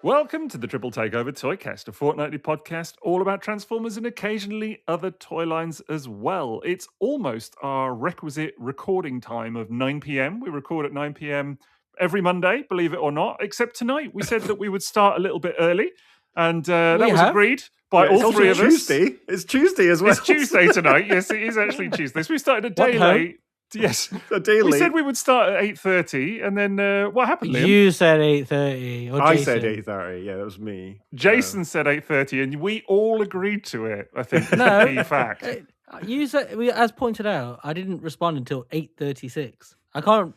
Welcome to the Triple Takeover Toycast, a fortnightly podcast all about Transformers and occasionally other toy lines as well. It's almost our requisite recording time of 9 p.m. We record at 9 p.m. every Monday, believe it or not, except tonight. We said that we would start a little bit early, and that was agreed by all three of us. It's Tuesday as well. It's Tuesday tonight. Yes, it is actually Tuesday. So we started a day late. Yes, a day late. We said we would start at 8:30, and then what happened, Liam? You said 8:30. I said 8:30. Yeah, that was me. Jason said 8:30, and we all agreed to it. I think no key fact. You said, as pointed out, I didn't respond until 8:36. I can't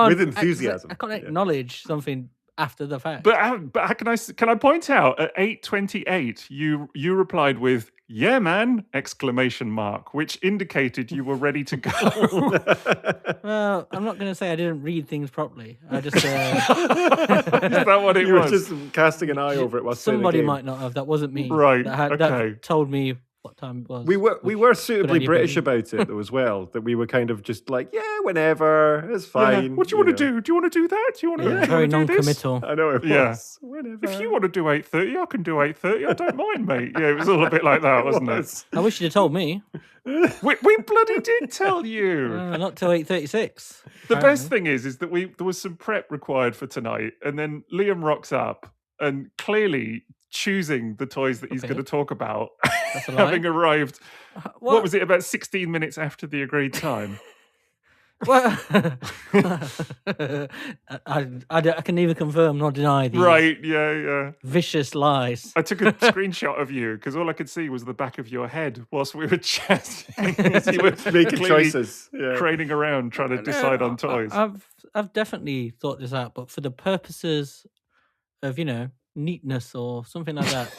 with enthusiasm. I can't acknowledge something after the fact. But how can I point out at 8:28 you replied with "Yeah, man!" ! Which indicated you were ready to go. Well, I'm not going to say I didn't read things properly. I just is that what it was? You were just casting an eye over it while somebody might not have. That wasn't me. Right. That told me what time it was. We were suitably British about it though as well. That we were kind of just like, yeah, whenever, it's fine. Yeah. What do you want to do? Do you want to do that? Do you want to? Very non-committal. I know it was. Yeah. Whenever. If you want to do 8:30, I can do 8:30. I don't mind, mate. Yeah, it was all a bit like that, wasn't it? I wish you'd have told me. We bloody did tell you. Not till 8:36. The best thing is that there was some prep required for tonight, and then Liam rocks up and clearly choosing the toys that he's going to talk about, having arrived. What was it, about 16 minutes after the agreed time? Well, I can neither confirm nor deny these vicious lies. I took a screenshot of you because all I could see was the back of your head whilst we were chatting. You were making choices, craning around trying to decide on toys. I've definitely thought this out, but for the purposes of neatness or something like that,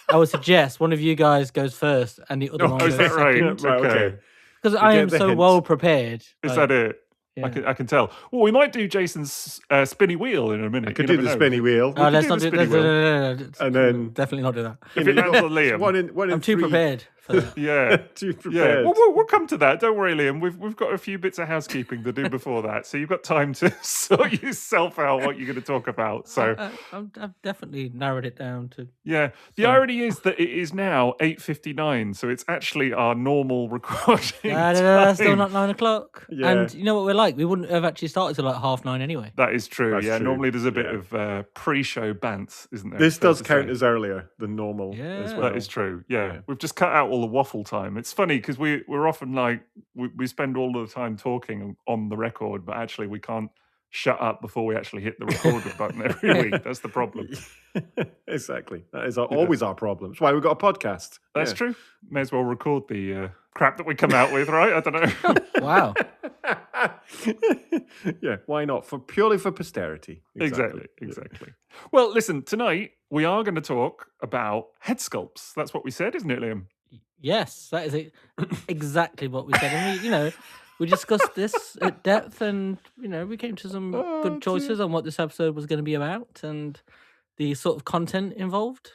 I would suggest one of you guys goes first and the other one goes second. Right? Okay. Because I am so well prepared. Is that it? Yeah. I can tell. Well, we might do Jason's spinny wheel in a minute. I could do the spinny wheel. Let's not do that. And then definitely not do that. If it lands on Liam, I'm too prepared for that. Yeah, too prepared. Yeah. We'll come to that. Don't worry, Liam. We've got a few bits of housekeeping to do before that, so you've got time to sort yourself out what you're going to talk about. So I've definitely narrowed it down to. Yeah. The irony is that it is now 8:59, so it's actually our normal recording. No, still not 9 o'clock. Yeah. And you know what we're like? We wouldn't have actually started till like 9:30 anyway. That is true. That's true. Normally there's a bit of pre-show bants, isn't there? This does count as earlier than normal as well. That is true. Yeah. We've just cut out all the waffle time. It's funny because we're often like we spend all of the time talking on the record, but actually we can't shut up before we actually hit the record button every week. That's the problem. Exactly. That is always our problem. That's why we've got a podcast. That's true. May as well record the crap that we come out with, right? I don't know. Wow. Yeah, why not? Purely for posterity. Exactly. Well, listen, tonight we are going to talk about head sculpts. That's what we said, isn't it, Liam? Yes, that is exactly what we said. And we discussed this at depth, and we came to some good choices on what this episode was going to be about and the sort of content involved.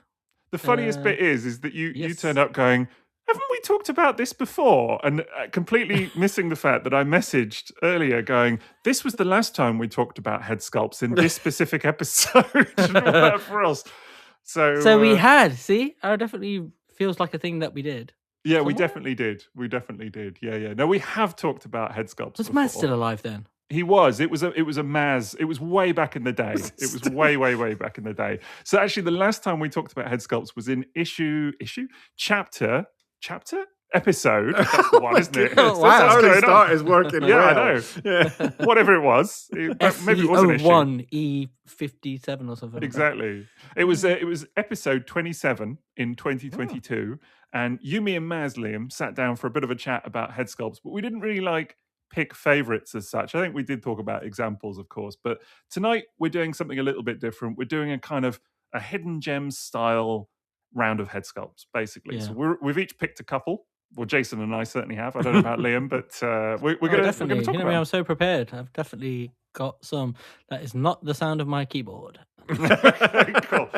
The funniest bit is that you turned up going, haven't we talked about this before? And completely missing the fact that I messaged earlier going, this was the last time we talked about head sculpts in this specific episode. Whatever else. So we had, see? I definitely feels like a thing that we did. Yeah, we definitely did. Yeah. No, we have talked about head sculpts. Was Maz still alive then? He was. It was a Maz. It was way back in the day. It was way back in the day. So actually, the last time we talked about head sculpts was in chapter episode. That's the one, isn't it? Oh, wow, early start is working. Yeah, well. I know. Yeah, whatever it was. Maybe it was an issue. E57 or something. Exactly. It was episode 27 in 2022, and Yumi and Maz, Liam, sat down for a bit of a chat about head sculpts, but we didn't really pick favorites as such. I think we did talk about examples, of course, but tonight we're doing something a little bit different. We're doing a kind of a hidden gems style round of head sculpts, basically. Yeah. So we've each picked a couple. Well, Jason and I certainly have. I don't know about Liam, but we're going to talk about it. I'm so prepared. I've definitely got some. That is not the sound of my keyboard. Cool.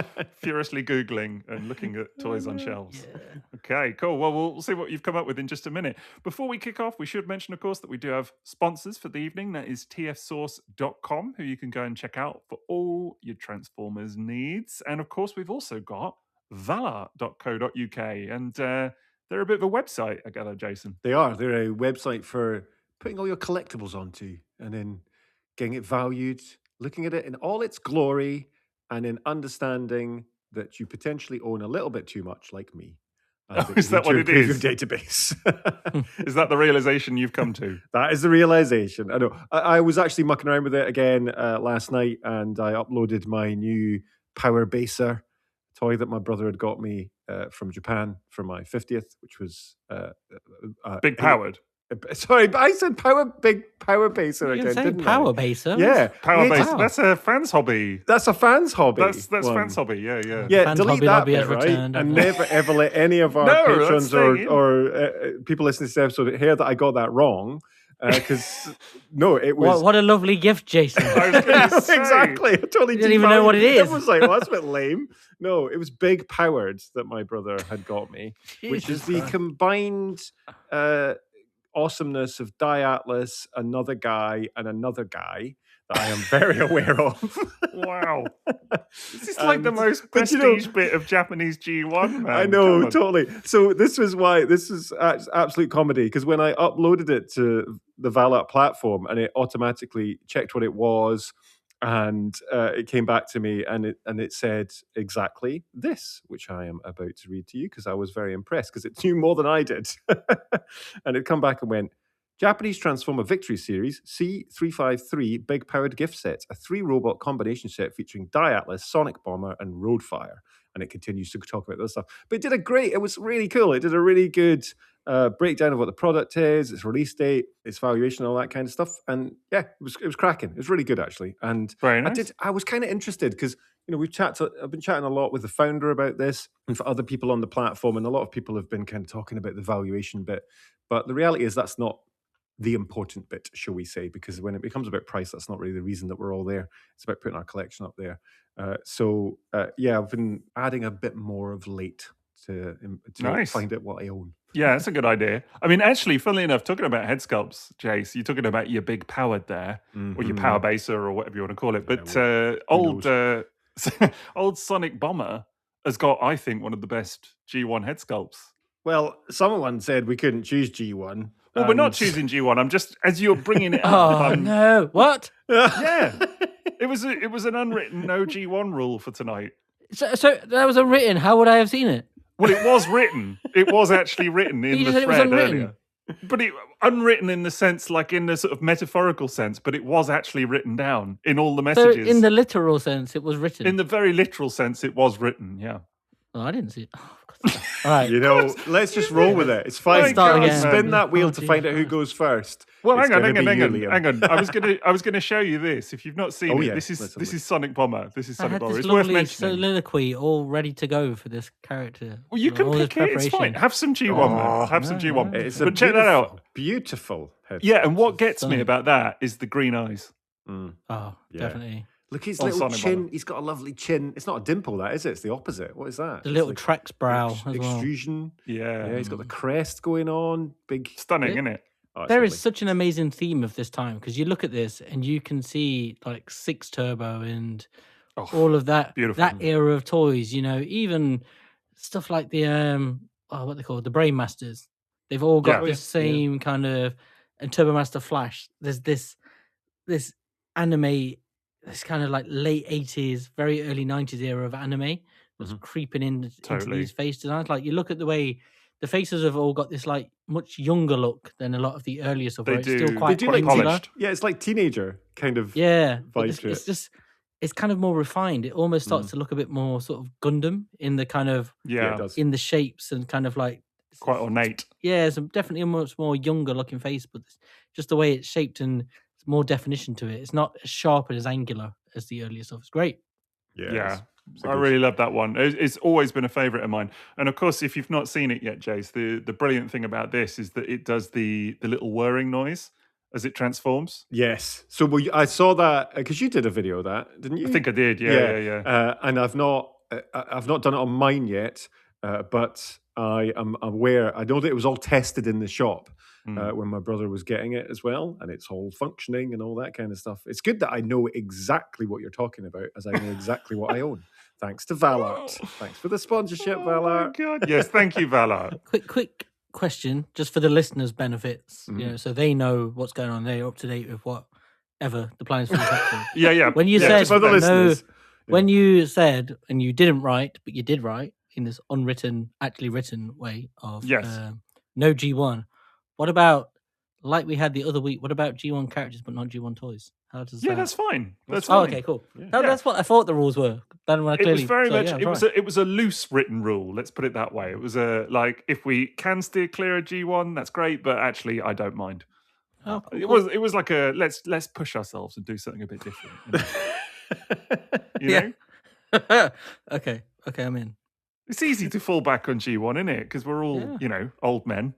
furiously Googling and looking at toys on shelves. Yeah. Okay, cool. Well, we'll see what you've come up with in just a minute. Before we kick off, we should mention, of course, that we do have sponsors for the evening. That is tfsource.com, who you can go and check out for all your Transformers needs. And of course, we've also got valart.co.uk. And they're a bit of a website, I gather, Jason. They are. They're a website for putting all your collectibles onto and then getting it valued, looking at it in all its glory, and then understanding that you potentially own a little bit too much, like me. And Oh, is you that need to what it improve is? Your database. Is that the realization you've come to? That is the realization. I know. I was actually mucking around with it again last night, and I uploaded my new Power Baser toy that my brother had got me from Japan for my 50th, which was Big powered. Sorry, I said big power baser You again, say didn't power I? baser? Yeah, Power wait, based. Wow. That's a fan's hobby. That's a fan's hobby. That's one. fan's hobby. Yeah, yeah. Yeah, Fans delete Hobby that Lobby bit, has right? returned, And okay. never ever let any of our No, that's patrons staying in. or people listening to this episode hear that I got that wrong. Because no, it was What a lovely gift, Jason. I was gonna say. exactly. I totally You didn't even know what it is. I was like, well, that's a bit lame. No, it was Big Powered that my brother had got me, which is Jesus the Christ. combined awesomeness of Atlas, another guy, and another guy that I am very aware of. Wow. This is like the And- most but you prestige know- bit of Japanese G1, man. I know, Come on. totally. So this is why this is absolute comedy, because when I uploaded it to the Valart platform and it automatically checked what it was, and it came back to me and it said exactly this, which I am about to read to you because I was very impressed because it knew more than I did. And it come back and went, Japanese Transformer Victory Series C353 Big Powered Gift Set, a 3-robot combination set featuring Atlas, Sonic Bomber, and Roadfire. And it continues to talk about this stuff. But it was really cool. It did a really good breakdown of what the product is, its release date, its valuation, all that kind of stuff. And yeah, it was cracking. It was really good, actually. And Very nice. I was kind of interested because, you know, I've been chatting a lot with the founder about this and for other people on the platform. And a lot of people have been kind of talking about the valuation bit. But the reality is that's not the important bit, shall we say, because when it becomes about price, that's not really the reason that we're all there. It's about putting our collection up there. Yeah, I've been adding a bit more of late to Nice. find out what I own. Yeah, that's a good idea. I mean, actually, funnily enough, talking about head sculpts, Jace, you're talking about your big powered there, or your power baser, or whatever you want to call it. But old Sonic Bomber has got, I think, one of the best G1 head sculpts. Well, someone said we couldn't choose G1. Well, we're not choosing G1. I'm just, as you're bringing it up. Oh, no. What? Yeah. It was an unwritten no G1 rule for tonight. So that was unwritten. How would I have seen it? Well, it was written. It was actually written in You the said it was thread unwritten. earlier. But unwritten in the sense, like in the sort of metaphorical sense, but it was actually written down in all the So messages. in the literal sense, it was written. In the very literal sense, it was written, yeah. Oh, I didn't see it. Oh, God. All right. You know, let's just roll with it. It's fine. Start again. Spin that wheel Oh, to find out who Jesus. goes first. Well, It's hang gonna be you, on. Liam. I was gonna show you this. If you've not seen Oh, it, yeah. this Let's have a is Sonic Bomber. This is I Sonic had Bomber. this It's worth lovely mentioning. soliloquy all ready to go for this character. Well, you can All this pick it. It's fine. preparation. Have some G1, man. Have some G1. It's a But check that out. Beautiful head Yeah, sculpt. and what gets me Stunning. about that is the green eyes. Oh, Yeah. definitely. Look, his On little Sonic chin. Bomber. He's got a lovely chin. It's not a dimple, that is it? It's the opposite. What is that? The It's little like Trex brow as well. extrusion. Yeah. Yeah, he's got the crest going on. Big. Stunning, Yeah. isn't it? Oh, it's There lovely. is such an amazing theme of this time because you look at this and you can see like Six Turbo and all of that beautiful. that era of toys. You know, even stuff like the what they call the Brain Masters. They've all got Yeah. the same kind of and Turbo Master Flash. There's this anime, this kind of like late 80s, very early 90s era of anime that's creeping into Totally. these face designs. Like you look at the way the faces have all got this like much younger look than a lot of the earlier stuff. They where it's do. still They quite do quite like angular. polished. Yeah, it's like teenager kind of. Yeah, but vibe it's, to it's it. just it's kind of more refined. It almost starts to look a bit more sort of Gundam in the kind of Yeah. it does. in the shapes and kind of like Quite ornate. yeah, it's definitely a much more younger looking face, but just the way it's shaped and it's more definition to it. It's not as sharp and as angular as the earlier stuff. It's great. Yeah. it's a I good- really love that one. It's always been a favourite of mine. And of course, if you've not seen it yet, Jace, the brilliant thing about this is that it does the little whirring noise as it transforms. Yes. So I saw that because you did a video of that, didn't you? I think I did. Yeah. And I've not I've not done it on mine yet, but I am aware. I know that it was all tested in the shop when my brother was getting it as well, and it's all functioning and all that kind of stuff. It's good that I know exactly what you're talking about, as I know exactly what I own. Thanks to Valart. Thanks for the sponsorship, Valart. God. Yes, thank you, Valart. Quick question, just for the listeners' benefits, so they know what's going on. They're up to date with whatever the plan is for this episode. Yeah. When you just for the listeners. when you said, and you didn't write, but you did write in this unwritten, actually written way of no G1. What about, like we had the other week, what about G1 characters but not G1 toys? How does that? That's fine. That's Oh, fine. okay, cool. That's what I thought the rules were. Then when I It was clearly, very much. right. It was a loose written rule. Let's put it that way. It was like, if we can steer clear of G1, that's great. But actually, I don't mind. Oh, cool. It was like a let's push ourselves and do something a bit different. You know? Okay, I'm in. It's easy to fall back on G1, isn't it? Because we're all old men.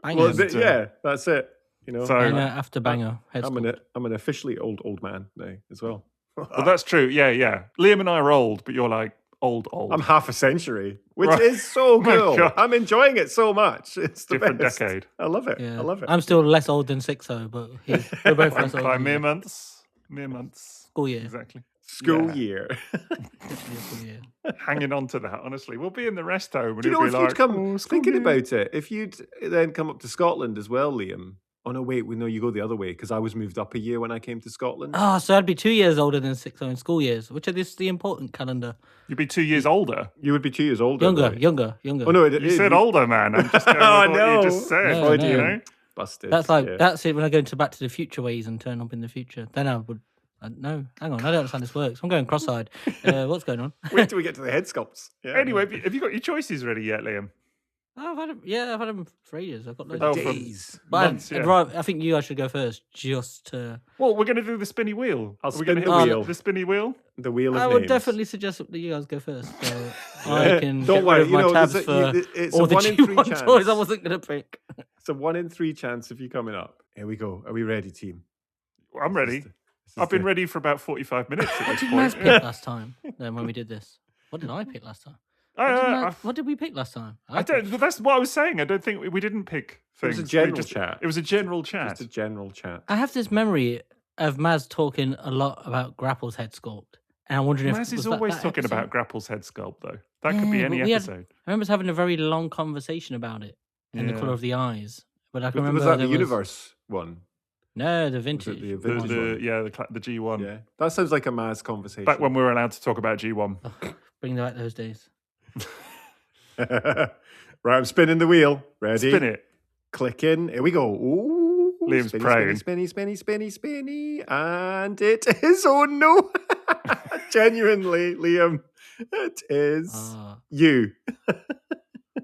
Banger. Well, that's it. You know, So- Banger after banger. Head I'm sculpt. an officially old man now as well. Well, that's true. Yeah. Liam and I are old, but you're like old. I'm half a century, which Right. is so My cool. God. I'm enjoying it so much. It's the Different best. decade. I love it. Yeah. I love it. I'm still less old than Sixo, but we're both less old. By than mere you. months. Mere months. School year. Exactly. School Yeah. year. School year. Hanging on to that, honestly. We'll be in the rest home. And Do you know it'll if be you'd like, come "Oh, school thinking year." about it? If you'd then come up to Scotland as well, Liam. Oh no, wait, we know you go the other way because I was moved up a year when I came to Scotland. Oh, so I'd be 2 years older than Sixo in school years, which are the important calendar. You'd be 2 years older. You would be 2 years older. Younger. Oh no, You said older, man. I'm just going with Oh, what no. you just said. No, you no. know? Busted. That's like yeah. that's it when I go into Back to the Future ways and turn up in the future. Then I would. No, hang on, I don't understand this works. I'm going cross-eyed. What's going on? Wait till we get to the head sculpts. Yeah. Anyway, have you got your choices ready yet, Liam? I've had them for ages. I've got loads Oh, of for days. But months, I think you guys should go first, just to. Well, we're going to do the spinny wheel. I'll Are we spin gonna the hit wheel. The spinny wheel? The wheel of I would names. definitely suggest that you guys go first, so I can Don't get worry, rid of you my know, tabs there's for it's all a the 1 in 3 G1 chance. toys I wasn't going to pick. It's a 1 in 3 chance of you coming up. Here we go. Are we ready, team? I'm ready. I've been ready for about 45 minutes at What this did point. Maz pick last time? Then when we did this, what did I pick last time? What did we pick last time? I don't. That's what I was saying. I don't think we didn't pick It was things. a general We chat. It was a general chat. Just a general chat. I have this memory of Maz talking a lot about Grapple's head sculpt, and I'm wondering if Maz is was that always that talking episode? about Grapple's head sculpt, though. That could be Yeah, any but we had- episode. I remember us having a very long conversation about it and the Yeah. color of the eyes. But I can remember Was that the there universe one? No, the Was vintage. it the The, vintage one? the G1. Yeah. That sounds like a Maz conversation. Back when we were allowed to talk about G1. Bring back those days. Right, I'm spinning the wheel. Ready? Spin it. Click in. Here we go. Ooh, Liam's spinny, praying. spinny, spinny, spinny, spinny, and it is. Oh no! Genuinely, Liam, it is Ah. you.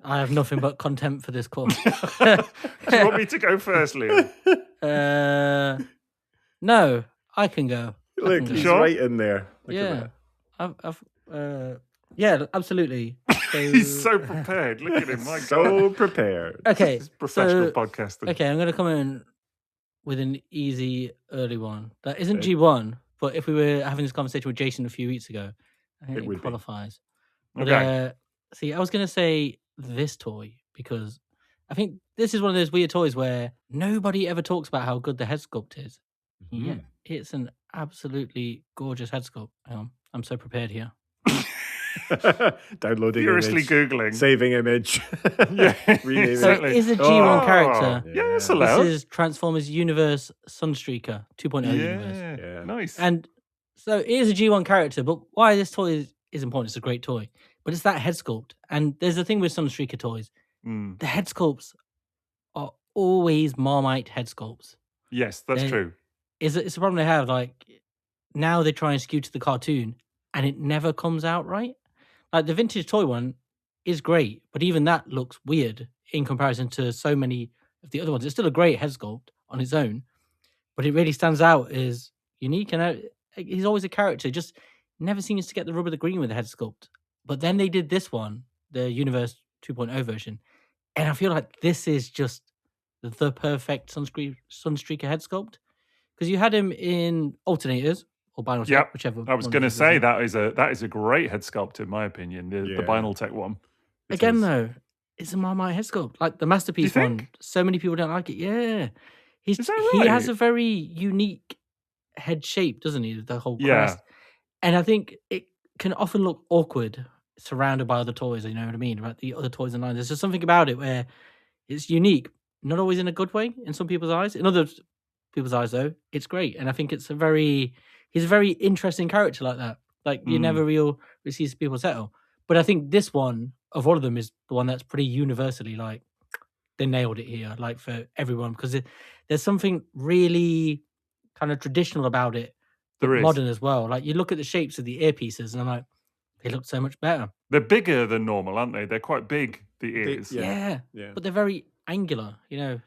I have nothing but contempt for this course. Do you want me to go first, Liam? No, I can go. Look, can he's Sure? right in there. Look at Yeah, that. yeah, absolutely. So, He's so prepared. Look at him. My God. So prepared. okay. This is professional so- podcasting. Okay, I'm going to come in with an easy early one. That isn't Okay. G1, but if we were having this conversation with Jason a few weeks ago, I think It would it be. qualifies. But, Okay. see, I was going to say this toy because I think this is one of those weird toys where nobody ever talks about how good the head sculpt is. Yeah, Mhm. it's an absolutely gorgeous head sculpt. Hang on, I'm so prepared here. Downloading Furiously image. Googling. Saving image. Yeah, Renaming So exactly. it is a G1 character. Yeah, that's Yeah. allowed. This is Transformers Universe Sunstreaker 2.0 universe. Yeah, Yeah. nice. And so it is a G1 character, but why this toy is important, it's a great toy. But it's that head sculpt. And there's a thing with Sunstreaker toys. Mm. The head sculpts are always Marmite head sculpts. Yes, that's They- true. It's a problem they have. Like, now they try and skew to the cartoon, and it never comes out right. Like, the vintage toy one is great, but even that looks weird in comparison to so many of the other ones. It's still a great head sculpt on its own, but it really stands out as unique. And he's always a character, just never seems to get the rub of the green with the head sculpt. But then they did this one, the Universe 2.0 version, and I feel like this is just the perfect Sunstreaker head sculpt. Because you had him in Alternators, or Binaltech, Yep. whichever. I was one going to you're say using. that is a great head sculpt in my opinion. The Yeah. Binaltech one. It Again, is. though, it's a Marmite head sculpt. Like the Do you Masterpiece one, think? so many people don't like it. Yeah. Is that He has right? a very unique head shape, doesn't he? The whole Yeah. crest. And I think it can often look awkward surrounded by other toys, you know what I mean? About the other toys in line. There's just something about it where it's unique, not always in a good way in some people's eyes. In other people's eyes, though, it's great. And I think he's a very interesting character like that. Like you never really see people settle. But I think this one of all of them is the one that's pretty universally like they nailed it here, like for everyone, because there's something really kind of traditional about it, but There is. modern as well. Like you look at the shapes of the earpieces, and I'm like, they look so much better. They're bigger than normal, aren't they? They're quite big, the ears. Yeah, but they're very angular. You know,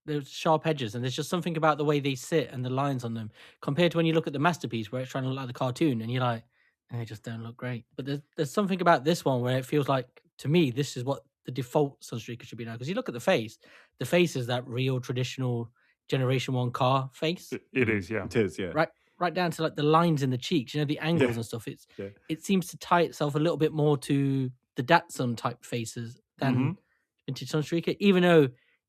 there's sharp edges, and there's just something about the way they sit and the lines on them compared to when you look at the Masterpiece, where it's trying to look like the cartoon, and you're like, they just don't look great. But there's something about this one where it feels like, to me, this is what the default Sunstreaker should be now. Because you look at the face is that real traditional Generation 1 car face. It is, yeah. It is, yeah. Right down to like the lines in the cheeks, you know, the angles and stuff. It seems to tie itself a little bit more to the Datsun type faces than Vintage Sunstreaker, even though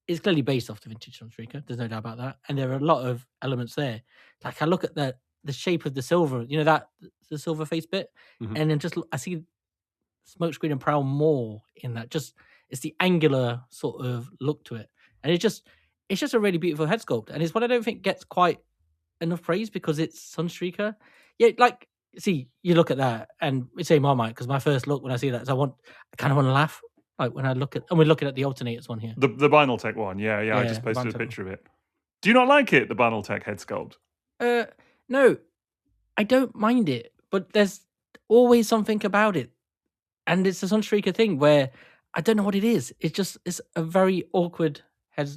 it's clearly based off the Vintage Sunstreaker. There's no doubt about that. And there are a lot of elements there. Like I look at the shape of the silver, you know, the silver face bit, and then I see Smokescreen and Prowl more in that. Just it's the angular sort of look to it, and it's just a really beautiful head sculpt, and it's what I don't think gets quite enough praise because it's Sunstreaker. Yeah, like see, you look at that and we say Marmite because my first look when I see that is I kind of want to laugh. Like when I look at, and we're looking at the alternators one here, the Binaltech one. Yeah. I just posted a picture of it. Do you not like it, the Binaltech head sculpt? No, I don't mind it, but there's always something about it, and it's a Sunstreaker thing where I don't know what it is. It's a very awkward head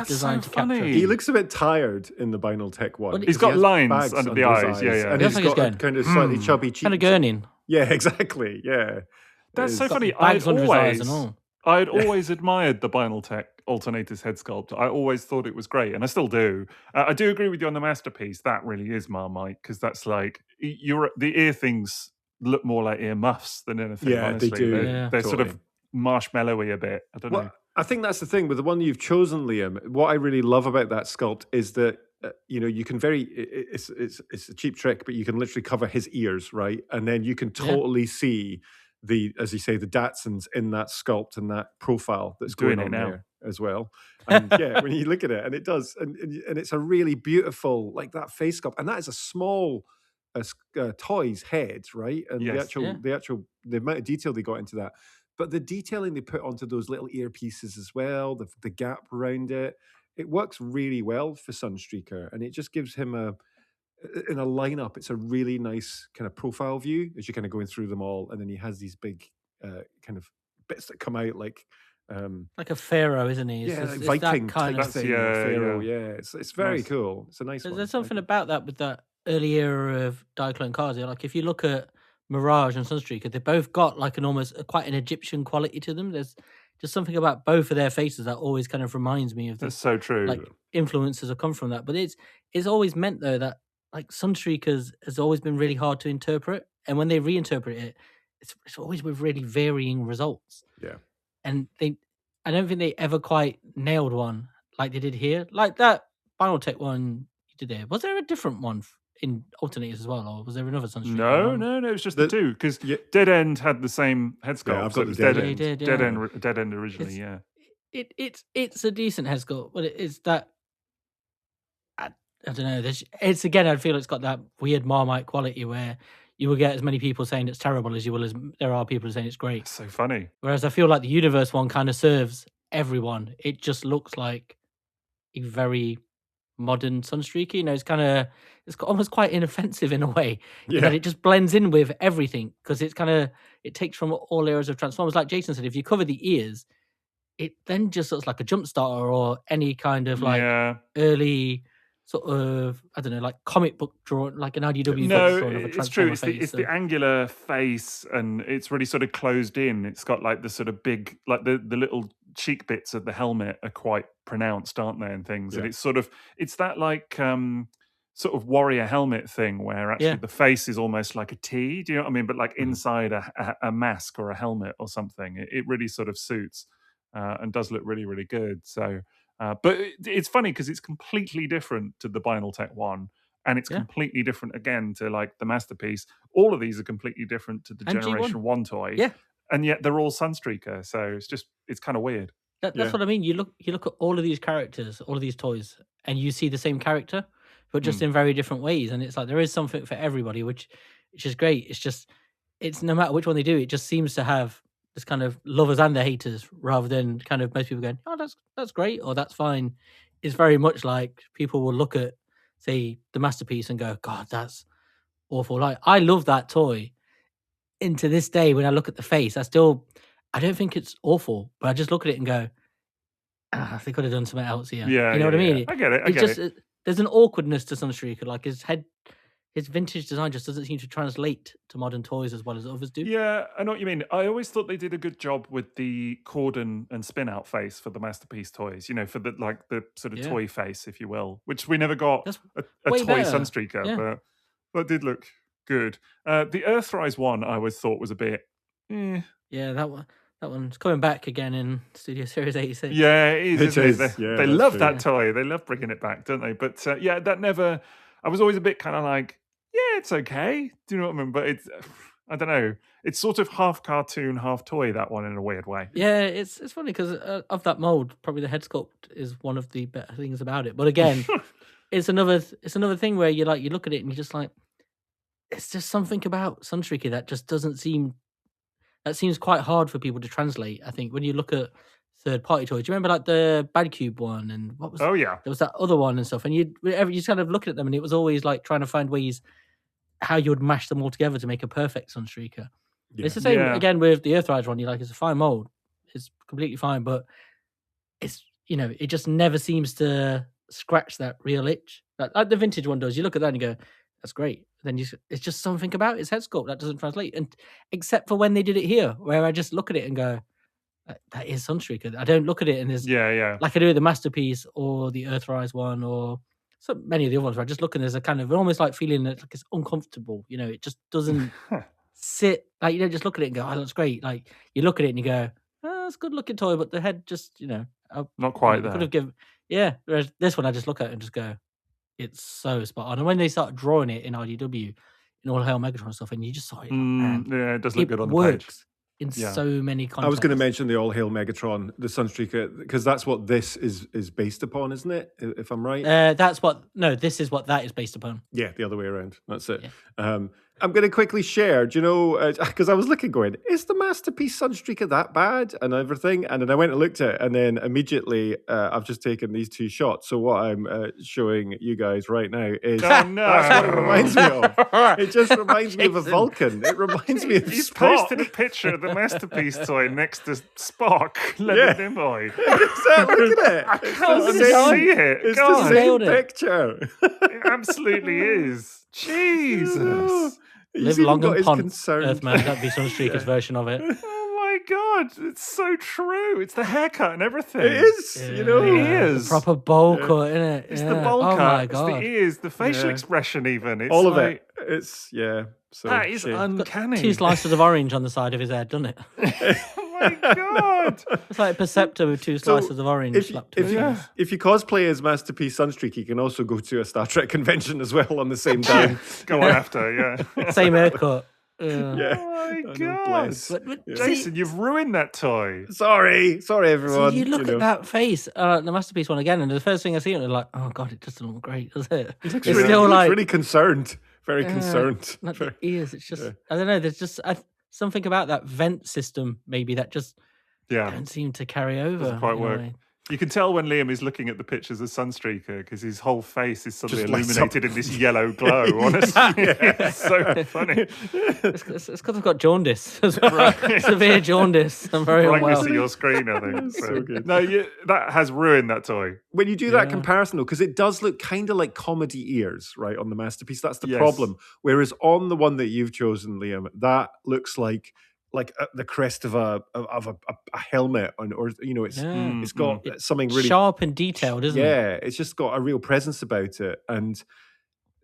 design to capture. He looks a bit tired in the Binaltech one. He's got lines under the eyes. Yeah. And he's got a kind of slightly chubby cheeks. Kind of gurning. Yeah, exactly. Yeah. That's so funny. Bags under his eyes and all. I'd always admired the Binaltech alternators head sculpt. I always thought it was great, and I still do. I do agree with you on the Masterpiece. That really is Marmite, because that's like the ear things look more like ear muffs than anything. Yeah, honestly. they do. They're totally. sort of marshmallowy a bit. I don't know. I think that's the thing with the one you've chosen, Liam. What I really love about that sculpt is that you can it's a cheap trick, but you can literally cover his ears, right? And then you can totally see as you say, the Datsuns in that sculpt and that profile that's going on there as well. And when you look at it, and it does, and it's a really beautiful, like that face sculpt, and that is a small toy's head, right? And the amount of detail they got into that. But the detailing they put onto those little earpieces as well, the gap around it works really well for Sunstreaker, and it just gives him in a lineup, it's a really nice kind of profile view as you're kind of going through them all, and then he has these big kind of bits that come out like a pharaoh, isn't he? Like Viking kind of thing. Pharaoh, it's very cool. It's a nice one. There's something about that with that early era of Diaclone cars. Like if you look at Mirage and Sunstreaker, they both got like quite an Egyptian quality to them. There's just something about both of their faces that always kind of reminds me of this. That's so true. Like influences have come from that, but it's always meant though that like Sunstreakers has always been really hard to interpret, and when they reinterpret it, it's always with really varying results. Yeah, and I don't think they ever quite nailed one like they did here. Like that Binaltech one you did there. Was there a different one in alternators as well, or was there another Sunstreaker? No, it was just the two, because Dead End had the same head sculpt. Yeah, I've got the Dead End. Dead End originally. It's a decent head sculpt, but it's that. I don't know. It's again. I feel it's got that weird Marmite quality where you will get as many people saying it's terrible as you will as there are people saying it's great. That's so funny. Whereas I feel like the Universe one kind of serves everyone. It just looks like a very modern Sunstreaker. You know, it's almost quite inoffensive in a way. Yeah. That it just blends in with everything because it takes from all eras of Transformers. Like Jason said, if you cover the ears, it then just looks like a jump starter or any kind of early sort of, I don't know, like comic book drawing, like an IDW book drawing of a Transformer face. It's the angular face, and it's really sort of closed in. It's got like the sort of big, like the little cheek bits of the helmet are quite pronounced, aren't they, and things. And it's sort of, it's that like sort of warrior helmet thing where actually Yeah. the face is almost like a T. Do you know what I mean? But like inside a mask or a helmet or something. It really sort of suits and does look really, really good. So, but it's funny because it's completely different to the Binaltech one. And it's Yeah. completely different again to like the Masterpiece. All of these are completely different to the And G1. Generation 1 toy. Yeah. And yet they're all Sunstreaker. So it's kind of weird. That's what I mean. You look at all of these characters, all of these toys, and you see the same character, but just in very different ways. And it's like there is something for everybody, which is great. It's no matter which one they do, it just seems to have this kind of lovers and the haters, rather than kind of most people going, "Oh, that's great," or "That's fine." It's very much like people will look at, say, the Masterpiece and go, "God, that's awful." Like I love that toy. And to this day, when I look at the face, I don't think it's awful, but I just look at it and go, they could have done something else here. Yeah. You know what I mean? Yeah. I get it. It's just there's an awkwardness to Sunstreaker. Like his vintage design just doesn't seem to translate to modern toys as well as others do. Yeah, I know what you mean. I always thought they did a good job with the cordon and spin out face for the Masterpiece toys, for the sort of toy face, if you will, which we never got That's a way toy better. Sunstreaker, Yeah. but that did look good. The Earthrise one I always thought was a bit Yeah, that one's coming back again in Studio Series 86. Yeah, it is. It isn't it? is. They, Yeah, they that's love true. that toy. They love bringing it back, don't they? But that never. I was always a bit kind of like, yeah, it's okay. Do you know what I mean? But it's, I don't know. It's sort of half cartoon, half toy. That one in a weird way. Yeah, it's funny because of that mold, probably the head sculpt is one of the better things about it. But again, it's another thing where you look at it and you're just like, it's just something about Sunstreaker that just doesn't seem. That seems quite hard for people to translate. I think when you look at third-party toys, do you remember like the Bad Cube one and what was? Oh yeah, there was that other one and stuff. And you just kind of look at them, and it was always like trying to find ways how you would mash them all together to make a perfect Sunstreaker. Yeah. It's the same Yeah. again with the Earthrise one. You're like, it's a fine mold, it's completely fine, but it's it just never seems to scratch that real itch like the vintage one does. You look at that and you go, that's great. Then it's just something about its head sculpt that doesn't translate, and except for when they did it here, where I just look at it and go, that is Sunstreaker. I don't look at it and there's yeah. like I do with the Masterpiece or the Earthrise one or so many of the other ones where I just look and there's a kind of almost like feeling that like it's uncomfortable. It just doesn't sit like just look at it and go, oh, that's great. Like you look at it and you go, oh, it's a good looking toy, but the head just Not quite could there. have given Whereas this one I just look at it and just go, it's so spot on. And when they start drawing it in IDW, in All Hail Megatron stuff, and you just saw it, man, Yeah, it does look it good on the works page. in Yeah. so many contexts. I was going to mention the All Hail Megatron, the Sunstreaker, because that's what this is based upon, isn't it? If I'm right. This is what that is based upon. Yeah, the other way around. That's it. Yeah. I'm going to quickly share, do you know, because I was looking going, is the Masterpiece Sunstreaker that bad and everything? And then I went and looked at it, and then immediately I've just taken these two shots. So what I'm showing you guys right now is Oh, no. that's what it reminds me of. It just reminds me of a Jason. Vulcan. It reminds me of He's Spock. posted a picture of the Masterpiece toy next to Spock, Yeah. Leonard Nimoy. Exactly, look at it. It's Can't the see same, it. it's God, the same Nailed it. picture. it absolutely is. Jesus. He's Live even long got and his pond, concern. Earthman. That'd be Sunstreaker's version of it. Oh my God, it's so true. It's the haircut and everything. It is, you know. It is. The proper bowl Yeah. cut, isn't it? It's the bowl Oh cut, my it's god. the ears, the facial Yeah. expression even. It's All of like, it. It's, yeah. So That is shame. Got uncanny. 2 slices of orange on the side of his head, doesn't it? Oh my God. It's like a Perceptor with 2 So, slices of orange If, slapped to if, his you, face. if you cosplay as Masterpiece Sunstreak, you can also go to a Star Trek convention as well on the same time. Go on after, yeah. Same haircut. Yeah. Oh my Oh, God. bless. But Yeah. Jason, you've ruined that toy. Sorry, everyone. So you look know. at that face, the Masterpiece one again, and the first thing I see, I'm like, oh god, it doesn't look great, does it? He It's looks really, still he looks like really concerned. Very concerned. like Very- the ears. It's just yeah. I don't know. There's just something about that vent system maybe that just Yeah. don't seem to carry over. quite in a work. way. You can tell when Liam is looking at the pictures of Sunstreaker because his whole face is suddenly Just lights up. illuminated in this yellow glow. Honestly, it's so funny. It's because I've got jaundice as well. Severe jaundice. I'm very Brightness unwell. of your screen, I think. So good. No, that has ruined that toy. When you do that Yeah. comparison, though, because it does look kind of like comedy ears, right, on the Masterpiece. That's the Yes. problem. Whereas on the one that you've chosen, Liam, that looks like the crest of a helmet, or you know, it's Yeah. it's got It's something really sharp and detailed, isn't it? yeah, it's just got a real presence about it, and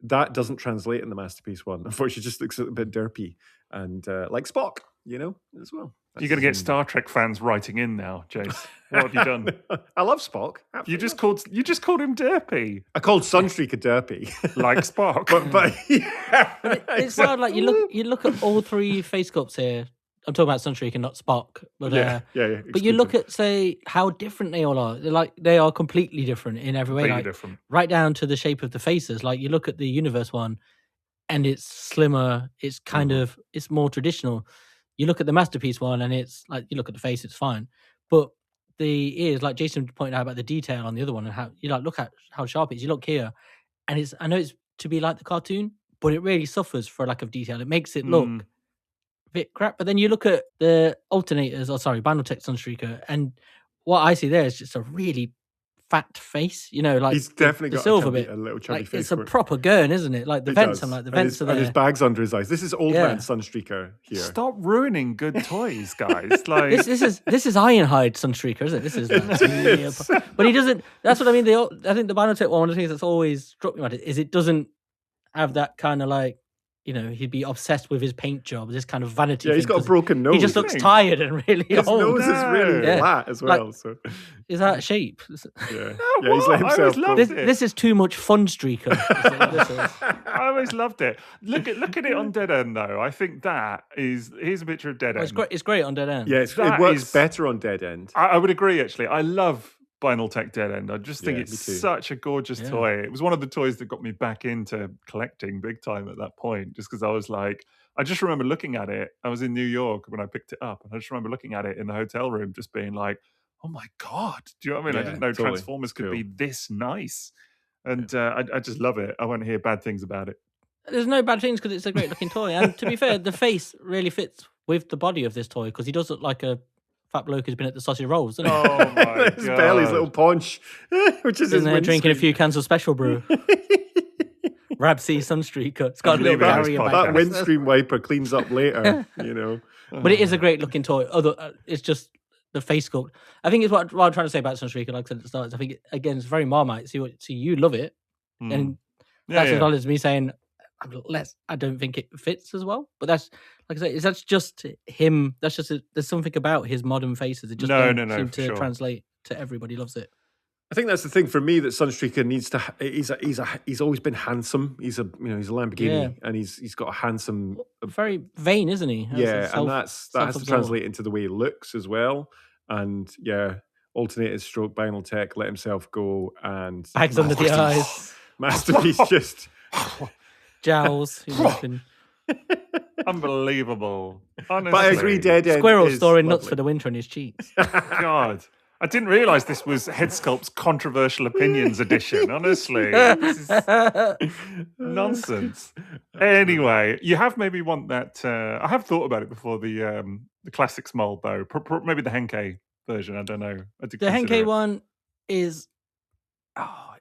that doesn't translate in the masterpiece one. Unfortunately, it just looks a bit derpy and like Spock, as well. You're going to get Star Trek fans writing in now, Jace. What have you done? I love Spock. You just called him derpy. I called Sunstreaker derpy, like Spock. but yeah, it's wild. Like you look at all three face sculpts here. I'm talking about Sunstreaker, not Spock. But yeah. But you look at, say, how different they all are. They are completely different in every way. Completely different. Right down to the shape of the faces. Like you look at the Universe one, and it's slimmer. It's kind of it's more traditional. You look at the Masterpiece one, and it's like you look at the face, it's fine. But the ears, like Jason pointed out about the detail on the other one, and how you look at how sharp it is. You look here, and I know it's to be like the cartoon, but it really suffers for a lack of detail. It makes it look a bit crap. But then you look at the Binaltech Sunstreaker, and what I see there is just a really fat face, like he's definitely got silver a little chubby face. It's a proper gurn, isn't it? Like the vents, I'm like the vents are there. And his bags under his eyes. This is old man Sunstreaker here. Stop ruining good toys, guys. Like this is Ironhide Sunstreaker, isn't it? This is but he doesn't. That's what I mean. I think the Binaltech one of the things that's always struck me about it is it doesn't have that kind of like. He'd be obsessed with his paint job, this kind of vanity. Yeah, he's got a broken nose. He just looks tired and really his old. His nose is really flat as well. So is that shape? Yeah, he's let himself go. This is too much fun, Streaker. I always loved it. Look at it on Dead End though. I think here's a picture of Dead End. It's great on Dead End. Yeah, it works better on Dead End. I would agree. Actually, I love Binaltech Dead End. I just think it's such a gorgeous toy. It was one of the toys that got me back into collecting big time at that point, just because I was like, I just remember looking at it. I was in New York when I picked it up, and I just remember looking at it in the hotel room, just being like, oh my God. Do you know what I mean? I didn't know Transformers could be this nice. And I just love it. I won't hear bad things about it. There's no bad things because it's a great looking toy. And to be fair, the face really fits with the body of this toy because he does look like a fat bloke who's been at the sausage rolls, doesn't he? Oh my God. His belly's little paunch, which is in there drinking a few cans of special brew. Rab C Sunstreaker. It's got a little barrier back. That windscreen wiper cleans up later, But it is a great looking toy. Although it's just the face sculpt. I think it's what I'm trying to say about Sunstreaker. Like I said at the start, I think again it's very Marmite. See you love it, and that's as well as me saying I don't think it fits as well. But that's like I say, that's just him. That's just there's something about his modern faces. It just doesn't seem to translate to everybody loves it. I think that's the thing for me that Sunstreaker needs to. He's always been handsome. He's a Lamborghini, and he's got a handsome, very vain, isn't he? And that has to translate into the way he looks as well. And alternated stroke, Binaltech, let himself go, and bags under the eyes. Masterpiece just jowls. Unbelievable. Honestly. But I agree, Dead End Squirrel storing nuts for the winter on his cheeks. God. I didn't realise this was Head Sculpt's Controversial Opinions edition, honestly. This is nonsense. Anyway, you have maybe want that... I have thought about it before, the Classics mould, though. Maybe the Henkei version, I don't know. The Henkei one is...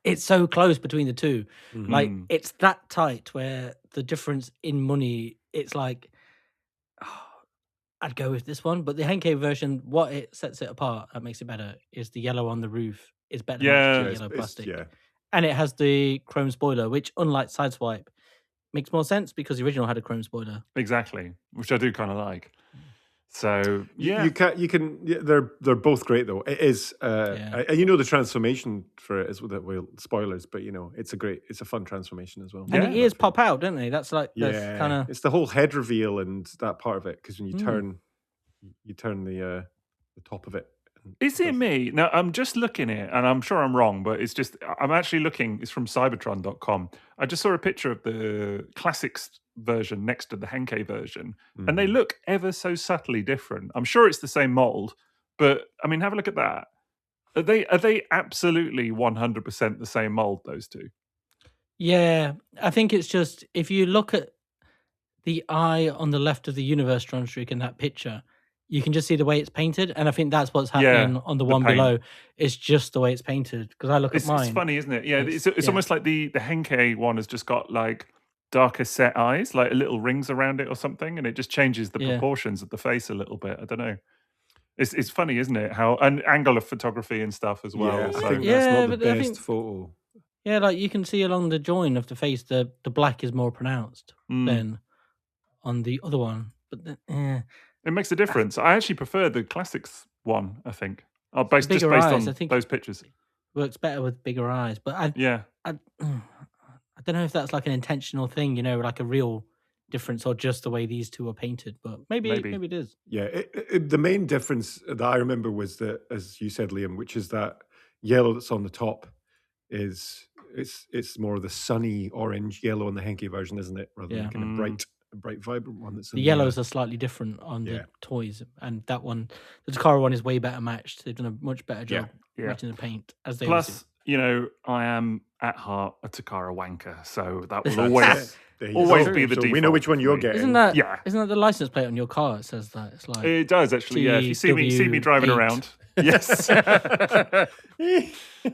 it's so close between the two. Mm-hmm. Like, it's that tight where the difference in money, it's like... I'd go with this one, but the Henkei version, what it sets it apart, that makes it better, is the yellow on the roof is better than yellow plastic. And it has the chrome spoiler, which, unlike Sideswipe, makes more sense because the original had a chrome spoiler. Exactly, which I do kind of like. So you can. They're both great though. It is, and the transformation for it is spoilers, but it's a fun transformation as well. And the ears pop out, don't they? That's like that's kind of it's the whole head reveal and that part of it because when you turn the top of it. Is it me? Now, I'm just looking at it, and I'm sure I'm wrong, but it's just, I'm actually looking, it's from cybertron.com. I just saw a picture of the Classics version next to the Henkei version, and they look ever so subtly different. I'm sure it's the same mold, but, I mean, have a look at that. Are they absolutely 100% the same mold, those two? Yeah, I think it's just, if you look at the eye on the left of the Universe Sunstreaker in that picture, you can just see the way it's painted, and I think that's what's happening on the one below. It's just the way it's painted, because I look at mine. It's funny, isn't it? Yeah, it's almost like the Henkei one has just got like darker set eyes, like little rings around it or something, and it just changes the proportions of the face a little bit. I don't know. It's funny, isn't it? How and angle of photography and stuff as well. Yeah, I think that's not the best photo. Yeah, like you can see along the join of the face, the black is more pronounced than on the other one. But it makes a difference. I actually prefer the classics one, I think. Just based eyes, on I think those pictures. Works better with bigger eyes. But I don't know if that's like an intentional thing, like a real difference or just the way these two are painted. But maybe it is. Yeah, the main difference that I remember was that, as you said, Liam, which is that yellow that's on the top it's more of the sunny orange yellow on the Henke version, isn't it? Rather than kind of bright, vibrant one. That's the yellows are slightly different on the toys, and that one, the Takara one, is way better matched. They've done a much better job matching the paint as they Plus, I am at heart a Takara wanker, so that will always be the default. We know which one you're getting. Isn't that the license plate on your car? It says that. It's like it does actually. Yeah, if you see me driving around. Yes.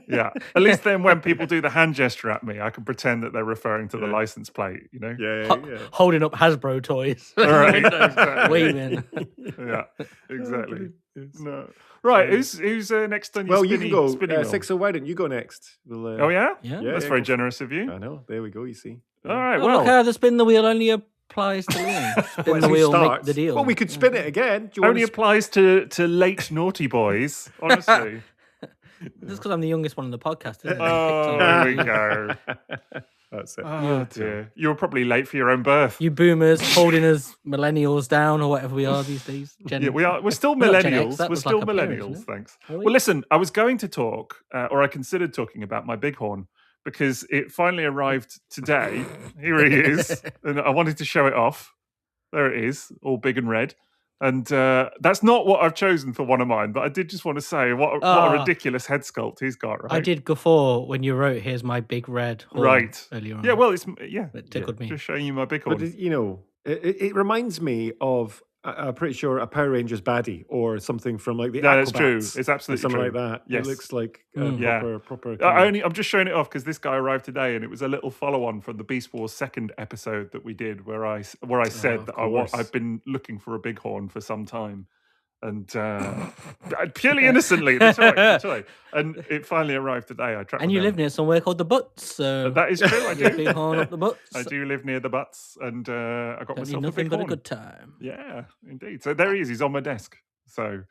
Yeah. At least then when people do the hand gesture at me, I can pretend that they're referring to the license plate, Yeah. Holding up Hasbro toys. All right. Exactly. Waving. Yeah, exactly. No. Right, who's next on your Well, you can go. wheel? Sixo, why don't you go next? We'll, Oh, yeah? Yeah. That's very generous of you. I know. There we go, you see. All right, Well, look how the spin the wheel only applies to Liam. Spin the wheel, make the deal. Well, we could spin it again. Do you only applies to late naughty boys, honestly. That's because I'm the youngest one on the podcast, isn't it? Oh, there we go. That's it. Oh, dear. You were probably late for your own birth. You boomers holding us millennials down or whatever we are these days. Yeah, we are. We're still We're not Gen X, millennials. that We're was still like a parent, millennials, isn't it? thanks. Are we? Well, listen, I was going to talk, or I considered talking about my bighorn because it finally arrived today. Here he is. And I wanted to show it off. There it is, all big and red. And that's not what I've chosen for one of mine, but I did just want to say what a ridiculous head sculpt he's got, right? I did guffaw when you wrote, "Here's my big red horn," earlier on. Yeah, well, it tickled me. Just showing you my bighorn. But it reminds me of, I'm pretty sure, a Power Rangers baddie or something from like the that's true. Aquabats, It's absolutely something true. like that. Yes. It looks like proper. I'm just showing it off because this guy arrived today, and it was a little follow-on from the Beast Wars second episode that we did, where I said that I've been looking for a bighorn for some time, and purely innocently, the toy, and it finally arrived today. I tracked. And you live near somewhere called the Butts, so that is true. I do. big horn up the Butts. I do live near the Butts, and I got Don't myself need a nothing big but a horn. good time. Yeah, indeed. So there he is. He's on my desk. So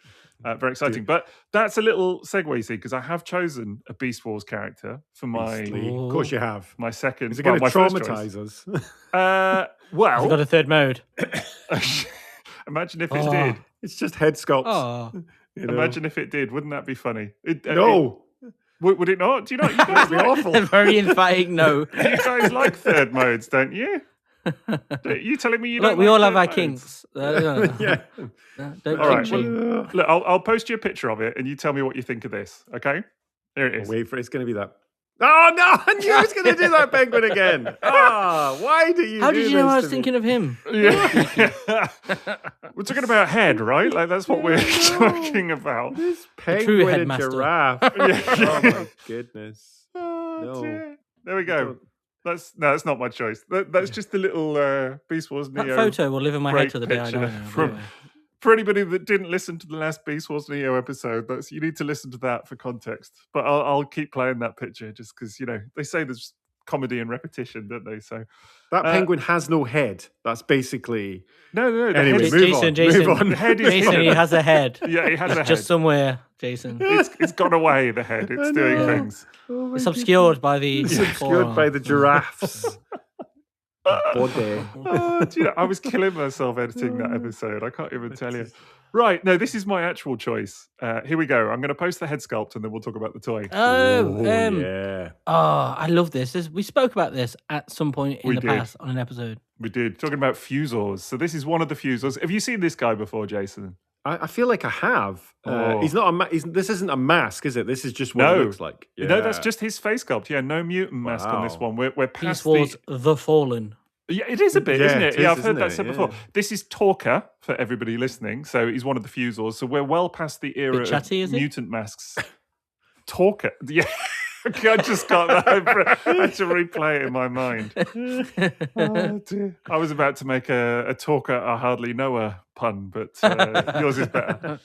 very exciting. But that's a little segue, you see, because I have chosen a Beast Wars character for my Of course you have. my second. Is it going to my first choice. traumatize us? Has it Well, got a third mode? imagine if it did. It's just head sculpts. Oh, Imagine if it did. Wouldn't that be funny? No. Would it not? Do you not? You guys That'd be like, awful. a very emphatic no. you guys like third modes, don't you? You telling me you don't? Look, we like all have third our modes? kinks. Yeah. Don't All right. kink shame. Well, look, I'll post you a picture of it, and you tell me what you think of this. Okay? Here it is. Wait for it. It's going to be that. Oh, no. I knew I was going to do that penguin again. Why do you How do did you know this I was to me? thinking of him? Yeah. We're talking about head, right? Like that's what we're talking about. This true penguin and headmaster. giraffe. Oh, my goodness. Oh, No. dear. There we go. That's not my choice. That's just the little Beast Wars That Neo. photo will live in my head great till the day I picture die. Now, from- anyway. For anybody that didn't listen to the last Beast Wars Neo episode, you need to listen to that for context. But I'll keep playing that picture just because they say there's comedy and repetition, don't they? So That penguin has no head. That's basically. no. The Anyway, head's- move on. Jason. Move on. The head is Jason, he has a head. yeah, it has a head. Just somewhere, Jason. It's gone away. The head. It's doing know. things. It's obscured by the It's obscured by the giraffes. Body. Oh, do you know, I was killing myself editing that episode. I can't even tell you. Right, no, this is my actual choice. Here we go. I'm going to post the head sculpt and then we'll talk about the toy. Yeah. I love this. We spoke about this at some point in We the did. past on an episode. We did. Talking about fusors. So this is one of the fusors. Have you seen this guy before, Jason? I feel like I have. Oh. He's not this isn't a mask, is it? This is just what No. it looks like. Yeah. No, that's just his face sculpt. Yeah, no mutant mask on this Wow. one. We're past Beast Wars The Fallen. Yeah, it is a bit, Yeah, isn't it it? Yeah, is, I've heard isn't that it? said before. Yeah. This is Talker for everybody listening. So he's one of the fusors. So we're well past the era Bit chatty, of is he? mutant masks. Talker. Yeah. I just got that. I had to replay it in my mind. Oh dear! I was about to make a talker I hardly know a pun, but yours is better.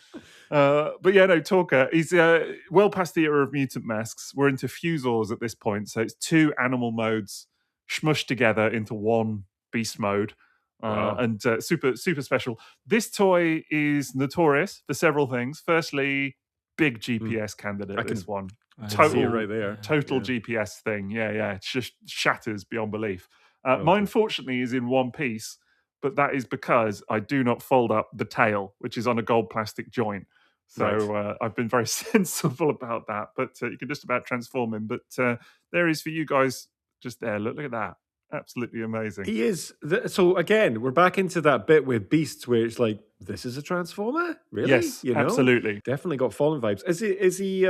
But yeah, no, Talker. He's well past the era of mutant masks. We're into fusors at this point, so it's two animal modes smushed together into one beast mode, and super special. This toy is notorious for several things. Firstly, big GPS candidate. This one, see it right there. total GPS thing. Yeah, it just shatters beyond belief. Mine, fortunately, is in one piece. But that is because I do not fold up the tail, which is on a gold plastic joint. So I've been very sensible about that. But you can just about transform him. But there is for you guys just there. Look at that. Absolutely amazing. He is. So again, we're back into that bit with Beasts where it's like, this is a Transformer? Really? Yes, absolutely. Definitely got Fallen vibes. Is he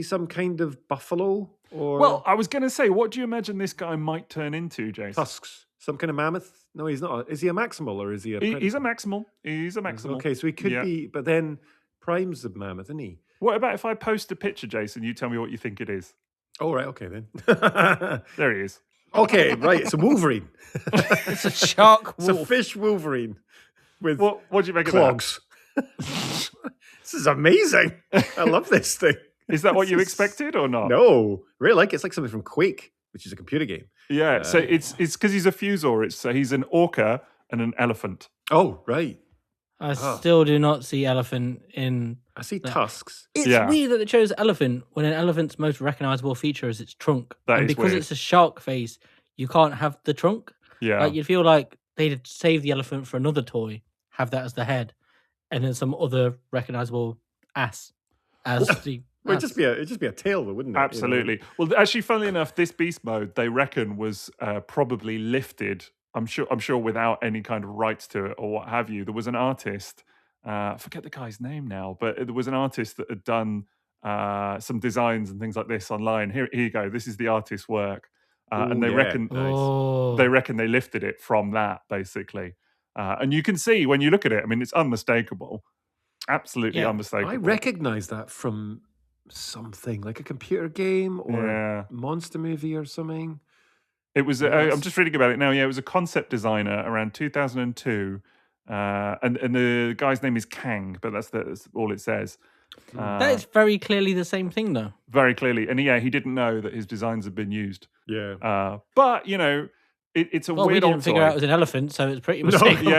some kind of buffalo? Or Well, I was going to say, what do you imagine this guy might turn into, Jason? tusks? Some kind of mammoth? No, he's not. Is he a maximal or is he a He's a predator? maximal. He's a maximal. Okay, so he could be, but then Prime's the mammoth, isn't he? What about if I post a picture, Jason? You tell me what you think it is. Oh, right. Okay, then. There he is. Okay, right. It's a Wolverine. It's a shark It's a wolf. fish Wolverine with What do you make clogs. This is amazing. I love this thing. of that? Is that what you This is- expected or not? No, really like it. It's like something from Quake, which is a computer game. Yeah, so it's because he's a fusor. He's an orca and an elephant. Oh, right. I still do not see elephant in. I see tusks. It's Yeah. weird that they chose elephant when an elephant's most recognizable feature is its trunk. That and is because weird. it's a shark face, you can't have the trunk. Yeah. Like you'd feel like they'd save the elephant for another toy, have that as the head, and then some other recognizable ass as the. Well, it'd just be a tail, though, wouldn't it? Absolutely. Well, actually, funnily enough, this beast mode they reckon was probably lifted. I'm sure without any kind of rights to it or what have you. There was an artist. I forget the guy's name now, but there was an artist that had done some designs and things like this online. Here you go. This is the artist's work, and they reckon they reckon they lifted it from that basically. And you can see when you look at it. I mean, it's unmistakable. Absolutely unmistakable. I recognize that from something like a computer game or a monster movie or something. It was. I'm just reading about it now. Yeah, it was a concept designer around 2002, and the guy's name is Kang, but that's all it says. That is very clearly the same thing, though. Very clearly, and he didn't know that his designs had been used. Yeah, but you know, it's a Well, we weird. didn't old figure toy. out it was an elephant, so it's pretty mistakable.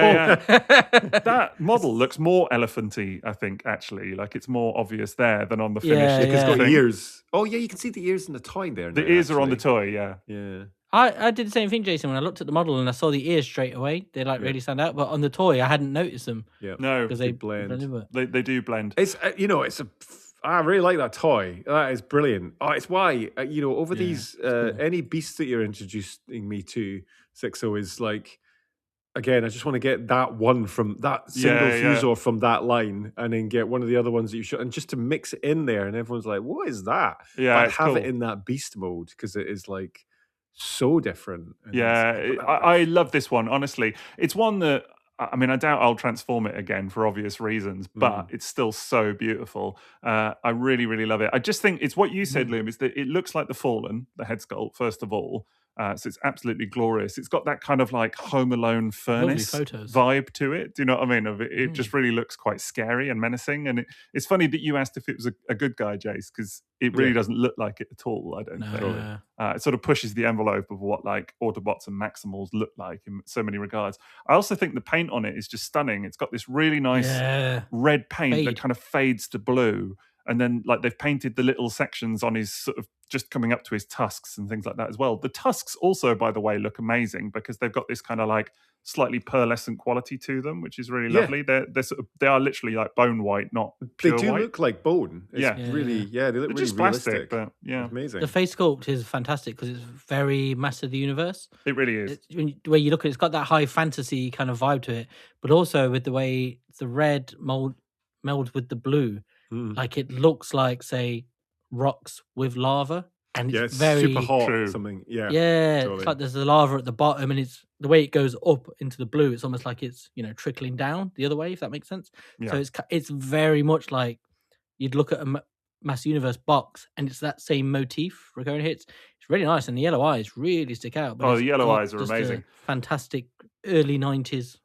That model looks more elephanty, I think. Actually, like it's more obvious there than on the finished. Yeah, it's got thing. ears. Oh yeah, you can see the ears in the toy there. The now, ears are on the actually. toy. Yeah. Yeah. I did the same thing, Jason, when I looked at the model and I saw the ears straight away. They really stand out, but on the toy, I hadn't noticed them Yeah. No, because they blend. they do blend. It's I really like that toy. That is brilliant. Oh, it's why over these cool. any beasts that you're introducing me to, Sixo is like. Again, I just want to get that one from that single fusor from that line, and then get one of the other ones that you should, and just to mix it in there, and everyone's like, "What is that?" Yeah, but it's have cool. it in that beast mode because it is like so different. And I love this one. Honestly, it's one that I mean, I doubt I'll transform it again for obvious reasons, but it's still so beautiful. I really, really love it. I just think it's what you said, Liam, is that it looks like the Fallen, the head sculpt, first of all. So it's absolutely glorious. It's got that kind of like Home Alone furnace vibe to it. Do you know what I mean? It just really looks quite scary and menacing. And it's funny that you asked if it was a good guy, Jace, because it really doesn't look like it at all, I don't think. It sort of pushes the envelope of what like Autobots and Maximals look like in so many regards. I also think the paint on it is just stunning. It's got this really nice red paint that kind of fades to blue. And then like they've painted the little sections on his sort of just coming up to his tusks and things like that as well. The tusks also, by the way, look amazing because they've got this kind of like slightly pearlescent quality to them, which is really lovely. They are literally like bone white, not pure They do white. look like bone. It's really, they look They're really just realistic. plastic, but yeah, amazing. The face sculpt is fantastic because it's very Master of the Universe. It really is. The way you look at it, it's got that high fantasy kind of vibe to it, but also with the way the red melds with the blue. Like it looks like, say, rocks with lava, and it's very super hot. Something, totally. It's like there's the lava at the bottom, and it's the way it goes up into the blue. It's almost like it's trickling down the other way, if that makes sense. So it's very much like you'd look at a Mass Universe box, and it's that same motif recurring here. It's really nice, and the yellow eyes really stick out. But Oh, it's the yellow got eyes are just a amazing. fantastic early 90s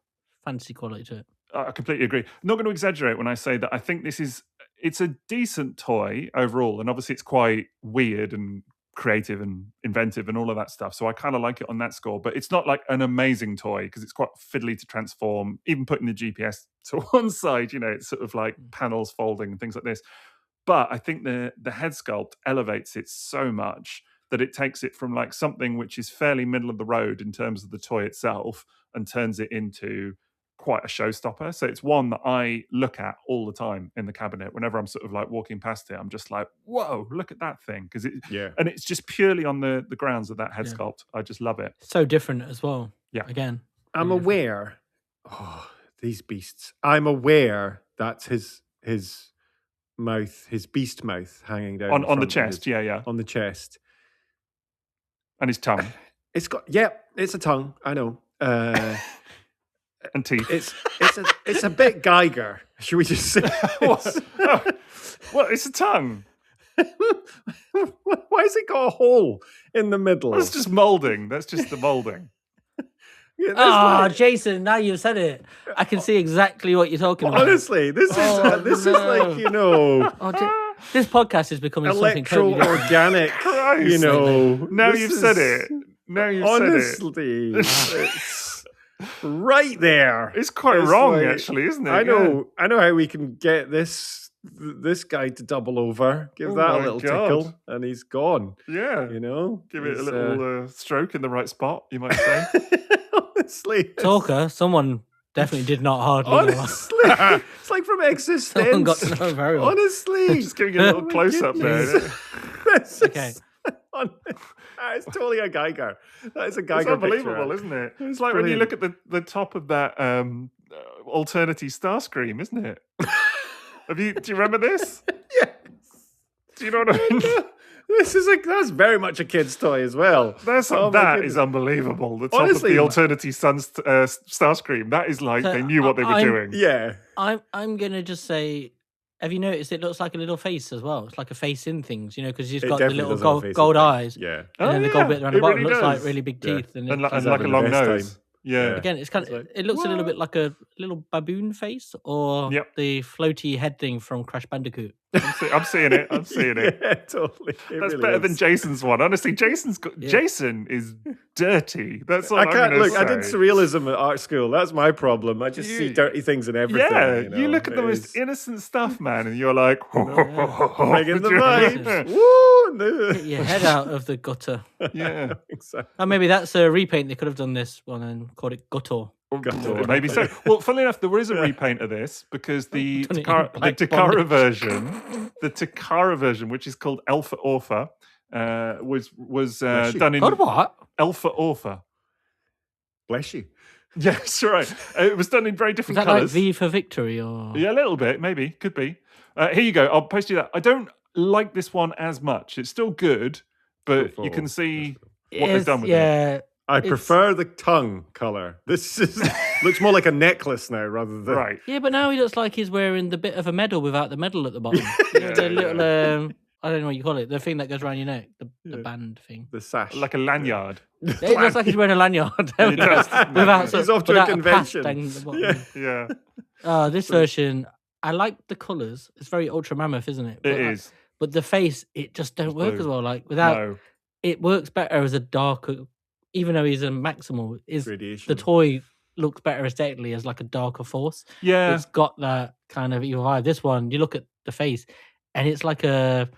fantasy quality to it. I completely agree. I'm not going to exaggerate when I say that I think it's a decent toy overall, and obviously it's quite weird and creative and inventive and all of that stuff. So I kind of like it on that score, but it's not like an amazing toy because it's quite fiddly to transform. Even putting the GPS to one side, it's sort of like panels folding and things like this. But I think the head sculpt elevates it so much that it takes it from like something which is fairly middle of the road in terms of the toy itself and turns it into quite a showstopper. So it's one that I look at all the time in the cabinet. Whenever I'm sort of like walking past it, I'm just like, whoa, look at that thing. And it's just purely on the grounds of that head sculpt. I just love it. So different as well. Yeah. Again. I'm aware. Oh, these beasts. I'm aware that's his mouth, his beast mouth hanging down on the chest. Yeah. On the chest. And his tongue. It's a tongue. I know. And teeth. It's a bit Geiger. Should we just say? What? It's a tongue. Why has it got a hole in the middle? Well, it's just molding. That's just the molding. Jason, now you've said it. I can see exactly what you're talking about. Honestly, this is like this podcast is becoming something totally different. Organic. Now you've said it. Honestly, it's right there. It's quite wrong, actually, isn't it? I know how we can get this guy to double over. Give that a little tickle, and he's gone. Yeah, give it a little stroke in the right spot. You might say. Honestly, Talker, someone definitely did not hardly. Honestly, it's like from Existence. Someone got to know very well. Honestly, just giving you a little close up there. Okay. It's totally a Geiger. That is a Geiger. It's unbelievable, isn't it? It's like when you look at the top of that Alternity Starscream, isn't it? Do you remember this? Yes. Do you know what I mean? That's very much a kid's toy as well. That is unbelievable. The top of the Alternity Starscream. That is like they knew what they were doing. Yeah. I'm gonna just say, have you noticed it looks like a little face as well? It's like a face in things, because he's got the little gold eyes. Yeah. And then the gold bit around the bottom looks like really big teeth. And like a long nose. Yeah. Again, it's kind of, it looks a little bit like a little baboon face or the floaty head thing from Crash Bandicoot. I'm seeing it. Yeah, totally. That's better than Jason's one. Honestly, Jason is dirty. That's all I can't look. I did surrealism at art school. That's my problem. I just see dirty things in everything. Yeah, you look at the most innocent stuff, man, and you're like, making the vibes. Get your head out of the gutter. Yeah, exactly. And maybe that's a repaint. They could have done this one and called it Gutter. Maybe so. Well, funnily enough, there is a repaint of this because the Takara version, which is called Alpha Orpha, was done in what? Alpha Orpha. Bless you. Yes, right. It was done in very different colours. Is that colours. like V for Victory, or yeah, a little bit, maybe, could be. Here you go. I'll post you that. I don't like this one as much. It's still good, but you can see what they've done with it. I prefer the tongue colour. This looks more like a necklace now rather than... Right. Yeah, but now he looks like he's wearing the bit of a medal without the medal at the bottom. The little, I don't know what you call it, the thing that goes around your neck, the band thing. The sash. Like a lanyard. It looks like he's wearing a lanyard. He's off to a convention. Yeah. This version, I like the colours. It's very ultra mammoth, isn't it? It is. But the face, it just don't work blue. as well. Like it works better as a darker... Even though he's a maximal, the toy looks better aesthetically as like a darker force. Yeah. It's got that kind of evil vibe. This one, you look at the face and it's like with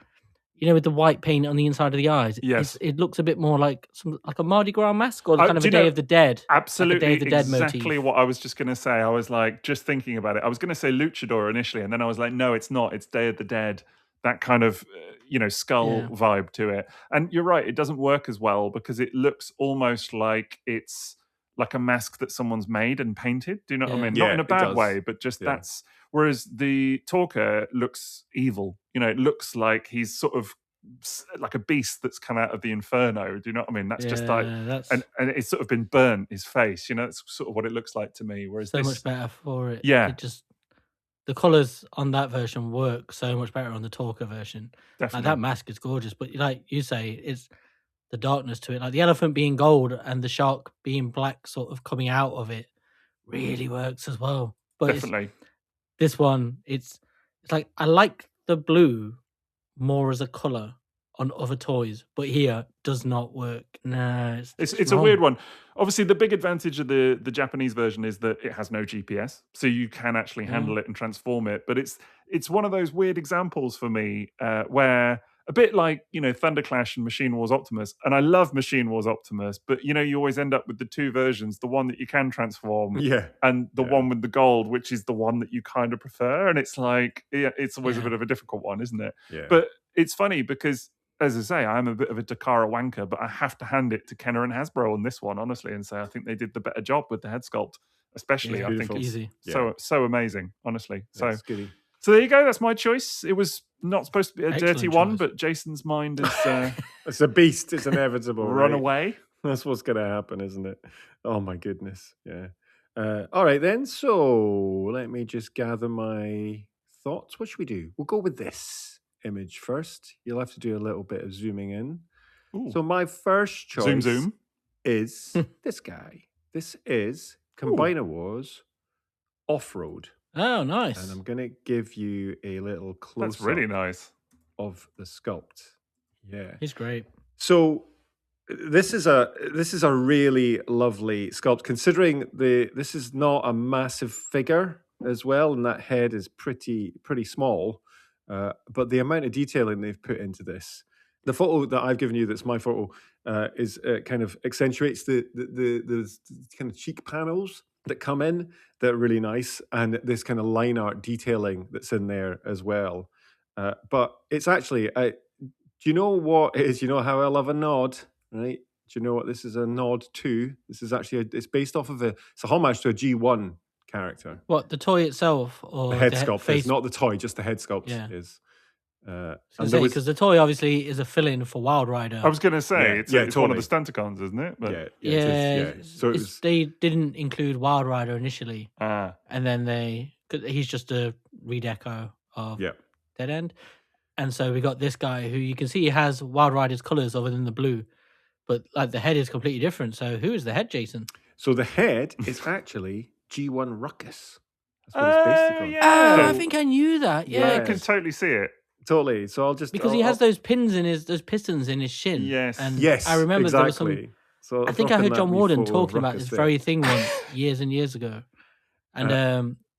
the white paint on the inside of the eyes. Yes. It looks a bit more like a Mardi Gras mask or kind of a Day of the Dead. Absolutely. Like a Day of the Dead exactly motif. What I was just going to say. I was like, just thinking about it. I was going to say Luchador initially, and then I was like, no, it's not. It's Day of the Dead. That kind of, skull vibe to it. And you're right, it doesn't work as well because it looks almost like it's like a mask that someone's made and painted. Do you know what I mean? Yeah, not in a bad way, but just that's... Whereas the Talker looks evil. It looks like he's sort of like a beast that's come out of the inferno. Do you know what I mean? That's just like... And it's sort of been burnt, his face. That's sort of what it looks like to me. Whereas so much better for it. Yeah. the colours on that version work so much better on the Talker version. Like, Definitely. that mask is gorgeous, but like you say, it's the darkness to it. Like the elephant being gold and the shark being black, sort of coming out of it, really works as well. But Definitely. this one, it's like I like the blue more as a colour on other toys, but here does not work. No, It's a wrong. weird one. Obviously, the big advantage of the Japanese version is that it has no GPS, so you can actually handle it and transform it. But it's one of those weird examples for me where a bit like Thunderclash and Machine Wars Optimus, and I love Machine Wars Optimus, but you always end up with the two versions: the one that you can transform, and the one with the gold, which is the one that you kind of prefer. And it's like, it's always a bit of a difficult one, isn't it? Yeah. But it's funny because, as I say, I'm a bit of a Takara wanker, but I have to hand it to Kenner and Hasbro on this one, honestly, and say I think they did the better job with the head sculpt, especially. Yeah, I think it's easy. so amazing, honestly. So So there you go. That's my choice. It was not supposed to be a Excellent dirty one, choice. but Jason's mind is it's a beast. It's inevitable. run right? away. That's what's going to happen, isn't it? Oh my goodness. Yeah. All right then. So let me just gather my thoughts. What should we do? We'll go with this image first. You'll have to do a little bit of zooming in. Ooh. So my first choice Zoom. is this guy. This is Combiner Wars Off-Road. Oh, nice. And I'm going to give you a little close-up That's really nice. of the sculpt. Yeah. He's great. So this is a really lovely sculpt, considering this is not a massive figure as well, and that head is pretty small. But the amount of detailing they've put into this, the photo that I've given you, that's my photo, is kind of accentuates the kind of cheek panels that come in that are really nice, and this kind of line art detailing that's in there as well. But it's actually, do you know what it is? You know how I love a nod, right? Do you know what this is a nod to? This is actually it's based off of it's a homage to a G1 character. What, the toy itself, or The head sculpt face? is not the toy, just the head sculpt is. Because the toy obviously is a fill-in for Wild Rider. I was going to say, it's one totally. of the Stunticons, isn't it? But So they didn't include Wild Rider initially, Ah. and then he's just a redeco of Dead End, and so we got this guy who you can see has Wild Rider's colors other than the blue, but like the head is completely different. So who is the head, Jason? So the head is actually G1 Ruckus. That's what it's based on. Oh, I think I knew that. Yeah, I can totally see it. Totally. So I'll just because he has those pistons in his shin. Yes. And yes. I remember there was exactly. some. I think I heard John Warden talking about this very thing once years and years ago. And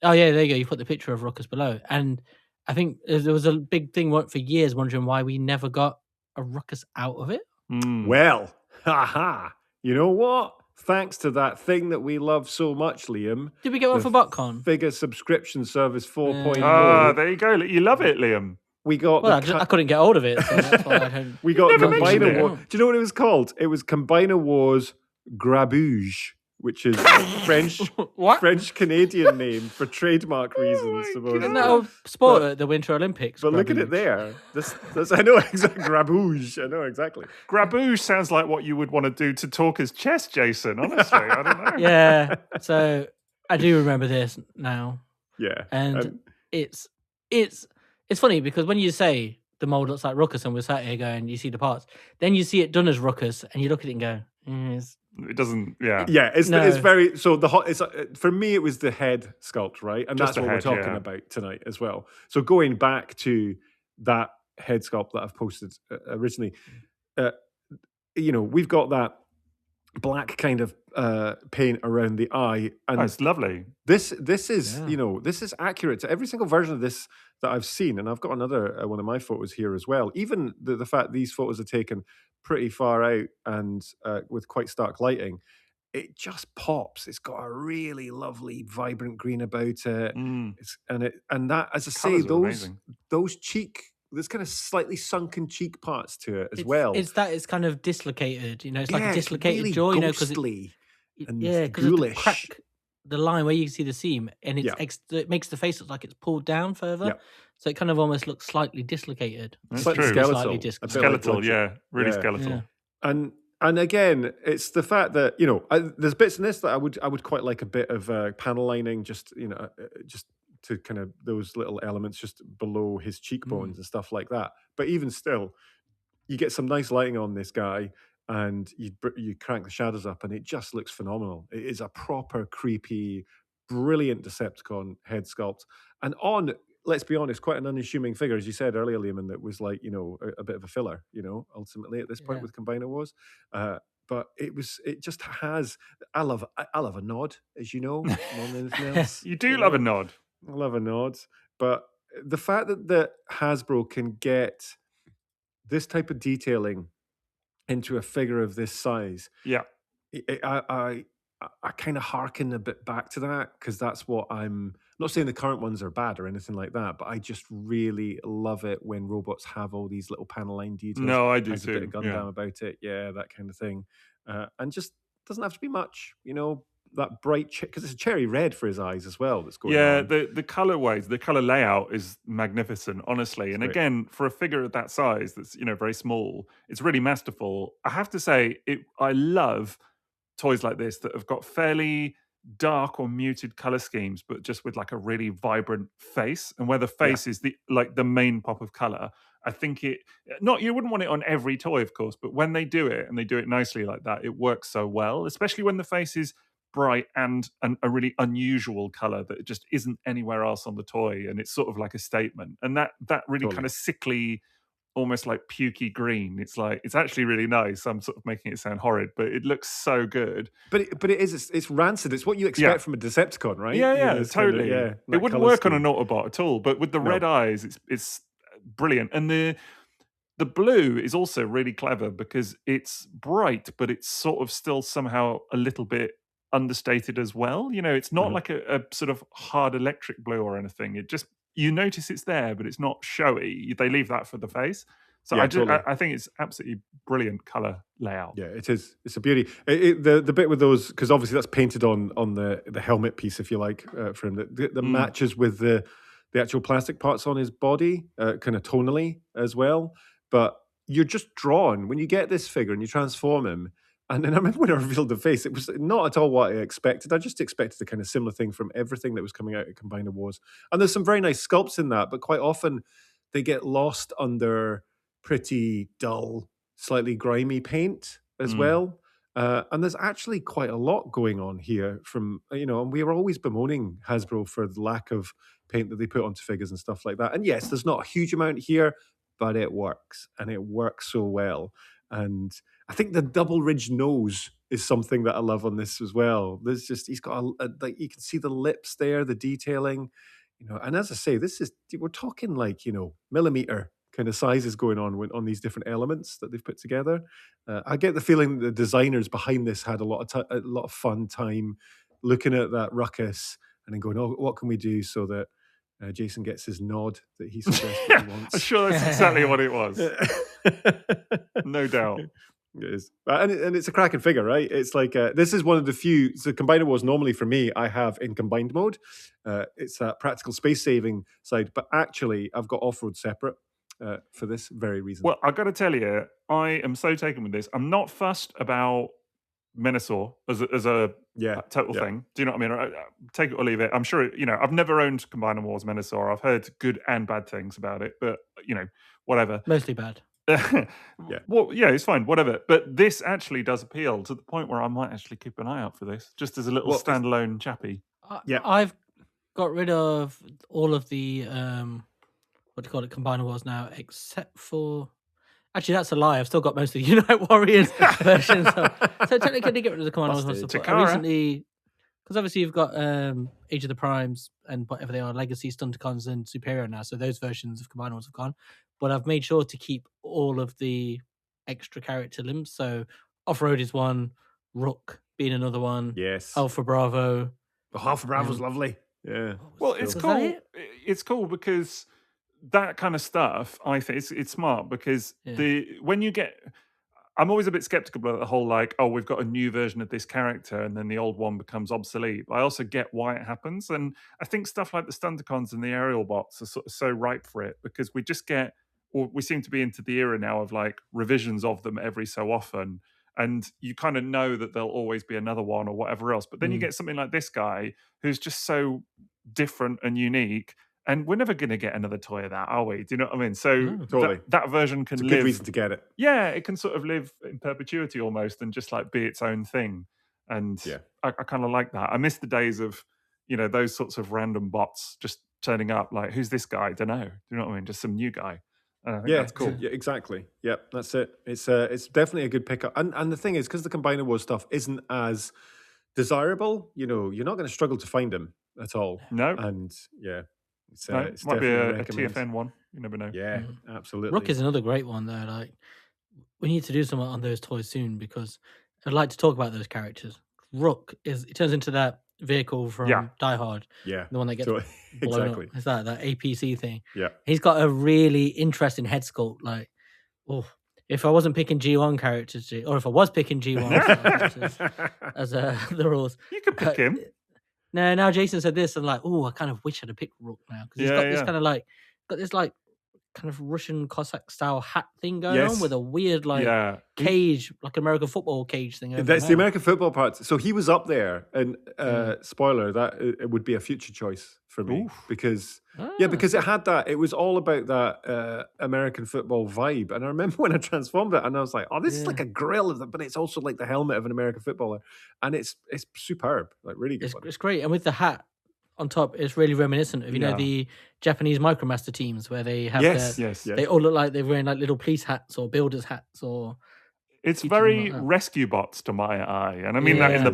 oh yeah, there you go. You put the picture of Ruckus below, and I think there was a big thing for years wondering why we never got a Ruckus out of it. Well, haha. You know what? Thanks to that thing that we love so much, Liam. Did we get one for BotCon? Figure subscription service 4.0. Ah, there you go. You love it, Liam. We got. Well, I couldn't get hold of it. So that's why I had... We got Combiner it. Wars. Do you know what it was called? It was Combiner Wars Grabouge, which is French Canadian name for trademark reasons. Isn't that a sport at the Winter Olympics? But look at it there. This I know exactly. Grabouge. I know exactly. Grabouge sounds like what you would want to do to Talker's chest, Jason. Honestly, I don't know. Yeah. So I do remember this now. Yeah. And it's funny because when you say the mold looks like Ruckus and we're sat here going, you see the parts, then you see it done as Ruckus and you look at it and go, it doesn't. Yeah. Yeah. It's very so it's for me it was the head sculpt, right? And just that's what we're talking about tonight as well. So going back to that head sculpt that I've posted originally, we've got that black kind of paint around the eye, and it's lovely. This is this is accurate to every single version of this that I've seen, and I've got another one of my photos here as well. Even the fact these photos are taken pretty far out and with quite stark lighting, it just pops. It's got a really lovely, vibrant green about it, and that, as I say, those cheek. There's kind of slightly sunken cheek parts to it as well. It's kind of dislocated, it's like a dislocated really jaw, because the crack, the line where you can see the seam, and it makes the face look like it's pulled down further, so it kind of almost looks slightly dislocated. That's true. Skeletal, really skeletal. And again, it's the fact that there's bits in this that I would quite like a bit of panel lining, just to kind of those little elements just below his cheekbones and stuff like that. But even still, you get some nice lighting on this guy, and you crank the shadows up, and it just looks phenomenal. It is a proper creepy, brilliant Decepticon head sculpt, and on, let's be honest, quite an unassuming figure, as you said earlier, Liam, that was like, a bit of a filler, ultimately at this point Yeah. with Combiner Wars. But it just has. I love a nod, as you know, more than anything else. You do love a nod. I love a nod, but the fact that Hasbro can get this type of detailing into a figure of this size, Yeah. I kind of harken a bit back to that, because that's what I'm not saying the current ones are bad or anything like that, but I just really love it when robots have all these little panel line details. No, I do Has a bit too. of Gundam about it, that kind of thing, and just doesn't have to be much, that bright because it's a cherry red for his eyes as well. That's going Yeah, on. the colorways, the color layout is magnificent, honestly. And great. again, for a figure of that size, that's very small, it's really masterful. I have to say, I love toys like this that have got fairly dark or muted color schemes, but just with like a really vibrant face, and where the face is the main pop of color. I think you wouldn't want it on every toy, of course, but when they do it and they do it nicely like that, it works so well, especially when the face is bright and a really unusual color that just isn't anywhere else on the toy, and it's sort of like a statement. And that really kind of sickly, almost like pukey green, it's actually really nice. I'm sort of making it sound horrid, but it looks so good. But it's rancid. It's what you expect from a Decepticon, right? Yeah, totally. It wouldn't work on an Autobot at all, but with the red eyes, it's brilliant. And the blue is also really clever because it's bright, but it's sort of still somehow a little bit understated as well. It's not like a sort of hard electric blue or anything. It just, you notice it's there, but it's not showy. They leave that for the face. So I think it's absolutely brilliant color layout. Yeah, it is. It's a beauty. The bit with those, because obviously that's painted on the helmet piece, if you like, for him, that matches with the actual plastic parts on his body, kind of tonally as well. But you're just drawn when you get this figure and you transform him. And then I remember when I revealed the face, it was not at all what I expected. I just expected a kind of similar thing from everything that was coming out of Combiner Wars. And there's some very nice sculpts in that, but quite often they get lost under pretty dull, slightly grimy paint as well. And there's actually quite a lot going on here from, and we were always bemoaning Hasbro for the lack of paint that they put onto figures and stuff like that. And yes, there's not a huge amount here, but it works, and it works so well. And I think the double ridged nose is something that I love on this as well. There's just, he's got like, you can see the lips there, the detailing, and as I say, we're talking like, millimeter kind of sizes going on these different elements that they've put together. I get the feeling the designers behind this had a lot of fun time looking at that ruckus and then going, oh, what can we do so that Jason gets his nod that he so desperately wants. I'm sure that's exactly what it was. No doubt. It is. And it's a cracking figure, right? It's like, this is one of the few, so Combiner Wars normally for me, I have in combined mode. It's that practical space saving side, but actually I've got off-road separate for this very reason. Well, I've got to tell you, I am so taken with this. I'm not fussed about Menasor as a total thing. Do you know what I mean? I take it or leave it. I'm sure, I've never owned Combiner Wars Menasor. I've heard good and bad things about it, but, whatever. Mostly bad. Well, it's fine, whatever. But this actually does appeal to the point where I might actually keep an eye out for this, just as a little standalone chappy. I've got rid of all of the, what do you call it, Combiner Wars now, except for... Actually, that's a lie. I've still got most of the Unite Warriors versions. So technically, I did get rid of the Commando Wars stuff. I recently, because obviously you've got Age of the Primes and whatever they are, Legacy, Stunticons, and Superior now. So those versions of Combiner Wars have gone. But I've made sure to keep all of the extra character limbs. So Off-Road is one, Rook being another one. Yes. Alpha Bravo. Alpha Bravo's lovely. Yeah. Well, it's cool. It's cool because that kind of stuff, I think it's smart because when you get, I'm always a bit skeptical about the whole we've got a new version of this character and then the old one becomes obsolete. But I also get why it happens, and I think stuff like the Stunticons and the aerial bots are sort of so ripe for it because we just get, or we seem to be into the era now of revisions of them every so often, and you kind of know that there'll always be another one or whatever else. But then you get something like this guy who's just so different and unique. And we're never going to get another toy of that, are we? Do you know what I mean? So No. Totally. that version can It's a live. good reason to get it. Yeah, it can sort of live in perpetuity almost, and just like be its own thing. And Yeah. I kind of like that. I miss the days of, those sorts of random bots just turning up. Like, who's this guy? Don't know. Do you know what I mean? Just some new guy. And I think that's cool. Yeah, exactly. Yep, that's it. It's definitely a good pickup. And the thing is, because the Combiner Wars stuff isn't as desirable, you're not going to struggle to find them at all. No. And yeah, it's might be definitely a TFN one. You never know. Yeah, absolutely. Rook is another great one though. Like, we need to do something on those toys soon because I'd like to talk about those characters. Rook it turns into that vehicle from Die Hard. Yeah, the one that gets blown exactly. up. Is that APC thing? Yeah, he's got a really interesting head sculpt. Like, if I wasn't picking G1 characters, or if I was picking G1 characters as the rules, you could pick him. No, now Jason said this, and like, I kind of wish I'd have picked Rook now because he's got this kind of like, kind of Russian Cossack style hat thing going on with a weird cage, like American football cage thing. That's the American football part. So he was up there, and spoiler, that it would be a future choice for me because it had that. It was all about that American football vibe. And I remember when I transformed it, and I was like, "Oh, this is like a grill of it, but it's also like the helmet of an American footballer," and it's superb, like really good. It's great, and with the hat on top, it's really reminiscent of the Japanese MicroMaster teams where they have they all look like they're wearing like little police hats or builders hats or. It's very rescue bots to my eye, and I mean that in the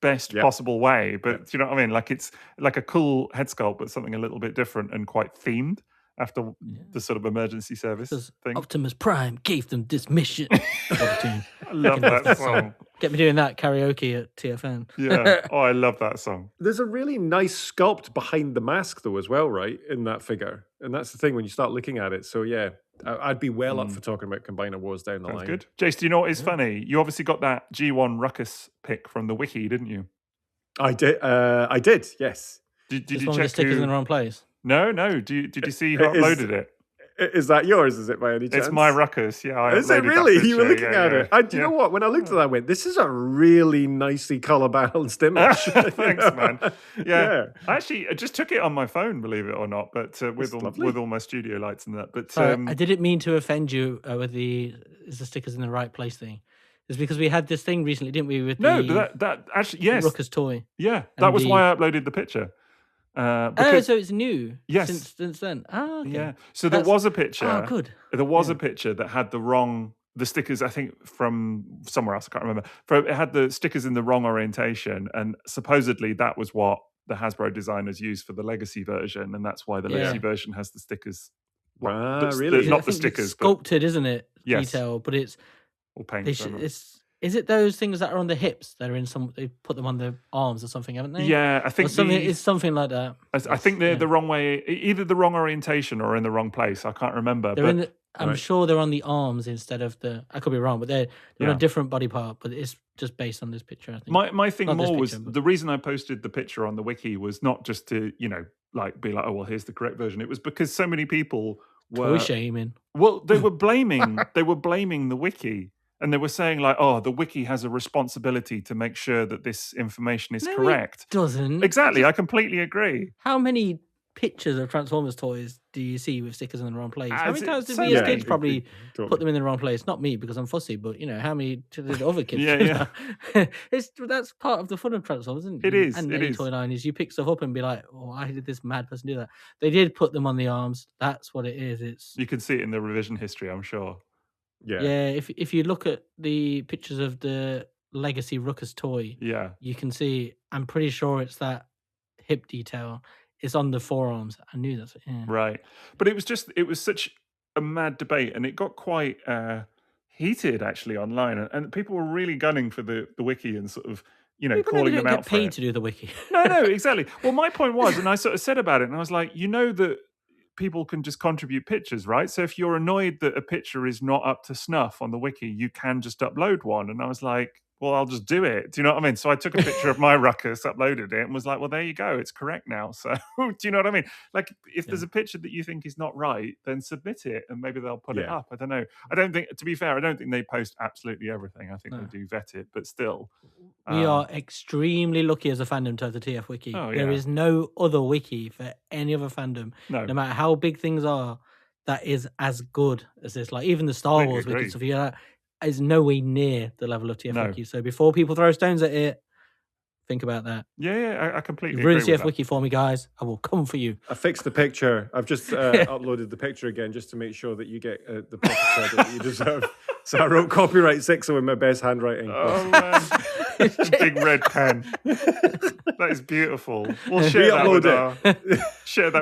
best possible way. But do you know what I mean? Like, it's like a cool head sculpt, but something a little bit different and quite themed after the sort of emergency service thing. Optimus Prime gave them this mission. I love that song. Get me doing that karaoke at TFN. Yeah. Oh, I love that song. There's a really nice sculpt behind the mask, though, as well, right? In that figure. And that's the thing when you start looking at it. So, yeah, I'd be well up for talking about Combiner Wars down the line. Good. Jace, do you know what is funny? You obviously got that G1 Ruckus pick from the wiki, didn't you? I did, yes. Did you check the stickers in the wrong place? No. Did you see who uploaded it? Is that yours? Is it by any chance? It's my Ruckus. Yeah, is it really? You were looking at it. Do you know what? When I looked at that, I went, "This is a really nicely color balanced image." Thanks, man. Yeah. I just took it on my phone, believe it or not, but with all my studio lights and that. But I didn't mean to offend you with the stickers in the right place thing. It's because we had this thing recently, didn't we? With that actually yes, Ruckus toy. Yeah, that was why I uploaded the picture. So it's new. Yes, since then. Oh, okay. Yeah. So there was a picture. Oh, good. There was a picture that had the stickers. I think from somewhere else. I can't remember. It had the stickers in the wrong orientation, and supposedly that was what the Hasbro designers used for the Legacy version, and that's why the Legacy version has the stickers. Really? Not the stickers, it's sculpted, isn't it? Yes. Detail, but it's all paint. Is it those things that are on the hips that are in some? They put them on the arms or something, haven't they? Yeah, I think it's something like that. I think they're the wrong way, either the wrong orientation or in the wrong place. I can't remember. I'm sure they're on the arms instead of the. I could be wrong, but they're on a different body part. But it's just based on this picture. I think my thing was the reason I posted the picture on the wiki was not just to be like, oh well, here's the correct version. It was because so many people were toy shaming. Well, they were blaming the wiki. And they were saying like, oh, the wiki has a responsibility to make sure that this information is correct. It doesn't. Exactly. I completely agree. How many pictures of Transformers toys do you see with stickers in the wrong place? How many times did we as kids probably put them in the wrong place? Not me, because I'm fussy, but how many did other kids do? That's part of the fun of Transformers, isn't it? It is. And any toy line is you pick stuff up and be like, oh, I did this mad person do that. They did put them on the arms. That's what it is. You can see it in the revision history, I'm sure. Yeah. If you look at the pictures of the Legacy Ruckus toy, you can see. I'm pretty sure it's that hip detail. It's on the forearms. I knew that. Yeah. Right, but it was such a mad debate, and it got quite heated actually online, and people were really gunning for the wiki and sort of calling them out. Get paid to do the wiki. No, exactly. Well, my point was, and I sort of said about it, and I was like, that people can just contribute pictures, right? So if you're annoyed that a picture is not up to snuff on the wiki, you can just upload one. And I was like, well, I'll just do it. Do you know what I mean? So I took a picture of my ruckus, uploaded it, and was like, well, there you go. It's correct now. So do you know what I mean? Like, if there's a picture that you think is not right, then submit it and maybe they'll put it up. I don't know. I don't think, to be fair, I don't think they post absolutely everything. I think they do vet it, but still. We are extremely lucky as a fandom to have the TF Wiki. Oh, There is no other wiki for any other fandom, no matter how big things are, that is as good as this. Like, even the Star Wars wiki stuff, is nowhere near the level of TF Wiki. So before people throw stones at it, think about that. Yeah, I completely ruined agree with TF Wiki for me, guys. I will come for you. I fixed the picture. I've just uploaded the picture again just to make sure that you get the proper credit that you deserve. So I wrote copyright Sixo in my best handwriting. Oh, man. Big red pen. That is beautiful. We'll share that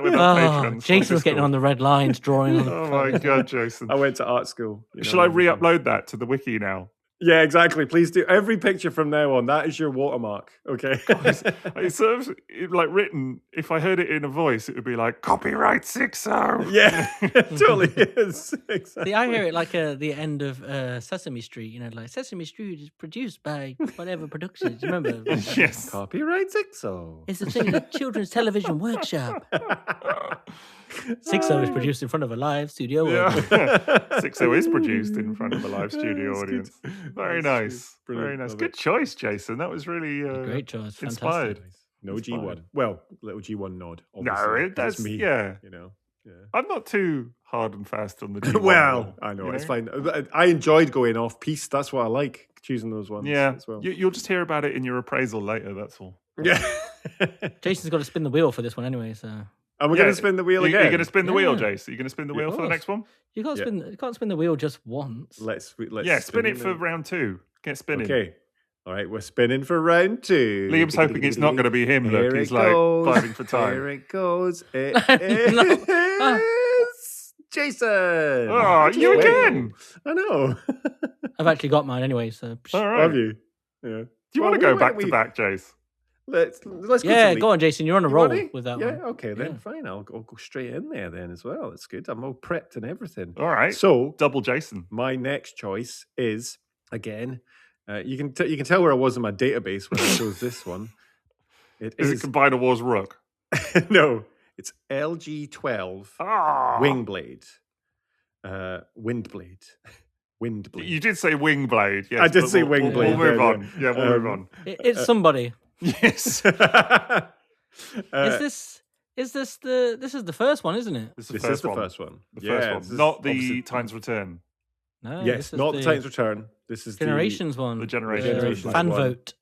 with our patrons. Jason's getting on the red lines, drawing on. Oh my God, Jason. I went to art school. Shall I re-upload that to the wiki now? Yeah, exactly. Please do. Every picture from now on, that is your watermark. Okay. It's sort of like written, if I heard it in a voice, it would be like, copyright Sixo. Yeah, it totally is. Exactly. See, I hear it like the end of Sesame Street, like Sesame Street is produced by whatever productions. Remember? Yes. Copyright Sixo. It's a children's television workshop. Sixo is produced in front of a live studio audience. Sixo is produced in front of a live studio audience. Very nice. Very nice. Good choice, Jason. That was really great choice. Inspired. Fantastic. No G1. Well, little G1 nod. Obviously. No, it does. Me. Yeah. Yeah. I'm not too hard and fast on the G1. Well, I know, it's fine. I enjoyed going off piece. That's what I like, choosing those ones. Yeah. As well. You'll just hear about it in your appraisal later. That's all. Yeah. Jason's got to spin the wheel for this one anyway, so. And we're going to spin the wheel again. You're going to spin the wheel, Jace? Are you going to spin the wheel for the next one? You can't spin the wheel just once. Let's spin it for round 2. Get spinning. Okay. All right, we're spinning for round 2. Liam's hoping it's not going to be him. Look, he's like fighting for time. Here it goes. It is Jason. Oh, you again? I know. I've actually got mine anyway, so. All right. Have you? Yeah. Do you want to go back to back, Jace? Let's go on, Jason. You're on a roll with that one. Yeah, okay, then fine. I'll go straight in there then as well. It's good. I'm all prepped and everything. All right. So double Jason. My next choice is again. You can tell where I was in my database when I chose this one. Is it Combiner Wars Rook? No, it's LG12 Wingblade. Windblade. You did say Wingblade. Yes, I did say Wingblade. We'll move on. Yeah, we'll move on. It's somebody. Yes. This is the first one, isn't it? This is the first one. The first one, not the Titan's Return. No. Yes, not the Titan's Return. This is Generations one. The Generations fan vote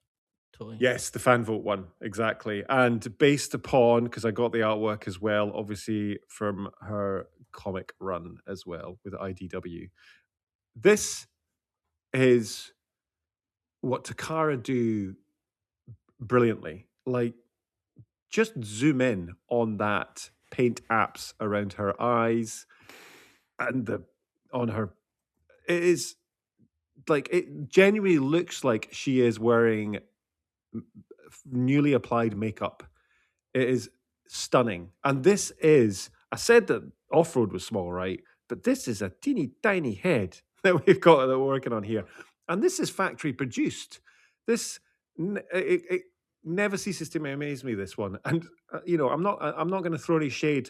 toy. Yes, the fan vote one, exactly. And based upon, because I got the artwork as well, obviously from her comic run as well with IDW. This is what Takara do brilliantly. Like, just zoom in on that paint apps around her eyes and on her. It is like, it genuinely looks like she is wearing newly applied makeup. It is stunning. And this is, I said that Off-Road was small, right? But this is a teeny tiny head that we've got that we're working on here. And this is factory produced. This, it never ceases to amaze me, this one. And, I'm not going to throw any shade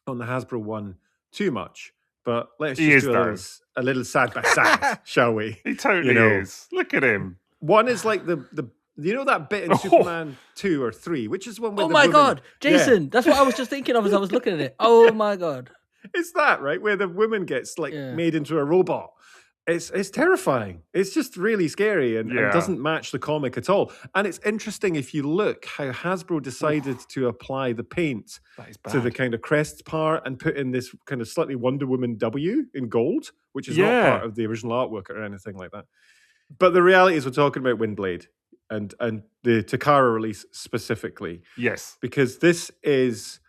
on the Hasbro one too much. But let's just do a little side by side, shall we? He totally is. Look at him. One is like the that bit in Superman 2 or 3, which is one with the woman. God, Jason, that's what I was just thinking of as I was looking at it. Oh my God. It's that, right? Where the woman gets made into a robot. It's terrifying. It's just really scary and doesn't match the comic at all. And it's interesting if you look how Hasbro decided to apply the paint to the kind of crest part and put in this kind of slightly Wonder Woman W in gold, which is not part of the original artwork or anything like that. But the reality is we're talking about Windblade and the Takara release specifically. Yes. Because this is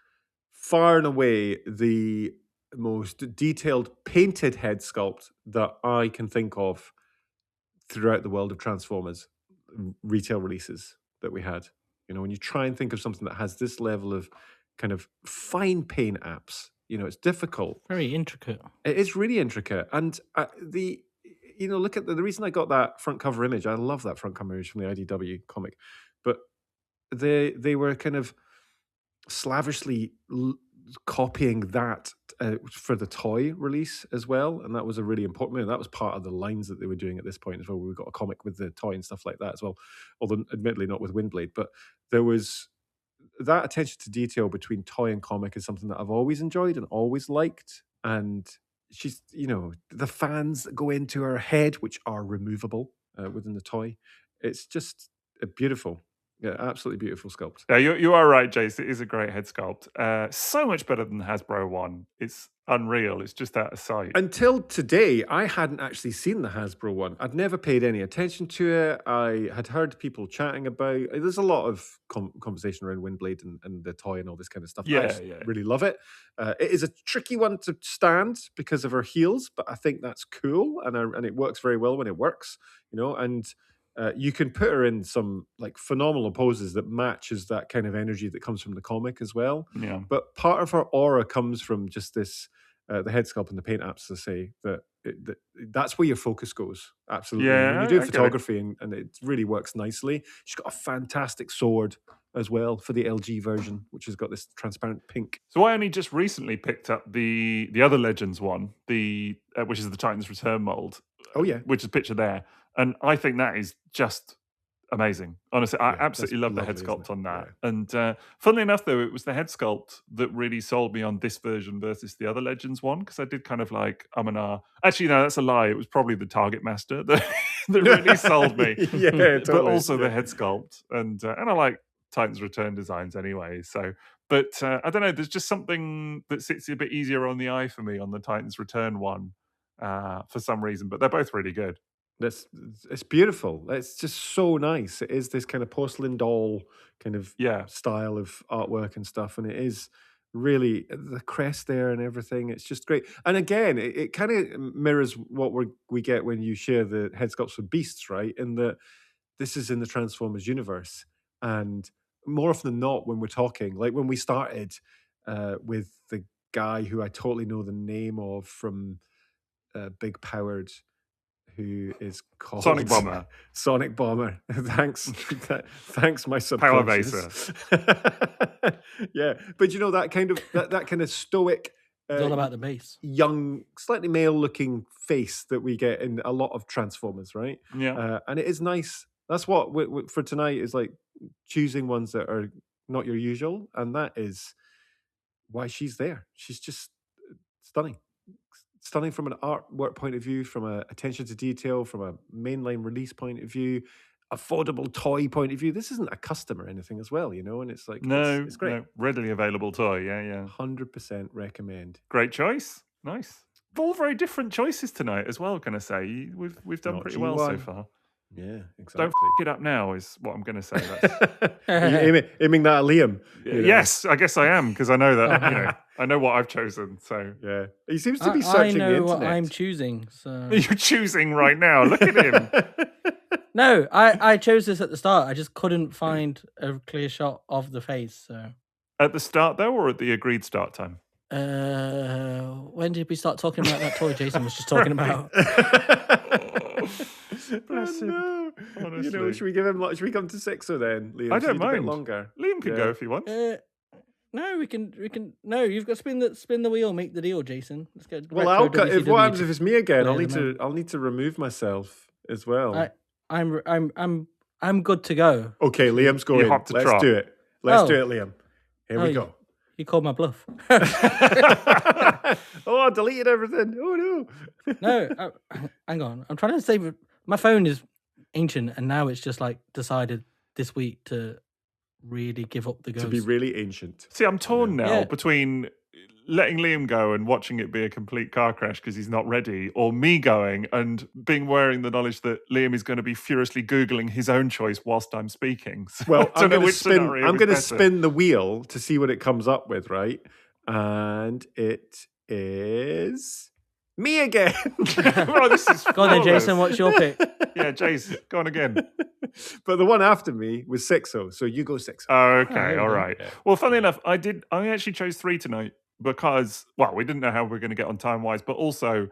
far and away the most detailed painted head sculpt that I can think of throughout the world of Transformers retail releases that we had. When you try and think of something that has this level of kind of fine paint apps, it's difficult. Very intricate. It is really intricate. And look at the reason I got that front cover image. I love that front cover image from the IDW comic, but they were kind of slavishly copying that for the toy release as well, and that was a really important one. That was part of the lines that they were doing at this point as well. We got a comic with the toy and stuff like that as well, although admittedly not with Windblade, but there was that attention to detail between toy and comic is something that I've always enjoyed and always liked. And she's, the fans that go into her head, which are removable within the toy, it's just beautiful. Yeah, absolutely beautiful sculpt. Yeah, you are right, Jace. It is a great head sculpt. So much better than the Hasbro one. It's unreal. It's just out of sight. Until today, I hadn't actually seen the Hasbro one. I'd never paid any attention to it. I had heard people chatting about. There's a lot of conversation around Windblade and the toy and all this kind of stuff. Yeah, really love it. It is a tricky one to stand because of her heels, but I think that's cool, and it works very well when it works. And. You can put her in some like phenomenal poses that matches that kind of energy that comes from the comic as well. Yeah. But part of her aura comes from just this, the head sculpt and the paint apps to say that's where your focus goes. Absolutely. Yeah, when you do photography and it really works nicely. She's got a fantastic sword as well for the LG version, which has got this transparent pink. So I only just recently picked up the other Legends one, which is the Titans Return mold. Oh yeah, which is a picture there. And I think that is just amazing. Honestly, I absolutely love the head sculpt on that. Yeah. And funnily enough, though, it was the head sculpt that really sold me on this version versus the other Legends one, because I did kind of like, Actually, no, that's a lie. It was probably the Target Master that really sold me. Yeah, totally. But also the head sculpt. And I like Titans Return designs anyway. So, but I don't know, there's just something that sits a bit easier on the eye for me on the Titans Return one for some reason. But they're both really good. It's beautiful. It's just so nice. It is this kind of porcelain doll kind of style of artwork and stuff, and it is really the crest there and everything. It's just great. And again, it kind of mirrors what we get when you share the head sculpts with beasts, right? In that this is in the Transformers universe, and more often than not, when we're talking, like when we started with the guy who I totally know the name of from Big Powered, who is called Sonic Bomber. Sonic Bomber. Thanks, my subconscious. Power Baser. Yeah, but that kind of stoic. It's all about the base. Young, slightly male-looking face that we get in a lot of Transformers, right? Yeah, and it is nice. That's what for tonight is like choosing ones that are not your usual, and that is why she's there. She's just stunning. Stunning from an artwork point of view, from a attention to detail, from a mainline release point of view, affordable toy point of view. This isn't a custom or anything as well, and it's like it's great. No, readily available toy. Yeah. 100% recommend. Great choice. Nice. All very different choices tonight as well. Can I say we've done pretty well so far. Yeah, exactly. Don't f it up now is what I'm going to say. Are you aiming that at Liam? Yes, I guess I am, because I know that I know what I've chosen. So yeah, he seems to be searching the internet. I know what I'm choosing. So you're choosing right now. Look at him. No, I chose this at the start. I just couldn't find a clear shot of the face. So at the start though, or at the agreed start time? When did we start talking about that toy Jason was just talking about? Bless him. No. Honestly. Should we give him? Should we come to Sixo then, Liam? I don't mind. A bit longer. Liam can go if he wants. No, we can. No, you've got to spin the wheel, make the deal, Jason. Let's get. Well, I'll cut. If what happens if it's me again, I'll need to remove myself as well. I'm good to go. Okay, Liam's going. Let's do it. Let's do it, Liam. Here we go. You called my bluff. Oh, I deleted everything. Oh no. No, hang on. I'm trying to save. My phone is ancient, and now it's just like decided this week to really give up the ghost. To be really ancient. See, I'm torn now between letting Liam go and watching it be a complete car crash because he's not ready, or me going and being wearing the knowledge that Liam is going to be furiously Googling his own choice whilst I'm speaking. So well, I'm going to spin the wheel to see what it comes up with, right? And it is me again. Well, this is go on then, Jason. What's your pick? Yeah, Jason, go on again. But the one after me was Sixo, so you go Sixo. Okay, all right. Yeah. Well, funnily enough, I actually chose 3 tonight because, well, we didn't know how we were going to get on time-wise, but also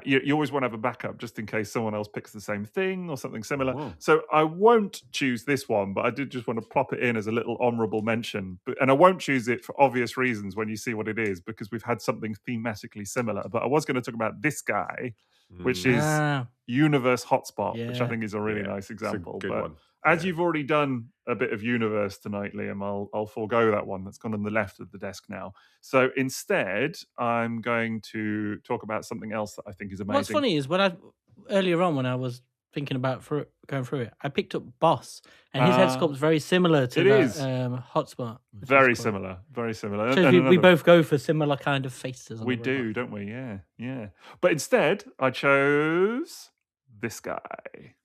You always want to have a backup just in case someone else picks the same thing or something similar. Oh. So I won't choose this one, but I did just want to plop it in as a little honourable mention. And I won't choose it for obvious reasons when you see what it is, because we've had something thematically similar. But I was going to talk about this guy, which is Universe Hotspot, which I think is a really nice example. It's a good one. As you've already done a bit of Universe tonight, Liam, I'll forego that one. That's gone on the left of the desk now. So instead, I'm going to talk about something else that I think is amazing. What's funny is earlier on when I was thinking about going through it, I picked up Boss, and his head sculpt's very similar to Hotspot. Very similar, very similar. So we both go for similar kind of faces. We do, don't we? Yeah. But instead, I chose this guy.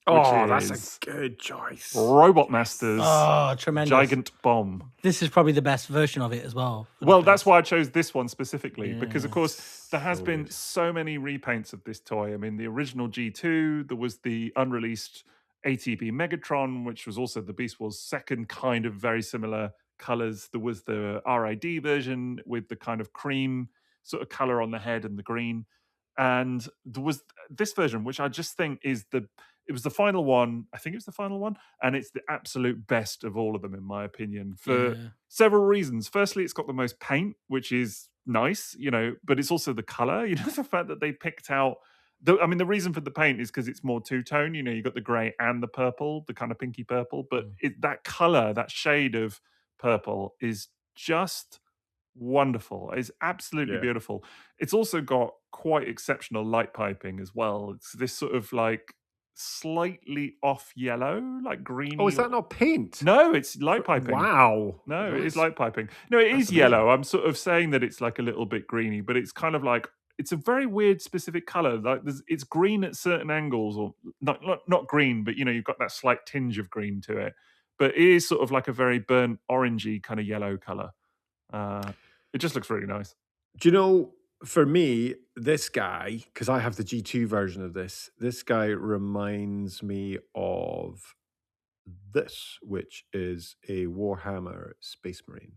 That's a good choice. Robot Masters. Oh, tremendous. Gigant Bomb. This is probably the best version of it as well. Well, that's why I chose this one specifically, because, of course, there has been so many repaints of this toy. I mean, the original G2, there was the unreleased ATB Megatron, which was also the Beast Wars' second kind of very similar colours. There was the RID version with the kind of cream sort of colour on the head and the green. And there was this version, which I just think it was the final one. I think it was the final one. And it's the absolute best of all of them, in my opinion, for several reasons. Firstly, it's got the most paint, which is nice, but it's also the color. The fact that they picked out, the reason for the paint is because it's more two-tone. You've got the gray and the purple, the kind of pinky purple. But that color, that shade of purple is just wonderful. It's absolutely beautiful. It's also got quite exceptional light piping as well. It's this sort of like slightly off yellow, like green. Oh, is that not paint? No, it's light piping. Wow. No, it is light piping. No, it is yellow. I'm sort of saying that it's like a little bit greeny, but it's kind of like, it's a very weird specific color. Like it's green at certain angles, or not green, but you've got that slight tinge of green to it. But it is sort of like a very burnt orangey kind of yellow color. It just looks really nice. Do you know, for me, this guy, because I have the G2 version of this guy reminds me of this, which is a Warhammer Space Marine.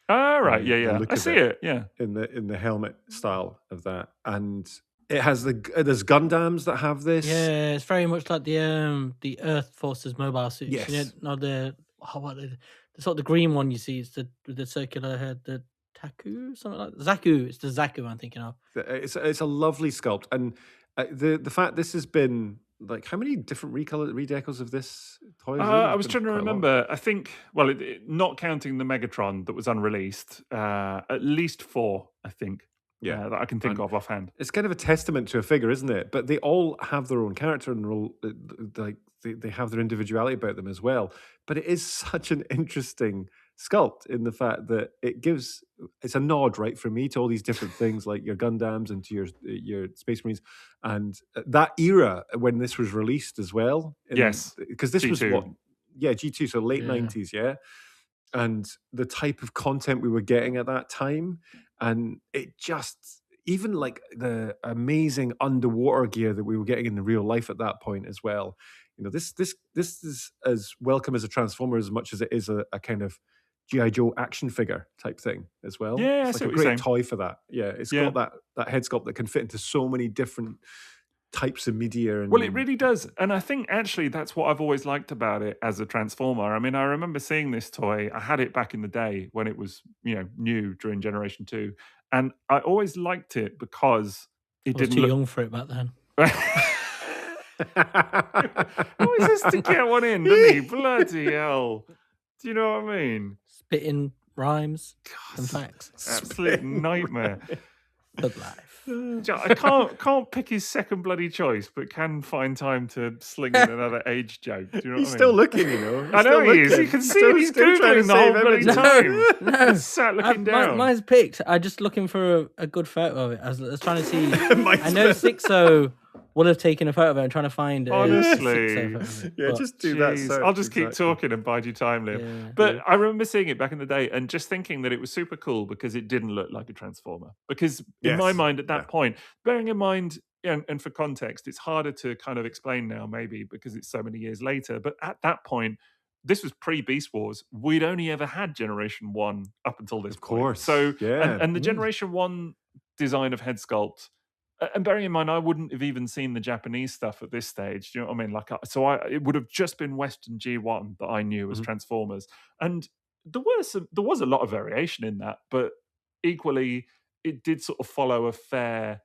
Oh, right. Yeah. I see it. Yeah. In the helmet style of that. And it has there's Gundams that have this. Yeah, it's very much like the Earth Forces mobile suits. Yes. The sort of the green one you see, it's the circular head, the Taku, something like that. Zaku. It's the Zaku I'm thinking of. It's a lovely sculpt, and the fact this has been like, how many different redecos of this toy? I was trying to remember. I think, well, not counting the Megatron that was unreleased, at least 4. I think. Yeah, that I can think of offhand. It's kind of a testament to a figure, isn't it? But they all have their own character and role. Like they have their individuality about them as well. But it is such an interesting sculpt in the fact that it's a nod, right, for me, to all these different things like your Gundams and to your Space Marines, and that era when this was released as well. Yes, because this G2. was G2, so late 90s, and the type of content we were getting at that time, and it just, even like the amazing underwater gear that we were getting in the real life at that point as well. This is as welcome as a Transformer as much as it is a kind of G.I. Joe action figure type thing as well. Yeah, it's like a great toy for that. Yeah, it's got that head sculpt that can fit into so many different types of media. Well, it really does. And I think actually that's what I've always liked about it as a Transformer. I mean, I remember seeing this toy. I had it back in the day when it was, new during Generation 2. And I always liked it because it didn't look too young for it back then. Always has to get one in, doesn't he? Bloody hell. Do you know what I mean? Spitting rhymes and facts. Absolute nightmare. Good life. I can't pick his second bloody choice, but can find time to sling in another age joke. Do you know He's what still I mean? looking, I know he is. You can see him. He's Googling the whole bloody time. No. He's sat looking down. Mine's picked. I'm just looking for a good photo of it. I was trying to see. I know Sixo would have taken a photo of it. I'm trying to find honestly. Just do that. I'll just keep talking and bide your time, Liam. Yeah. But I remember seeing it back in the day and just thinking that it was super cool because it didn't look like a Transformer. Because in my mind at that point, bearing in mind, and for context, it's harder to kind of explain now maybe because it's so many years later. But at that point, this was pre-Beast Wars. We'd only ever had Generation 1 up until this point. Of course. So, and the Generation 1 design of head sculpt And bearing in mind, I wouldn't have even seen the Japanese stuff at this stage. Do you know what I mean? It would have just been Western G1 that I knew as Mhm. Transformers, and there was a lot of variation in that, but equally, it did sort of follow a fair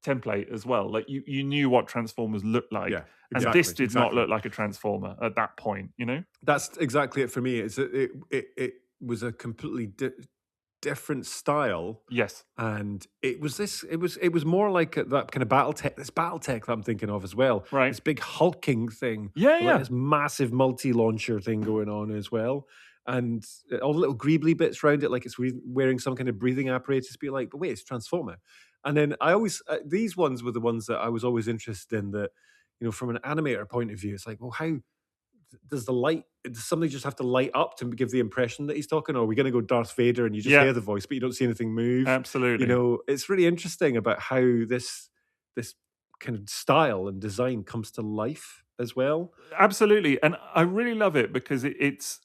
template as well. Like you knew what Transformers looked like, Yeah, and this exactly, did not exactly. look like a Transformer at that point. You know? That's exactly it for me. It was a completely different style, Yes. and it was more like that kind of battle tech that I'm thinking of as well. Right. This big hulking thing, Yeah. with, like Yeah. this massive multi-launcher thing going on as well, and all the little greebly bits around it, like it's wearing some kind of breathing apparatus. Be like, but wait, it's Transformer. And then I always these ones were the ones that I was always interested in. That from an animator point of view, it's like, well, how does somebody just have to light up to give the impression that he's talking, or are we going to go Darth Vader and you just Yeah. hear the voice but you don't see anything move? Absolutely. It's really interesting about how this kind of style and design comes to life as well. Absolutely, and I really love it because it's.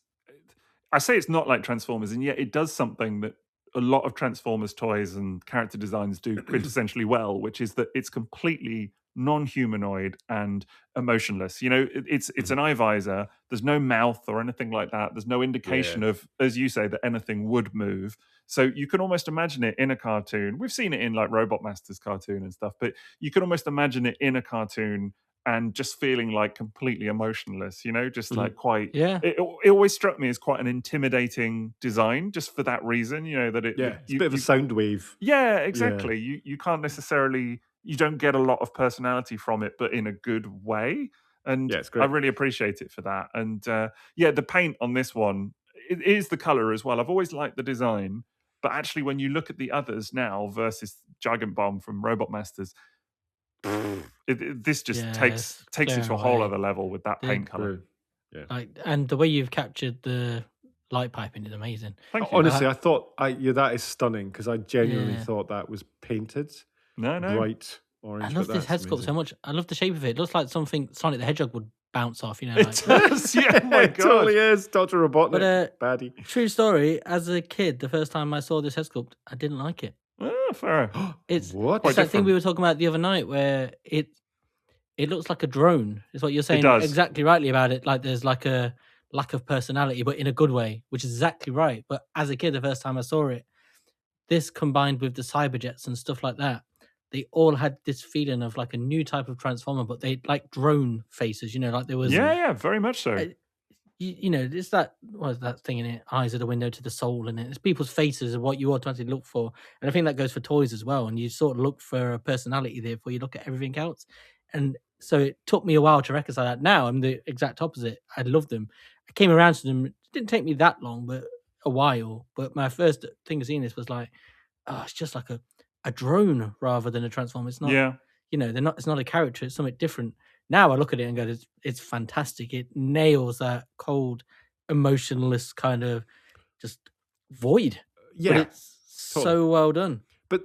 I say it's not like Transformers, and yet it does something that a lot of Transformers toys and character designs do quintessentially well, which is that it's completely non-humanoid and emotionless. It's an eye visor. There's no mouth or anything like that. There's no indication Yeah. of, as you say, that anything would move. So you can almost imagine it in a cartoon. We've seen it in like Robot Masters cartoon and stuff, but you can almost imagine it in a cartoon and just feeling like completely emotionless, just Mhm. like quite. Yeah. It always struck me as quite an intimidating design, just for that reason, that Yeah, it's a bit of a sound wave. yeah, Yeah. exactly. You can't necessarily, you don't get a lot of personality from it, but in a good way. And Yeah, it's I great. really appreciate it for that. And yeah, the paint on this one, it is the color as well. I've always liked the design, but actually, when you look at the others now versus Gigant Bomb from Robot Masters, this just takes Yes, takes it clear to a whole away. other level with that paint color. Brilliant. Yeah. Like, and the way you've captured the light piping is amazing. Thank you. Honestly, I thought that is stunning because I genuinely Yeah. thought that was painted No. bright I orange. love but this head that's sculpt so amazing. much. I love the shape of it. It looks like something Sonic the Hedgehog would bounce off, It like. does. Yeah. Oh my It totally god. is Dr. Robotnik. But baddie. true story, as a kid, the first time I saw this head sculpt, I didn't like it. Oh, fair. It's What? Quite it's that thing different. we were talking about the other night where it looks like a drone, is what you're saying does. exactly rightly about it. Like there's like a lack of personality, but in a good way, which is exactly right. But as a kid, the first time I saw it, this combined with the cyberjets and stuff like that, they all had this feeling of like a new type of transformer, but they like drone faces, like there was Yeah, very much so. it's that thing in it, eyes are the window to the soul, and it's people's faces are what you automatically look for. And I think that goes for toys as well. And you sort of look for a personality there before you look at everything else. And so it took me a while to reconcile that. Now I'm the exact opposite. I love them. I came around to them. It didn't take me that long, but a while. But my first thing of seeing this was like, oh, it's just like a drone rather than a transformer. It's not, Yeah. they're not. It's not a character. It's something different. Now I look at it and go, it's fantastic. It nails that cold, emotionless kind of just void. Yeah, but it's totally. so well done. But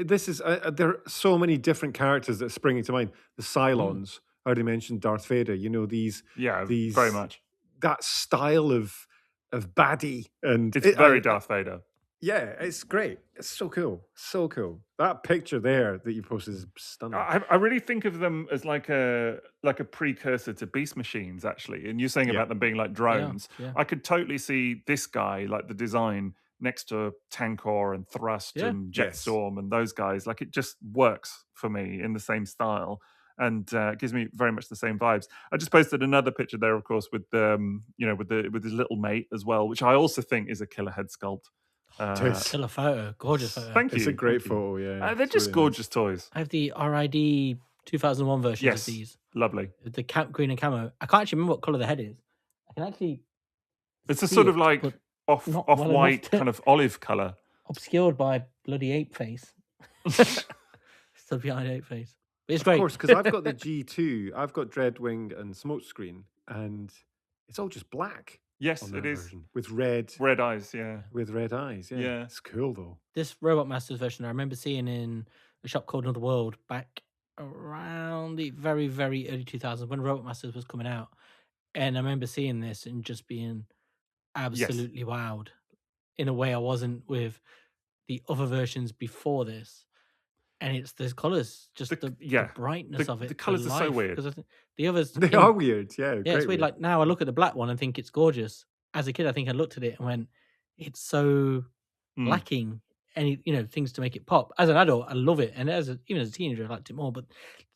this is there are so many different characters that are springing to mind. The Cylons, I already mentioned Darth Vader. These Yeah, these very much. that style of baddie, and It's very Darth Vader. Yeah, it's great. It's so cool, so cool. That picture there that you posted is stunning. I really think of them as like a precursor to Beast Machines, actually. And you're saying Yeah. about them being like drones. Yeah. I could totally see this guy, like the design, next to Tankor and Thrust Yeah. and Yes. Jetstorm and those guys. Like it just works for me in the same style. And it gives me very much the same vibes. I just posted another picture there, of course, with with his little mate as well, which I also think is a killer head sculpt. Still a photo, gorgeous photo. Thank you. It's a great thank you. photo. Yeah, They're it's just really gorgeous toys. I have the RID 2001 versions Yes, of these. lovely. With the green and camo. I can't actually remember what color the head is. I can actually It's a see sort of it, like but off not well enough white, to- kind of olive color. obscured by bloody ape face. Still behind ape face. But it's Of great. course, because I've got the G2, I've got Dreadwing and Smokescreen, and it's all just black Yes, on it that is. version with red Red eyes, yeah. eyes. Yeah. Yeah. It's cool though. This Robot Masters version I remember seeing in a shop called Another World back around the very, very early 2000s when Robot Masters was coming out. And I remember seeing this and just being absolutely wowed in a way I wasn't with the other versions before this. and it's those colours, just the brightness of it. The colours are so weird. Because the others, They are weird. Yeah, yeah, it's weird. Like now, I look at the black one and think it's gorgeous. As a kid, I think I looked at it and went, "It's so lacking any things to make it pop." As an adult, I love it, and even as a teenager, I liked it more. But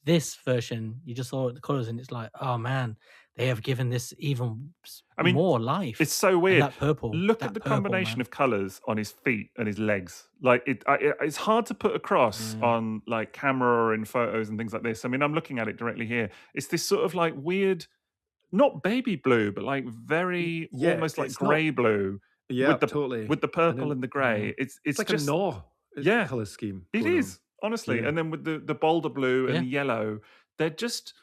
this version, you just saw the colours, and it's like, oh man, they have given this even more life. It's so weird. And that purple. Look at the combination of colours on his feet and his legs. Like it's hard to put across on like camera or in photos and things like this. I mean, I'm looking at it directly here. It's this sort of like weird, not baby blue, but like very almost like grey blue. Yeah, totally. With the purple and the grey. It's like just a gnaw. Yeah, colour scheme. It is, honestly. And then with the bolder blue and the yellow, they're just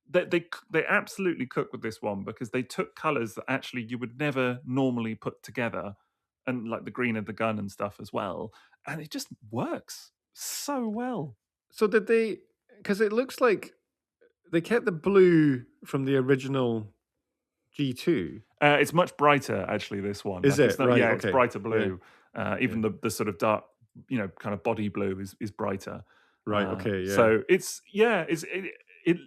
they absolutely cook with this one, because they took colours that actually you would never normally put together, and like the green of the gun and stuff as well, and it just works so well. So did they? Because it looks like they kept the blue from the original G2. It's much brighter, actually. This one is it? Right, it's brighter blue. Yeah. Even the sort of dark, kind of body blue is brighter. Right. Okay. Yeah. So it's it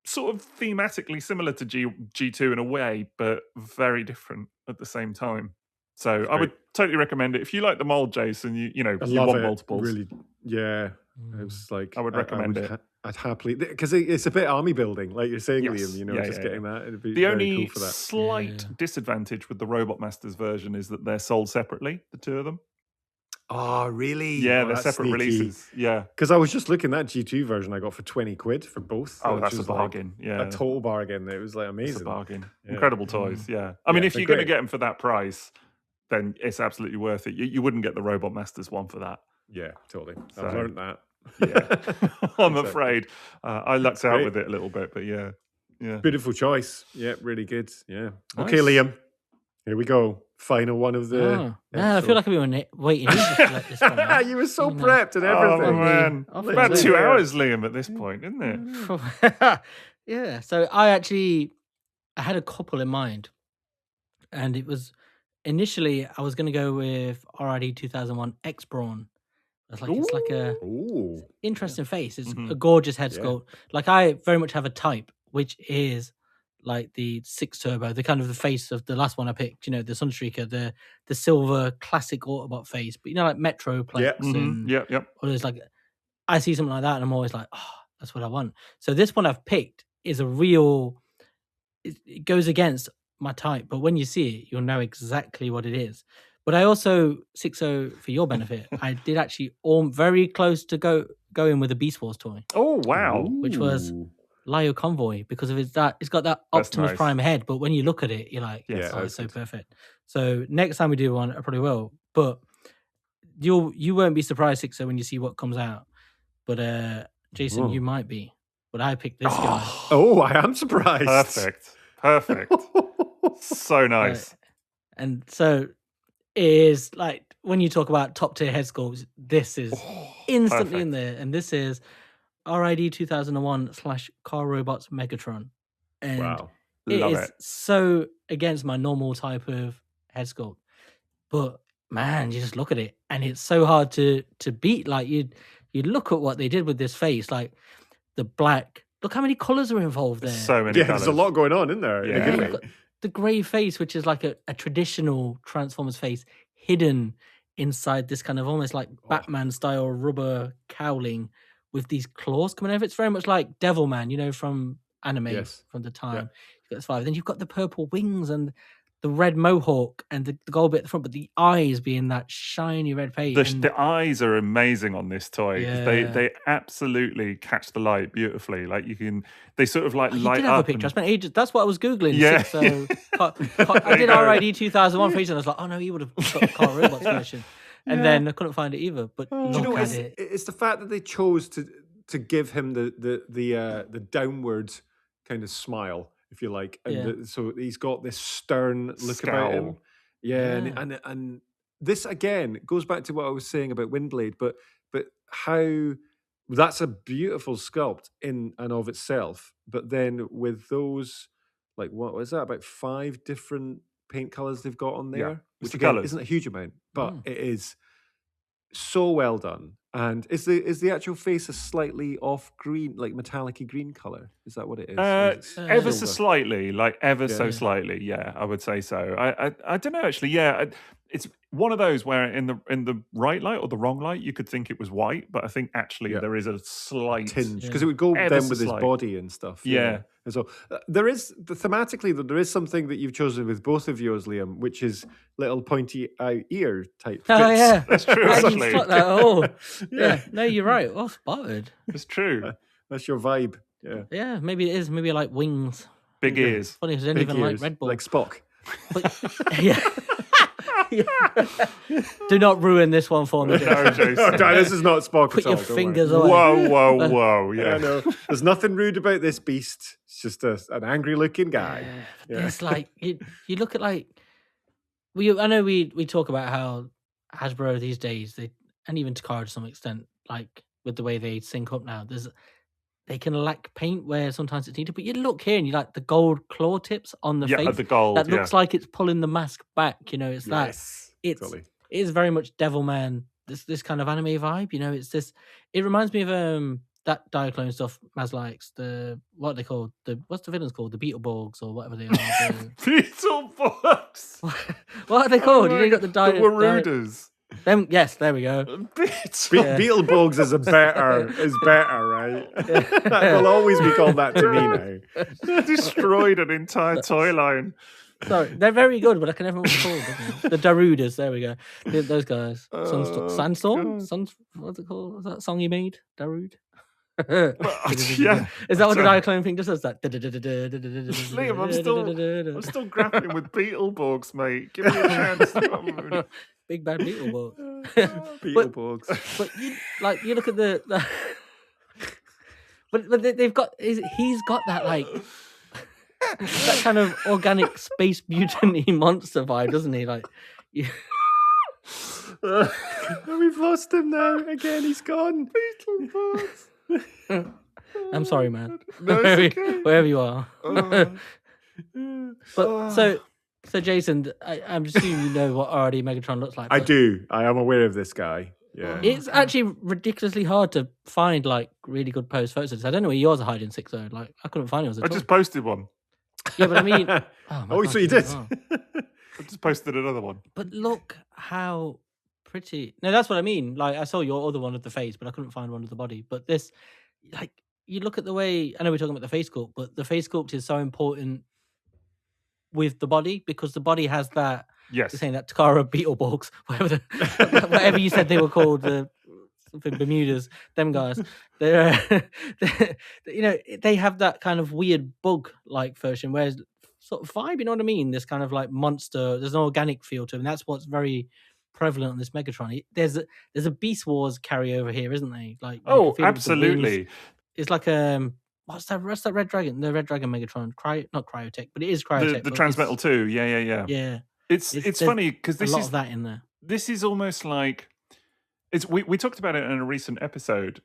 sort of thematically similar to G2 in a way, but very different at the same time. So I would totally recommend it if you like the mold, Jason. You want multiples. Really, yeah. I was like, I would recommend it. I'd happily, because it's a bit army building, like you're saying, Liam. Getting that. It'd be the only cool for that. slight disadvantage with the Robot Masters version is that they're sold separately, the two of them. Oh, really? Yeah, they're separate releases. Yeah, because I was just looking at that G2 version I got for 20 quid for both. Oh, that's a bargain. Like a total bargain. It was like amazing. It's a bargain. Yeah. Incredible toys. Yeah, I mean, if you're going to get them for that price, then it's absolutely worth it. You wouldn't get the Robot Masters one for that. Yeah, totally. I've learned that. Yeah, I'm afraid I lucked out with it a little bit, but yeah. Beautiful choice. Yeah, really good. Yeah. Nice. Okay, Liam. Here we go. Final one of the. I feel like I've been waiting ages to let this come out. You were so prepped and everything. Oh man, about 2 hours, Liam, at this point, isn't it? Yeah. So I had a couple in mind, and it was initially I was going to go with RID 2001 X Brawn. It's like a interesting face. It's a gorgeous head sculpt. Like I very much have a type, which is like the 6 Turbo, the kind of the face of the last one I picked. The Sunstreaker, the silver classic Autobot face. But like Metroplex and all those, like I see something like that and I'm always like, oh, that's what I want. So this one I've picked is a real. It goes against my type, but when you see it, you'll know exactly what it is. But I also, Sixo, for your benefit, I did actually very close to go in with a Beast Wars toy. Oh, wow. Which was Lio Convoy, because of it's got that Optimus Prime head, but when you look at it, you're like, it's so perfect. So next time we do one, I probably will. But you won't be surprised, Sixo, when you see what comes out. But Jason, you might be. But I picked this guy. Oh, I am surprised. Perfect. So nice. And so is like when you talk about top tier head sculpts, this is instantly in there, and this is RID 2001 / Car Robots Megatron, and it is so against my normal type of head sculpt, but man, you just look at it and it's so hard to beat. Like you look at what they did with this face, like the black. Look how many colors are involved there. So many. There's a lot going on in there. Yeah. The grey face, which is like a traditional Transformers face, hidden inside this kind of almost like Batman style rubber cowling with these claws coming over. It's very much like Devilman, from anime from the time. You've got this vibe. Then you've got the purple wings and the red mohawk and the gold bit at the front, but the eyes being that shiny red paint. The eyes are amazing on this toy. Yeah. They absolutely catch the light beautifully. Like they sort of like light did up. Have a picture. I spent ages. That's what I was googling. Yeah. So I did RID 2001 for and I was like, oh no, you would have got the Car Robots version. And then I couldn't find it either. But look at it. It's the fact that they chose to give him the downward kind of smile, if you like, and so he's got this stern look about him. And this again goes back to what I was saying about Windblade, but how that's a beautiful sculpt in and of itself. But then with those, like what was that, about 5 different paint colors they've got on there, which again isn't a huge amount, but it is so well done. And is the actual face a slightly off green, like metallic-y green color? Is that what it is? Or is it Ever so silver? slightly, like ever so Yeah. slightly. Yeah, I would say so. I don't know actually. Yeah, it's one of those where in the right light or the wrong light, you could think it was white, but I think actually Yeah. there is a slight Tinge, because Yeah. it would go ever then so with his slight. body and stuff. Yeah. And so there is thematically there is something that you've chosen with both of yours, Liam, which is little pointy ear type. Oh bits. yeah, That's true. I didn't Actually, spot that at all. Yeah. Yeah, no, you're right. Well spotted. it's true. That's your vibe. Yeah. Yeah, maybe it is. Maybe I like wings. Big ears. Funny, 'cause I don't Big even like ears, Red Bull. like Spock. But, yeah. Do not ruin this one for me. No, Jason. Oh, no, this is not Spock Put at all. your don't worry. fingers away. Whoa. Yeah, Yeah. no, there's nothing rude about this beast. It's just an angry-looking guy. Yeah. It's like you look at like I know we talk about how Hasbro these days and even Takara to some extent, like with the way they sync up now, they can lack paint where sometimes it's needed. But you look here and you like the gold claw tips on the Yeah, face. the gold. That looks like it's pulling the mask back. It's that. Yes, It's totally. it is very much Devilman. This kind of anime vibe. It's this. It reminds me of that Diaclone stuff. Maz likes what are they called? What's the villains called? The Beetleborgs or whatever they are. Beetleborgs. What are they called? You got the The Warudas. Them. Yes, there we go. Beetle. Beetleborgs is better, right? That will always be called that to me now. Destroyed an entire toy line. Sorry, they're very good, but I can never remember what they're called. The Darudas. There we go. Those guys. Sandstorm. God. What's it called? Was that song he made? Darude. Yeah. Is that what the Diaclone thing just does? That. Liam, I'm still grappling with Beetleborgs, mate. Give me a chance. Big bad Beetleborg. Beetleborgs. But you look at the but they've got he's got that like that kind of organic space mutant monster vibe, doesn't he? Like We've lost him now. Again, he's gone. Beetleborgs. I'm sorry, man. No, it's okay. Wherever you are. But Oh. so Jason, I'm assuming you know what already Megatron looks like. I but do. I am aware of this guy. Yeah. It's actually ridiculously hard to find like really good post photos. I don't know where yours are hiding, Sixo. Like I couldn't find yours at I all. just posted one. Yeah, but I mean, Oh, so you did. I just posted another one. But look how pretty. No, that's what I mean. Like I saw your other one of the face, but I couldn't find one of the body. But this, like, you look at the way. I know we're talking about the face sculpt, but the face sculpt is so important with the body because the body has that. Yes. You're saying that Takara Beetleborgs, whatever you said they were called, something Bermudas, them guys. They're, they have that kind of weird bug-like version, whereas sort of vibe, you know what I mean? This kind of like monster. There's an organic feel to it, and that's what's very prevalent on this Megatron. There's a Beast Wars carryover here, isn't there? Like, you Oh, can feel it with the wings. absolutely. It's like what's that Red Dragon? The Red Dragon Megatron, not Cryotech, but it is Cryotech. The but Transmetal 2. Yeah. Yeah, It's there's funny because a this lot is of that in there. this is almost like we talked about it in a recent episode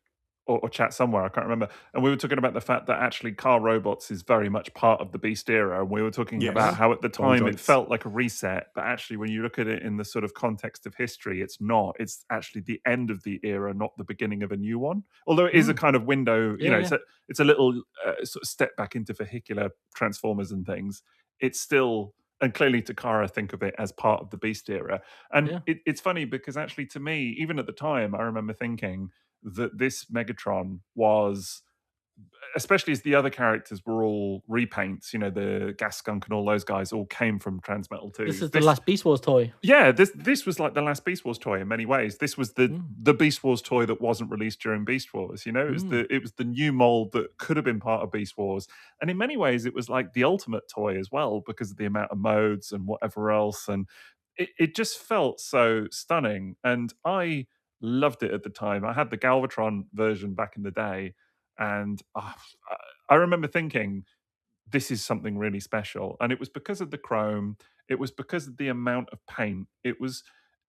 or chat somewhere, I can't remember, and we were talking about the fact that actually car robots is very much part of the Beast era, and we were talking Yes. about how at the time it joints. felt like a reset, but actually when you look at it in the sort of context of history, it's not. It's actually the end of the era, not the beginning of a new one, although it is a kind of window. Yeah, It's a little sort of step back into vehicular transformers and things. It's still, and clearly Takara think of it as part of the Beast era. And Yeah. it's funny because actually to me, even at the time, I remember thinking that this Megatron was, especially as the other characters were all repaints, the Gas Skunk and all those guys all came from Transmetal 2. This is the last Beast Wars toy. Yeah, this was like the last Beast Wars toy in many ways. This was the Beast Wars toy that wasn't released during Beast Wars. It was the new mold that could have been part of Beast Wars, and in many ways it was like the ultimate toy as well because of the amount of modes and whatever else, and it just felt so stunning, and I loved it at the time. I had the Galvatron version back in the day, and I remember thinking, this is something really special. And it was because of the chrome. It was because of the amount of paint. It was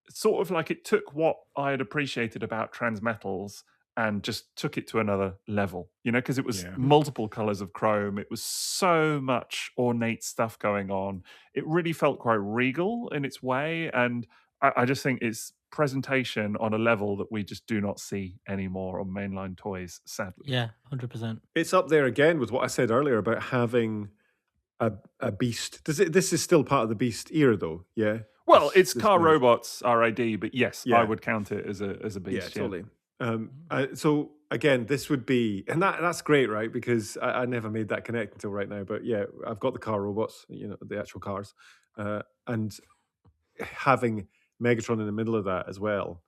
sort of like it took what I had appreciated about Transmetals and just took it to another level, because it was multiple colors of chrome. It was so much ornate stuff going on. It really felt quite regal in its way. And I just think it's presentation on a level that we just do not see anymore on mainline toys, sadly. Yeah, 100%. It's up there again with what I said earlier about having a beast. This is still part of the beast era, though. Yeah. Well, it's This car move. robots RAD, but yes, I Yeah. would count it as a Yeah, beast. totally. So again, this would be, and that's great, right? Because I never made that connect until right now. But yeah, I've got the car robots, the actual cars, and having Megatron in the middle of that as well.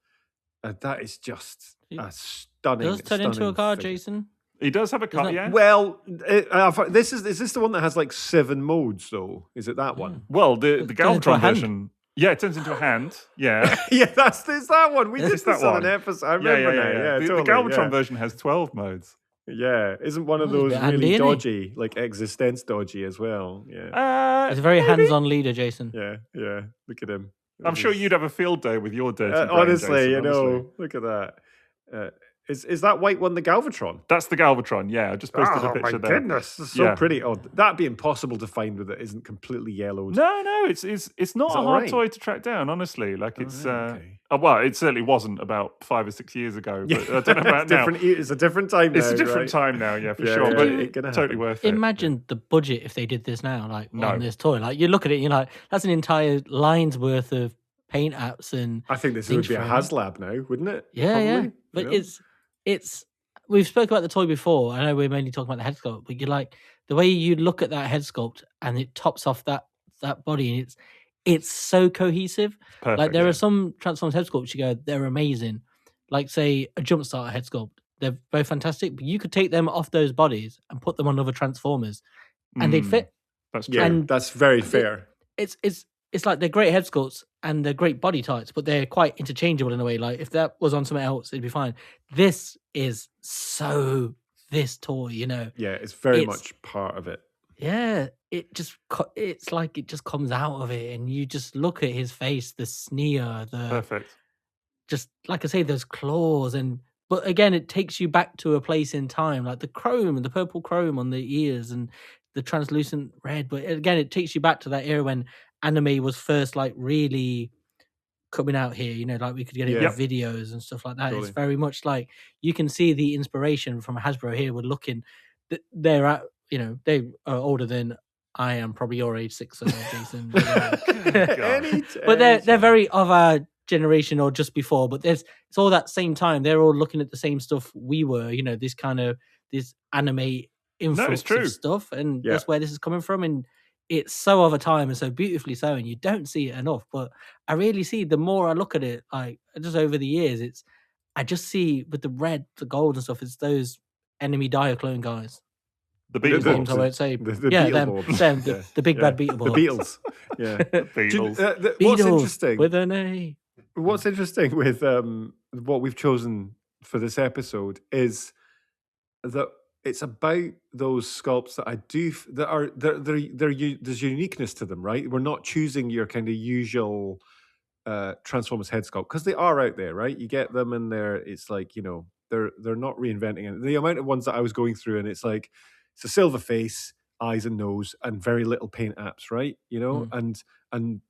That is just a stunning. Does turn into a car, figure. Jason? He does have a car, yeah. Well, is this the one that has like 7 modes though? Is it that one? Well, the into a Galvatron hand. version, yeah, it turns into a hand. Yeah, Yeah, it's that one. We did It's this that on one. an episode. I remember now. Yeah, The totally. Galvatron version has 12 modes. Yeah, isn't one of Oh, those it's a bit really handy, innit? dodgy, like existence dodgy as well? Yeah, He's a very maybe. hands-on leader, Jason. yeah. Look at him. I'm sure you'd have a field day with your dirty brain, Honestly, Jason, honestly. look at that. Is that white one the Galvatron? That's the Galvatron, yeah. I just posted a Oh picture my there. goodness, it's so Yeah. pretty. Oh, that'd be impossible to find with it isn't completely yellowed. No, it's not Is a that hard alright? toy to track down, honestly. Like it's okay. well, it certainly wasn't about 5 or 6 years ago, but I don't know about now. It's a different time now. It's a different right? time now, yeah, for Yeah, sure. yeah, But it's gonna totally happen. worth it. Imagine the budget if they did this now, like No. on this toy. Like you look at it, and you're like, that's an entire line's worth of paint apps and I think this things would be a for it. HasLab now, wouldn't it? Yeah, yeah. Probably, But you know? it's we've spoke about the toy before. I know we're mainly talking about the head sculpt, but you're like the way you look at that head sculpt and it tops off that body, and it's so cohesive. Perfect. Like there yeah. are some Transformers head sculpts you go, they're amazing. Like say a Jumpstart head sculpt, they're both fantastic. But you could take them off those bodies and put them on other Transformers, and they'd fit. That's true. Yeah, and that's very fair. It's like they're great head sculpts and they're great body types, but they're quite interchangeable in a way. Like if that was on something else, it'd be fine. This is so this toy, Yeah, it's very it's- much part of it. Yeah, it's like it just comes out of it, and you just look at his face, the sneer, Perfect. just like I say, those claws, but again, it takes you back to a place in time, like the chrome and the purple chrome on the ears and the translucent red. But again, it takes you back to that era when anime was first like really coming out here. Like we could get it in Yep. videos and stuff like that. Totally. It's very much like you can see the inspiration from Hasbro here. We're looking, they're at they are older than I am, probably your age, Sixo, Jason. But they're very of our generation or just before. But it's all that same time. They're all looking at the same stuff we were. This kind of this anime influx true. of stuff, and Yeah. that's where this is coming from. And it's so of a time and so beautifully so, and you don't see it enough. But I really see the more I look at it, like just over the years, I just see with the red, the gold and stuff. It's those enemy Diaclone guys. The Whose Beatles. names I won't say. The Yeah, Beetleborgs. them, Yeah. the big Yeah. bad The Beetleborgs. Beatles. Yeah. Beatles. What's Beatles interesting? with an A. What's interesting with what we've chosen for this episode is that it's about those sculpts that I do that are there's uniqueness to them, right? We're not choosing your kind of usual Transformers head sculpt because they are out there, right? You get them and it's like they're not reinventing it. The amount of ones that I was going through, and it's like it's a silver face, eyes and nose, and very little paint apps, right? And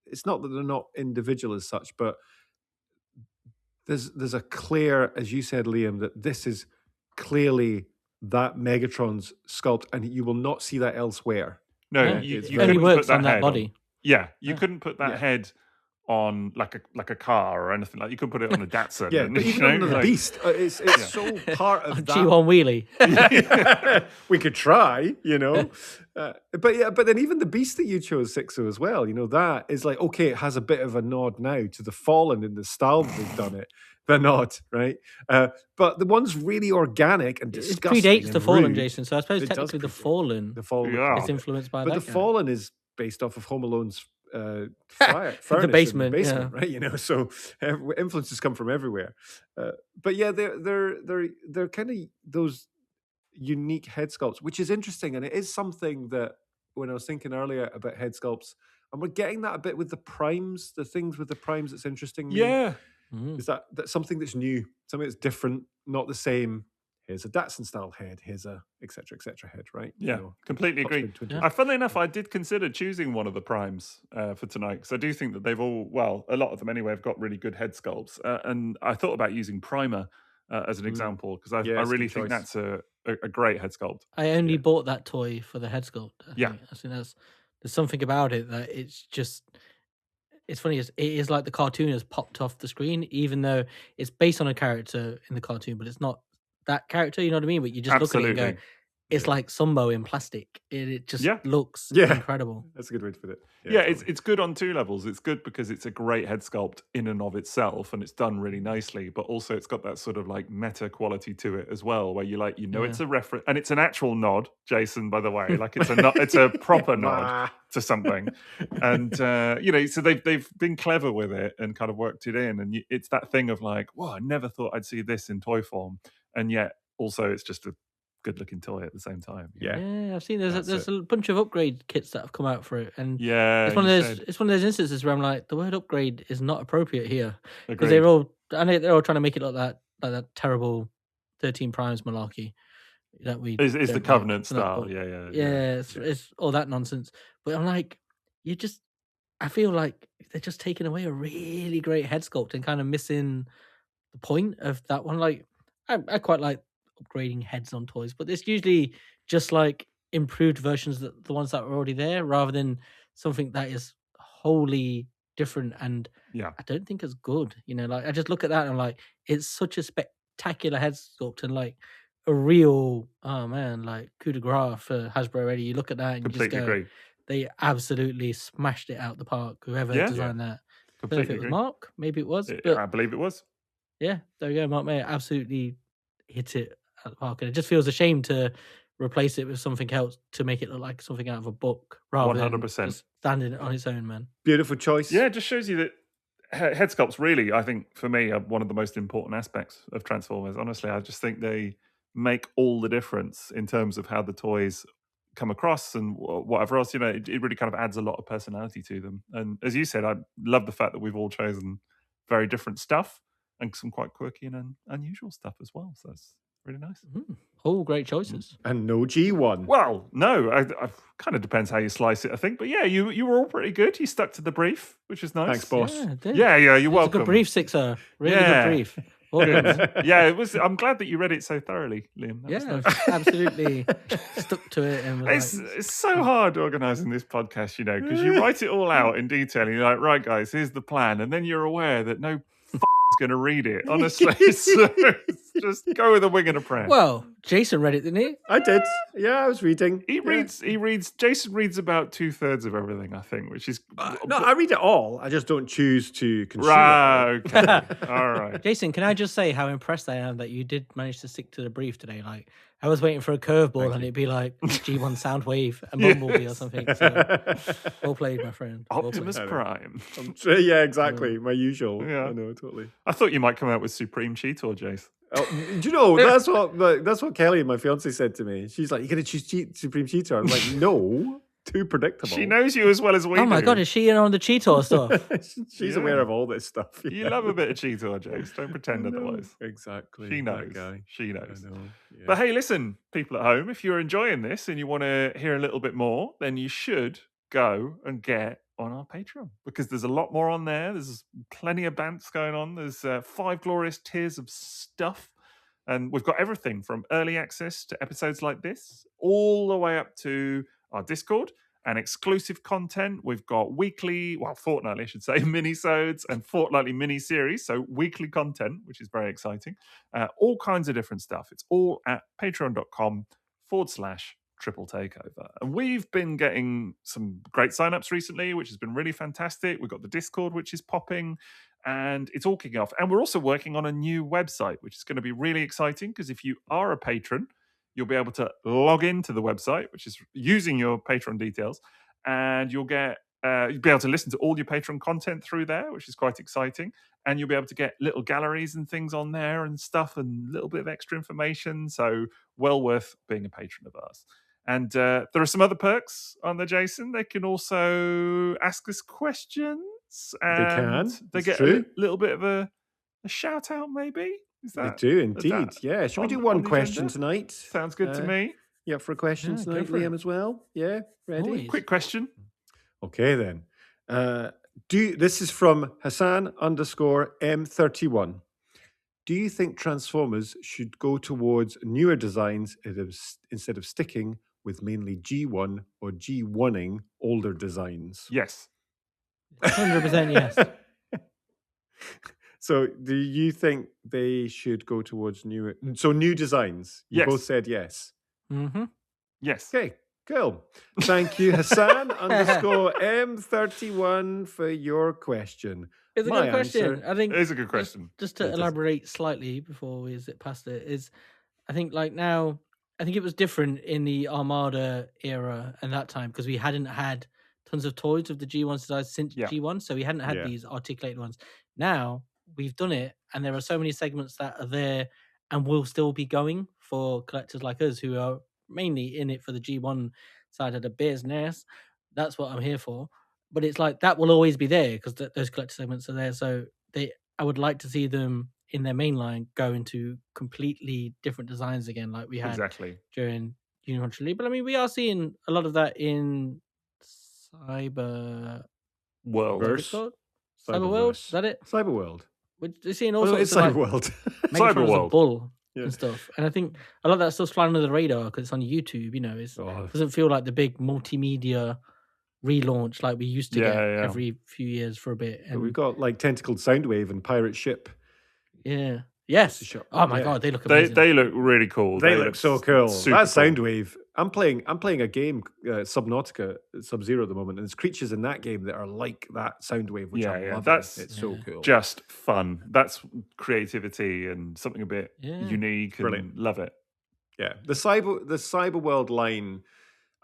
it's not that they're not individual as such, but there's a clear, as you said, Liam, that this is clearly that Megatron's sculpt, and you will not see that elsewhere. No, Yeah, you it's it very- only couldn't put works on that head body. Yeah, you Yeah. couldn't put that Yeah. head on like a car or anything. Like you couldn't put it on a Datsun. Yeah, and, but even on the like- Beast, it's so part of that. G1 wheelie. We could try, but then even the Beast that you chose, Sixo, as well, that is like, okay, it has a bit of a nod now to the Fallen in the style that they've done it. The nod, right? But the one's really organic and It disgusting. predates and the Fallen, rude. Jason. So I suppose It does technically the predate. Fallen The Fallen, Yeah. is influenced by but that the guy. Fallen is based off of Home Alone's furnace in basement, right? So influences come from everywhere. But yeah, they're kind of those unique head sculpts, which is interesting, and it is something that when I was thinking earlier about head sculpts, and we're getting that a bit with the primes, the things with the primes that's interesting. Me, Yeah. is that's something that's new, something that's different, not the same here's a Datsun style head, here's a etc. head, right? Yeah, So, completely top agree. spin 20. Yeah. Funnily enough, I did consider choosing one of the primes for tonight because I do think that they've all, well, a lot of them anyway, have got really good head sculpts. And I thought about using primer as an example because I Yeah, it's a really good think choice. that's a great head sculpt. I only Yeah. bought that toy for the head sculpt. I Yeah. think there's something about it that it's funny. It is like the cartoon has popped off the screen, even though it's based on a character in the cartoon, but it's not that character. You know what I mean? But you just look at it and go, Absolutely. it's like Sumbo in plastic. It just Yeah. looks Yeah. incredible. That's a good way to put it. Yeah, totally. it's good on two levels. It's good because it's a great head sculpt in and of itself, and it's done really nicely. But also, it's got that sort of like meta quality to it as well, where you it's a reference, and it's an actual nod, Jason. By the way, like it's a proper nod to something, and so they've been clever with it and kind of worked it in, and it's that thing of like, wow, I never thought I'd see this in toy form, and yet also it's just a good-looking toy at the same time. Yeah. I've seen there's a bunch of upgrade kits that have come out for it, and Yeah, it's one of those instances where I'm like, the word upgrade is not appropriate here because Agreed. they're all trying to make it look like that terrible 13 primes malarkey that we Is don't the like. Covenant So that's style? cool. Yeah. It's all that nonsense. But I'm like, I feel like they're just taking away a really great head sculpt and kind of missing the point of that one. Like, I quite like upgrading heads on toys, but it's usually just like improved versions of the ones that are already there, rather than something that is wholly different and Yeah. I don't think as good. Like I just look at that and I'm like, it's such a spectacular head sculpt and like a real like coup de grace for Hasbro already. You look at that and Completely you just go, agree. they absolutely smashed it out the park. Whoever Yeah. designed that. I don't know if Completely it was agree. Mark, maybe it was, but I believe it was. yeah, there you go. Mark Mayer absolutely hit it at the park, and it just feels a shame to replace it with something else to make it look like something out of a book rather than 100%. just standing on its own, man. Beautiful choice. Yeah, it just shows you that head sculpts really, I think, for me, are one of the most important aspects of Transformers. Honestly, I just think they make all the difference in terms of how the toys come across and whatever else. It really kind of adds a lot of personality to them. And as you said, I love the fact that we've all chosen very different stuff and some quite quirky and unusual stuff as well. So that's really nice. All great choices. And no G1. Well, no, I kind of depends how you slice it, I think. But yeah, you were all pretty good. You stuck to the brief, which is nice. Thanks, boss. Yeah, it did. Yeah, you're It was welcome. a good brief, Sixo. Really Yeah. good brief. Well done. Yeah, it was. I'm glad that you read it so thoroughly, Liam. That was Yeah, nice. absolutely stuck to it and was It's so hard organising this podcast, because you write it all out in detail. And you're like, right, guys, here's the plan, and then you're aware that no is going to read it. Honestly, so just go with a wing and a prayer. well, Jason read it, didn't he? I did. Yeah, I was reading. He reads. Jason reads about 2/3 of everything, I think, which is No, I read it all. I just don't choose to consume it. right. Okay, all right. Jason, can I just say how impressed I am that you did manage to stick to the brief today? Like, I was waiting for a curveball and it'd be like G1 Soundwave and Bumblebee or something. So, well played, my friend. Well Optimus played. Prime. Yeah, exactly. My usual. Yeah. I know, totally. I thought you might come out with Supreme Cheetor, Jace. Oh, do you know that's what Kelly, my fiance, said to me. She's like, "You're gonna choose Supreme Cheetor." I'm like, "No, too predictable." She knows you as well as we do. Oh my god, is she in on the Cheetor stuff? She's Yeah. aware of all this stuff. You love a bit of Cheetor, Jace. Don't pretend I know. otherwise. Exactly. She that knows. guy. She I knows. know. Yeah. But hey, listen, people at home, if you're enjoying this and you want to hear a little bit more, then you should go and get on our Patreon because there's a lot more on there. There's plenty of bants going on. There's 5 glorious tiers of stuff. And we've got everything from early access to episodes like this, all the way up to our Discord and exclusive content. We've got fortnightly, I should say, mini-sodes and fortnightly mini-series. So weekly content, which is very exciting. All kinds of different stuff. It's all at patreon.com/triple takeover. And we've been getting some great signups recently, which has been really fantastic. We've got the Discord, which is popping. And it's all kicking off. And we're also working on a new website, which is going to be really exciting because if you are a patron, you'll be able to log into the website, which is using your Patreon details, and you'll be able to listen to all your Patreon content through there, which is quite exciting. And you'll be able to get little galleries and things on there and stuff and a little bit of extra information. So well worth being a patron of ours. And there are some other perks on there, Jason. They can also ask us questions. And can. they It's get true. a little bit of a shout out, maybe. Is They that do is indeed. that Yeah. Should we do on one the question agenda? tonight? Sounds good to me. You up for a question Yeah, go tonight, for it. Liam, as well? Yeah, ready? Always. Quick question. Okay then. This is from Hassan _M31. Do you think Transformers should go towards newer designs instead of sticking with mainly G1 or G1ing older designs? Yes. 100% yes. So, do you think they should go towards new designs? You both Yes. said yes. Mm-hmm. Yes. Okay, cool. Thank you, Hassan _M31 for your question. It's a My good question. answer- I think It is a good question. Just to It is. elaborate slightly before we zip past it, is I think like now, I think it was different in the Armada era and that time because we hadn't had tons of toys of the G1 size since Yeah. G1, so we hadn't had Yeah. these articulated ones. Now we've done it, and there are so many segments that are there and will still be going for collectors like us who are mainly in it for the G1 side of the business. That's what I'm here for. But it's like that will always be there because those collector segments are there. So I would like to see them in their main line go into completely different designs again, like we had Exactly. during Unicorn Trilogy. But I mean, we are seeing a lot of that in Cyber World. whatever it's called? Cyberworld? Is that it? Cyberworld. We're seeing all Oh, sorts it's of like Cyberworld. Megatron as a Cyberworld. bull Yeah. and stuff. And I think a lot of that stuff's flying under the radar because it's on YouTube. You know, it Oh, doesn't feel like the big multimedia relaunch like we used to Yeah, get yeah. every few years for a bit. but And we've got like Tentacled Soundwave and Pirate Ship. yeah, yes. Shop. Oh my Yeah. god, they look They amazing. they look really cool. They look so cool. super That cool. Soundwave. I'm playing a game, Subnautica Sub-Zero at the moment, and there's creatures in that game that are like that Soundwave, which Yeah, I'm yeah, loving. that's- It's so Yeah. cool. Just fun. That's creativity and something a bit Yeah. unique. And Brilliant. love it. Yeah, the Cyberworld line.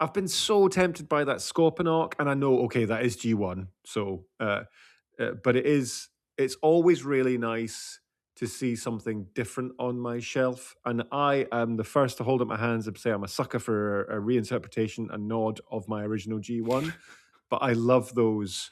I've been so tempted by that Scorponok, and I know, okay, that is G1. So, but it's always really nice to see something different on my shelf. And I am the first to hold up my hands and say I'm a sucker for a reinterpretation, a nod of my original G1. But I love those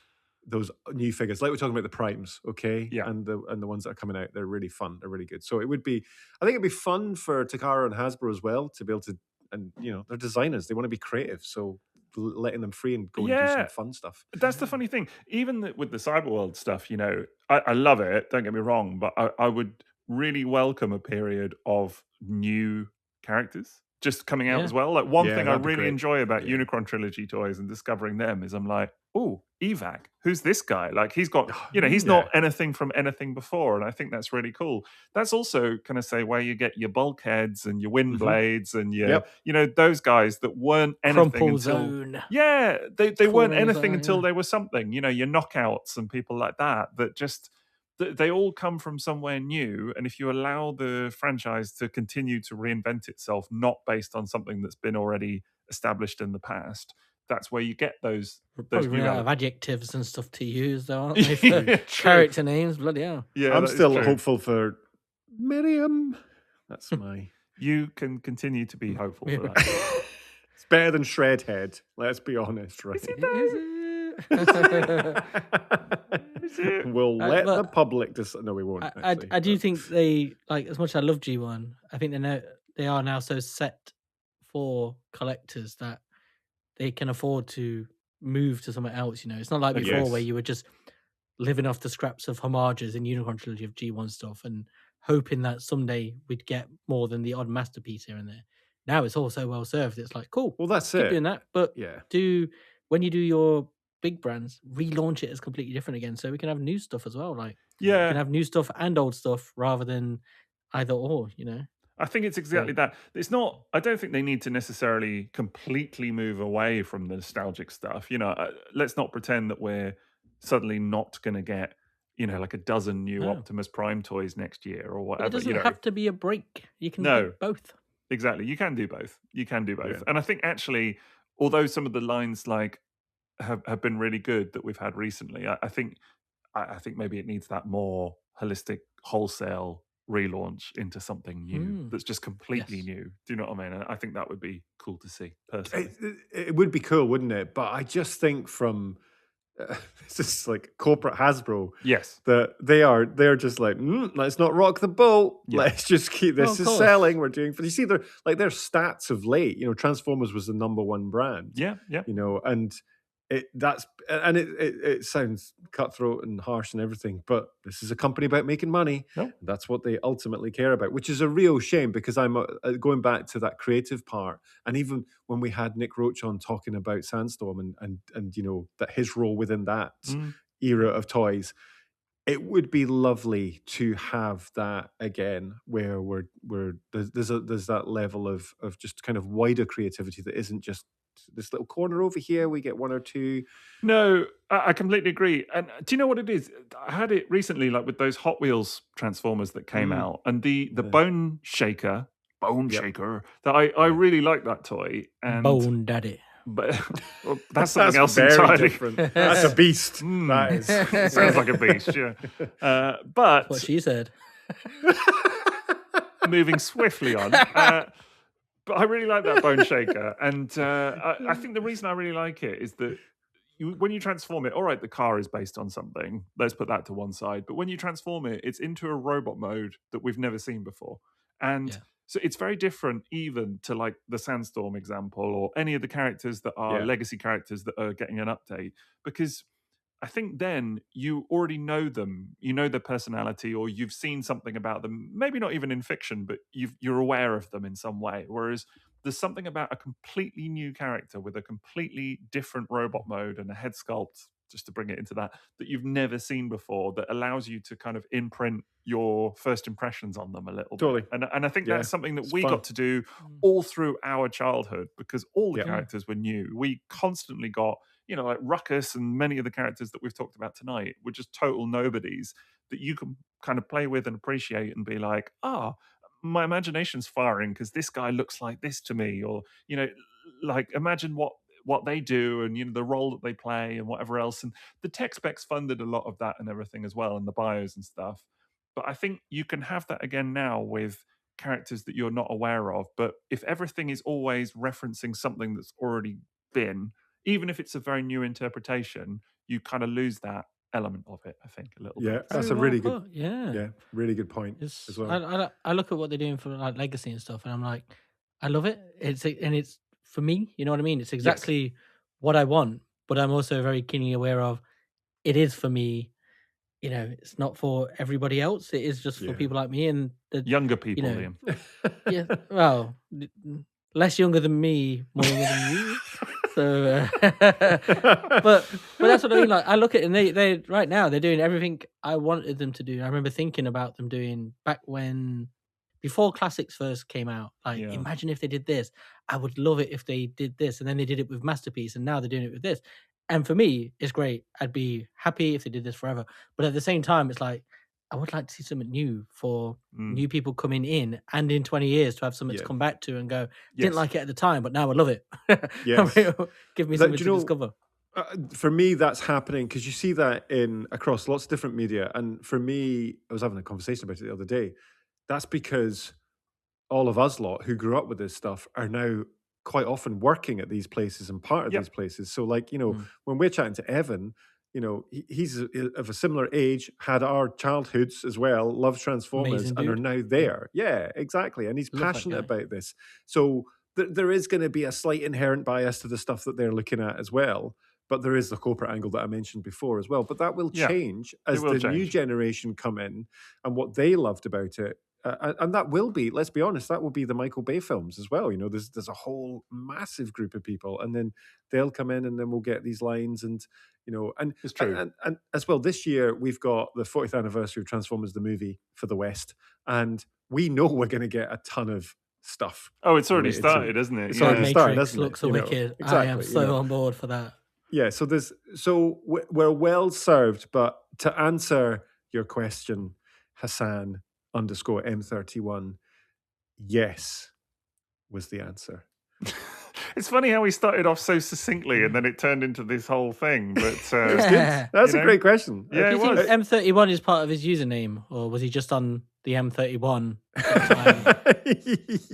new figures. Like we're talking about the primes, okay? Yeah. And the ones that are coming out, they're really fun. They're really good. So I think it'd be fun for Takara and Hasbro as well to be able to, and they're designers. They want to be creative. So letting them free and go and do Yeah. some fun stuff. That's the funny thing. Even with the Cyberworld stuff, I love it. Don't get me wrong, but I would really welcome a period of new characters just coming out Yeah. as well. Like one Yeah, thing I that'd be really great. enjoy about Yeah. Unicron Trilogy toys and discovering them is I'm like, oh, Evac, who's this guy? Like he's got, he's not anything from anything before, and I think that's really cool. That's also kind of say where you get your bulkheads and your wind blades and your, Yep. those guys that weren't anything Crumple until. Zone. Yeah, they weren't Cool anything design, until yeah. they were something. Your knockouts and people like that just they all come from somewhere new. And if you allow the franchise to continue to reinvent itself, not based on something that's been already established in the past, that's where you get those Probably new run out of elements. adjectives and stuff to use, though, aren't they? For Yeah, true. character names, bloody hell. Yeah, I'm that is still true. hopeful for Miriam. That's my. You can continue to be hopeful for that. It's better than Shredhead. Let's be honest, right? Is it? We'll let but the public decide. No, we won't. I do think they, like, as much as I love G1, I think they are now so set for collectors that they can afford to move to somewhere else. It's not like before where Yes. you were just living off the scraps of homages in Unicorn Trilogy of G1 stuff and hoping that someday we'd get more than the odd masterpiece here and there. Now it's all so well served. It's like, cool, Well, that's keep it. doing that, but Yeah. when you do your big brands, relaunch it as completely different again, so we can have new stuff as well. Like, we Yeah, can have new stuff and old stuff rather than either or. I think it's exactly that. It's not. I don't think they need to necessarily completely move away from the nostalgic stuff. Let's not pretend that we're suddenly not going to get, like a dozen new No. Optimus Prime toys next year or But whatever. it doesn't have to be a break. You can No. do both. Exactly. You can do both. Yeah. And I think actually, although some of the lines like have been really good that we've had recently, I think maybe it needs that more holistic wholesale relaunch into something new that's just completely Yes. new. Do you know what I mean? And I think that would be cool to see personally. It would be cool, wouldn't it? But I just think from It's just like corporate Hasbro. Yes. That they're just like, let's not rock the boat. Yeah. Let's just keep this is selling. We're doing. But you see, their stats of late. Transformers was the #1 brand. Yeah. And it sounds cutthroat and harsh and everything, but this is a company about making money. No. That's what they ultimately care about, which is a real shame, because I'm going back to that creative part. And even when we had Nick Roach on talking about Sandstorm and that his role within that era of toys, it would be lovely to have that again, where there's that level of just kind of wider creativity that isn't just this little corner over here. We get one or two. No, I completely agree. And do you know what it is? I had it recently, like with those Hot Wheels Transformers that came out, and the Bone Shaker, that I really like that toy. And Bone Daddy. But that's something else entirely different. That's a beast. That is. Sounds like a beast, yeah. But what she said. Moving swiftly on. But I really like that Bone Shaker. And I think the reason I really like it is that when you transform it, all right, the car is based on something. Let's put that to one side. But when you transform it, it's into a robot mode that we've never seen before. And so it's very different even to like the Sandstorm example or any of the characters that are legacy characters that are getting an update. Because I think then you already know them, you know their personality, or you've seen something about them, maybe not even in fiction, but you're aware of them in some way. Whereas there's something about a completely new character with a completely different robot mode and a head sculpt, just to bring it into that you've never seen before, that allows you to kind of imprint your first impressions on them a little bit. And I think that's something that we got to do all through our childhood, because all the characters were new. We constantly got, like Ruckus and many of the characters that we've talked about tonight were just total nobodies that you can kind of play with and appreciate and be like, my imagination's firing because this guy looks like this to me, or, like imagine what they do and, the role that they play and whatever else. And the tech specs funded a lot of that and everything as well, and the bios and stuff. But I think you can have that again now with characters that you're not aware of. But if everything is always referencing something that's already been, even if it's a very new interpretation, you kind of lose that element of it, I think, a little bit. Yeah, that's a really good, yeah, really good point as well. I look at what they're doing for like Legacy and stuff, and I'm like, I love it. It's for me, you know what I mean? It's exactly what I want, but I'm also very keenly aware of it is for me. It's not for everybody else. It is just for people like me and the younger people, Liam. Yeah, well, less younger than me, more younger than you. So, but that's what I mean. Like, I look at it, and they right now they're doing everything I wanted them to do. I remember thinking about them doing back before Classics first came out. Like, imagine if they did this. I would love it if they did this, and then they did it with Masterpiece, and now they're doing it with this. And for me, it's great. I'd be happy if they did this forever. But at the same time, it's like, I would like to see something new for new people coming in, and in 20 years to have something to come back to and go, didn't like it at the time, but now I love it. Yes. Give me something to discover. For me, that's happening because you see that across lots of different media. And for me, I was having a conversation about it the other day. That's because all of us lot who grew up with this stuff are now quite often working at these places and part of these places. So like, when we're chatting to Evan, he's of a similar age, had our childhoods as well, loves Transformers, and are now there. Yeah, exactly. And he's passionate about this. So there is going to be a slight inherent bias to the stuff that they're looking at as well. But there is the corporate angle that I mentioned before as well. But that will change as the new generation come in and what they loved about it. And that will be, let's be honest, that will be the Michael Bay films as well. There's a whole massive group of people, and then they'll come in, and then we'll get these lines, and and it's true. And as well, this year we've got the 40th anniversary of Transformers the movie for the West, and we know we're going to get a ton of stuff. Oh, it's already started, isn't it? It's already started, hasn't it? Looks so wicked. Exactly, I am so on board for that. Yeah, so we're well served. But to answer your question, Hassan _M31, yes, was the answer. It's funny how we started off so succinctly and then it turned into this whole thing. But it's good. That's a great question. Yeah, it was. M31 is part of his username, or was he just on the M31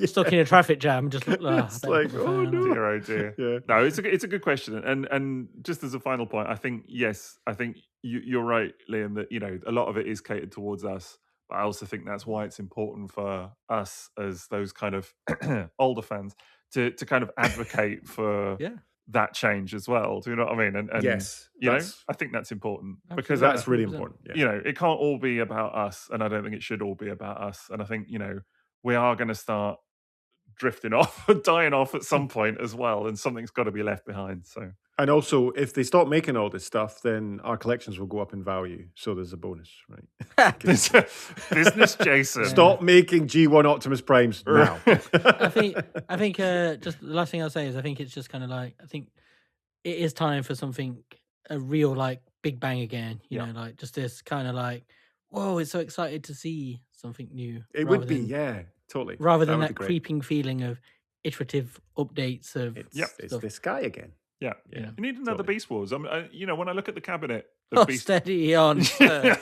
stuck in a traffic jam. Just It's like, oh no. Dear, oh dear. Yeah. No, it's a good question, and just as a final point, I think you're right, Liam, that a lot of it is catered towards us, but I also think that's why it's important for us as those kind of older fans to kind of advocate for that change as well. Do you know what I mean? And Yes, I think that's important because that's really important. Yeah. It can't all be about us, and I don't think it should all be about us. And I think we are going to start drifting off, dying off at some point as well, and something's got to be left behind. So, and also, if they stop making all this stuff, then our collections will go up in value. So there's a bonus, right? Business, Jason. Stop making G1 Optimus Primes now. I think just the last thing I'll say is I think it's just kind of like, I think it is time for something, a real like big bang again. You know, like just this kind of like, whoa, it's so excited to see something new. It would be, totally. Rather than that creeping feeling of iterative updates of it's this guy again. Yeah. You need another Beast Wars. When I look at the cabinet, steady on, steady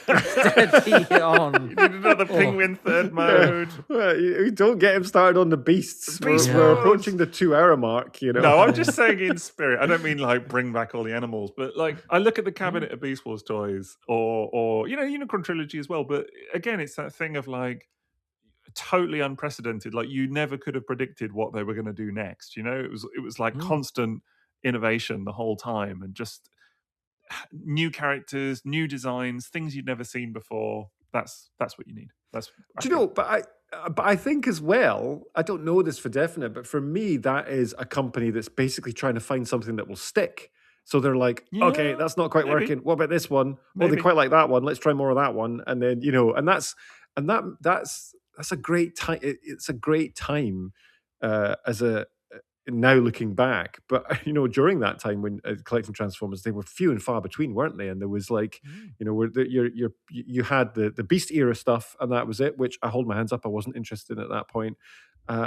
on. You need another Penguin third mode. You don't get him started on the Beasts. We're approaching the 2-hour mark. No, I'm just saying in spirit. I don't mean like bring back all the animals, but like I look at the cabinet of Beast Wars toys, or Unicron Trilogy as well. But again, it's that thing of like totally unprecedented. Like you never could have predicted what they were going to do next. It was like constant innovation the whole time, and just new characters, new designs, things you'd never seen before. That's what you need. But I think as well, I don't know this for definite, but for me, that is a company that's basically trying to find something that will stick. So they're like, okay, that's not quite working. What about this one? Well, they quite like that one. Let's try more of that one. And then, and that's a great time. It's a great time now looking back, but during that time when collecting Transformers, they were few and far between, weren't they? And there was like, you had the Beast era stuff, and that was it. Which I hold my hands up, I wasn't interested in at that point. And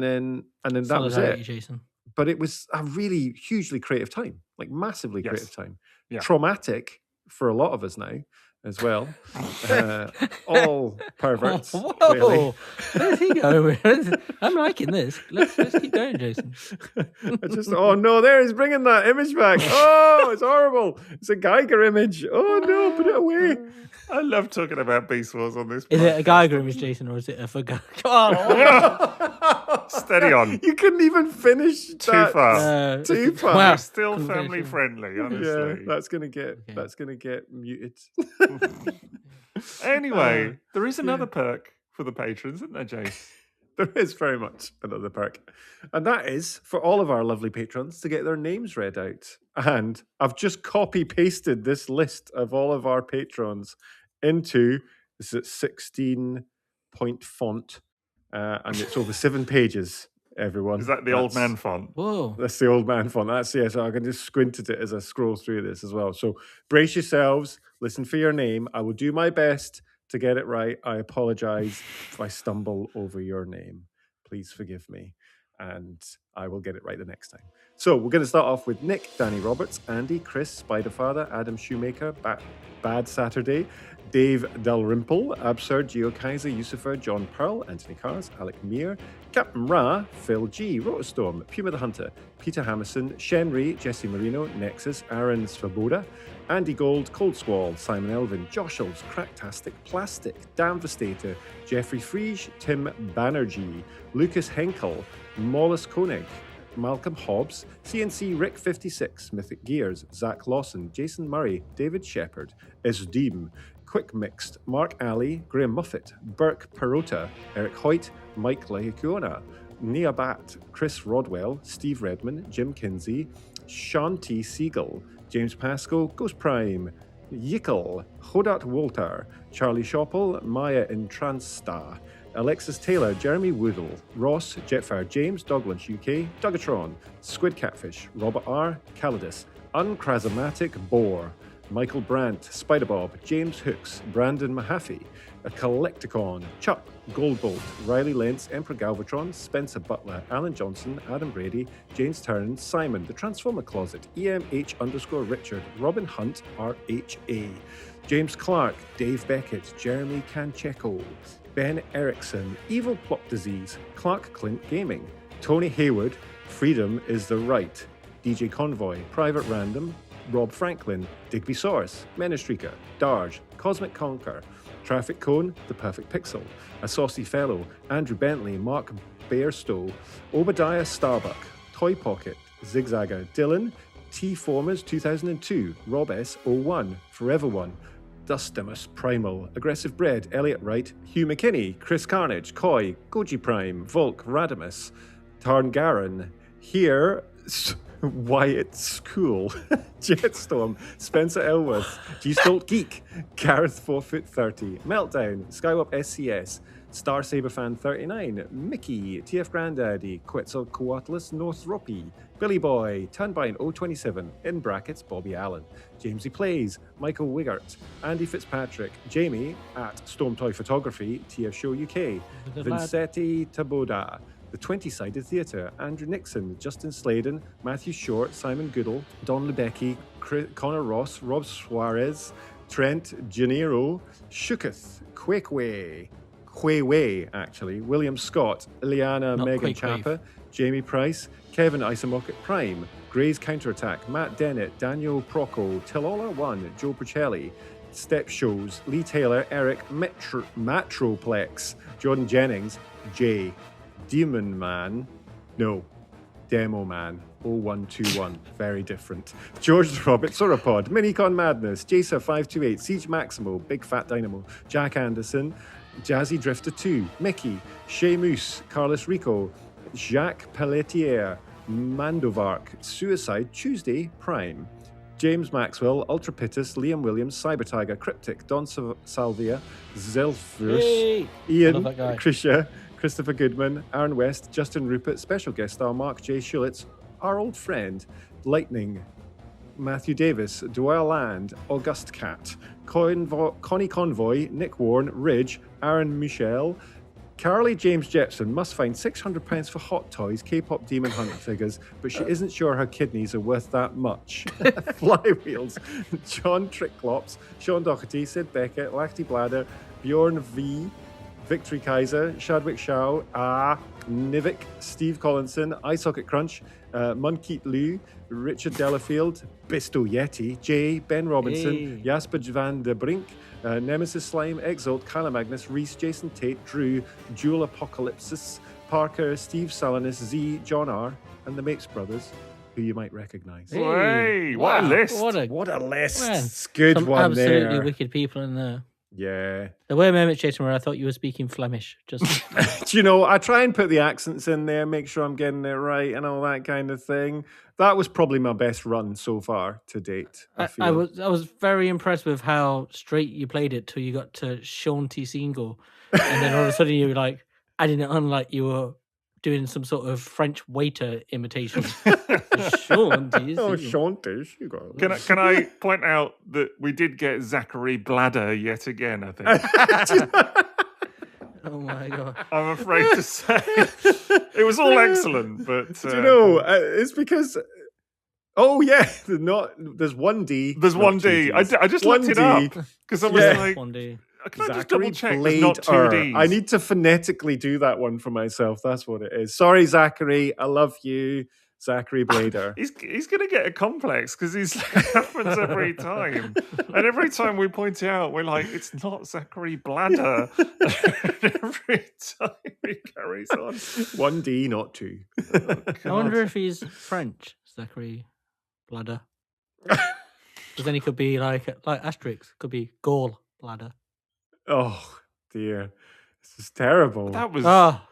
then that was it. Jason. But it was a really hugely creative time, like massively creative time. Yeah. Traumatic for a lot of us now as well. All perverts. Whoa! Clearly. Where's he going? I'm liking this. Let's keep going, Jason. Oh no, there he's bringing that image back. Oh, it's horrible. It's a Geiger image. Oh no, put it away. I love talking about Beast Wars on this. Is it a Geiger image, Jason, or is it a Come on. Steady on. You couldn't even finish too that. far. Too far. Wow. We're still family friendly, honestly. Yeah, that's gonna get muted. Anyway, there is another perk for the patrons, isn't there, Jace? There is very much another perk. And that is for all of our lovely patrons to get their names read out. And I've just copy-pasted this list of all of our patrons into, this is 16-point font, and it's over 7 pages, everyone. Is that the old man font? Whoa. That's the old man font. So I can just squint at it as I scroll through this as well. So brace yourselves, listen for your name. I will do my best to get it right. I apologize if I stumble over your name. Please forgive me, and I will get it right the next time. So we're going to start off with Nick, Danny Roberts, Andy, Chris, Spiderfather, Adam Shoemaker, Bad Saturday, Dave Dalrymple, Absurd, Geo Kaiser, Yusufer, John Pearl, Anthony Cars, Alec Meir, Captain Ra, Phil G, Rotostorm, Puma the Hunter, Peter Hammerson, Shenry, Jesse Marino, Nexus, Aaron Svoboda, Andy Gold, Cold Squall, Simon Elvin, Joshels, Cracktastic, Plastic, Damvastator, Jeffrey Friege, Tim Banerjee, Lucas Henkel, Mollis Koenig, Malcolm Hobbs, CNC Rick 56, Mythic Gears, Zach Lawson, Jason Murray, David Shepard, Esdeem, Quick Mixed, Mark Alley, Graham Muffet, Burke Perota, Eric Hoyt, Mike Lahikiona, Nia Bat, Chris Rodwell, Steve Redman, Jim Kinsey, Shanti Siegel, James Pascoe, Ghost Prime, Yickel, Hodat Wolter, Charlie Shoppel, Maya Intransta, Alexis Taylor, Jeremy Woodle, Ross, Jetfire James, Doglunch UK, Dugatron, Squid Catfish, Robert R, Calidus, Unchrasmatic Boar, Michael Brandt, Spiderbob, James Hooks, Brandon Mahaffey, A Collecticon, Chuck, Goldbolt, Riley Lentz, Emperor Galvatron, Spencer Butler, Alan Johnson, Adam Brady, James Turn, Simon, The Transformer Closet, EMH_Richard, Robin Hunt, RHA, James Clark, Dave Beckett, Jeremy Cancheco, Ben Erickson, Evil Plot Disease, Clark Clint Gaming, Tony Haywood, Freedom is the Right, DJ Convoy, Private Random, Rob Franklin, Digby Source, Menestrika, Darge, Cosmic Conquer, Traffic Cone, The Perfect Pixel, A Saucy Fellow, Andrew Bentley, Mark Bairstow, Obadiah Starbuck, Toy Pocket, Zigzagger, Dylan, T Formers 2002, Rob S01, Forever One, Dustimus Primal, Aggressive Bread, Elliot Wright, Hugh McKinney, Chris Carnage, Koi, Goji Prime, Volk, Radimus, Tarngaran, Here, Wyatt School, Jetstorm, Spencer Elworth, G-Stolt Geek, Gareth 4'30", Meltdown, Skywap SCS, Star Saberfan 39, Mickey, TF Granddaddy, Quetzalcoatlus Northropy, Billy Boy, Tunbine 027, in brackets Bobby Allen, Jamesy Plays, Michael Wiggert, Andy Fitzpatrick, Jamie at Stormtoy Photography, TF Show UK, Vincetti Taboda, The 20-Sided Theatre, Andrew Nixon, Justin Sladen, Matthew Short, Simon Goodall, Don Lebecki, Connor Ross, Rob Suarez, Trent Gennaro, Shooketh, Quayway, actually, William Scott, Ileana Not Megan Quake Chapa, Jamie Price, Kevin Isomocket Prime, Gray's Counterattack, Matt Dennett, Daniel Procco, Tilola 1, Joe Percelli, Step Shows, Lee Taylor, Eric Matroplex, Jordan Jennings, Jay, Demon Man, no, Demo Man, 0121, very different. George Robert, Sauropod, Minicon Madness, Jacer528, Siege Maximo, Big Fat Dynamo, Jack Anderson, Jazzy Drifter 2, Mickey, Shay Moose, Carlos Rico, Jacques Pelletier, Mandovark, Suicide Tuesday, Prime, James Maxwell, Ultra Pittus, Liam Williams, Cyber Tiger, Cryptic, Don Salvia, Zelfers, Hey! I Ian, love that guy. Krisha, Christopher Goodman, Aaron West, Justin Rupert, special guest star Mark J. Schulitz, our old friend, Lightning, Matthew Davis, Doyle Land, August Cat, Connie Convoy, Nick Warren, Ridge, Aaron Michel, Carly James Jepson must find £600 for Hot Toys, K-pop Demon Hunter figures, but she isn't sure her kidneys are worth that much. Flywheels, John Tricklops, Sean Doherty, Sid Beckett, Lachty Bladder, Bjorn V, Victory Kaiser, Shadwick Shao, Nivik, Steve Collinson, iSocket Crunch, Munkeet Liu, Richard Delafield, Bisto Yeti, Jay, Ben Robinson, Hey. Jasper Van der Brink, Nemesis Slime, Exalt, Kyla Magnus, Reese, Jason Tate, Drew, Jewel Apocalypsis, Parker, Steve Salinas, Z, John R, and the Mapes Brothers, who you might recognise. Hey, what a Wow, list. What a list! Man, It's a good some one absolutely there. wicked people in there. Yeah. There were moments, Jason, where I thought you were speaking Flemish. Just Do you know, I try and put the accents in there, make sure I'm getting it right and all that kind of thing. That was probably my best run so far to date. I feel. I was very impressed with how straight you played it till you got to Sean T. Single, and then all of a sudden you were like adding it on like you were doing some sort of French waiter imitation. Sean T. Oh, Single. Shantish, you go. Can I point out that we did get Zachary Bladder yet again, I think. Oh my god! I'm afraid to say. It was all excellent, but... Do you know, it's because... Oh, yeah, there's one D. There's not one two D. I Ds. just One looked it D. up because I was Yeah. like, One day. can I just Zachary double check there's not two Blader. Ds? I need to phonetically do that one for myself. That's what it is. Sorry, Zachary. I love you. Zachary Blader. He's going to get a complex because it happens every time. And every time we point it out, we're like, it's not Zachary Bladder. Every time he carries on. 1D, not 2. I wonder if he's French, Zachary Bladder. Because then he could be like Asterix, could be Gaul Bladder. Oh, dear. This is terrible. That was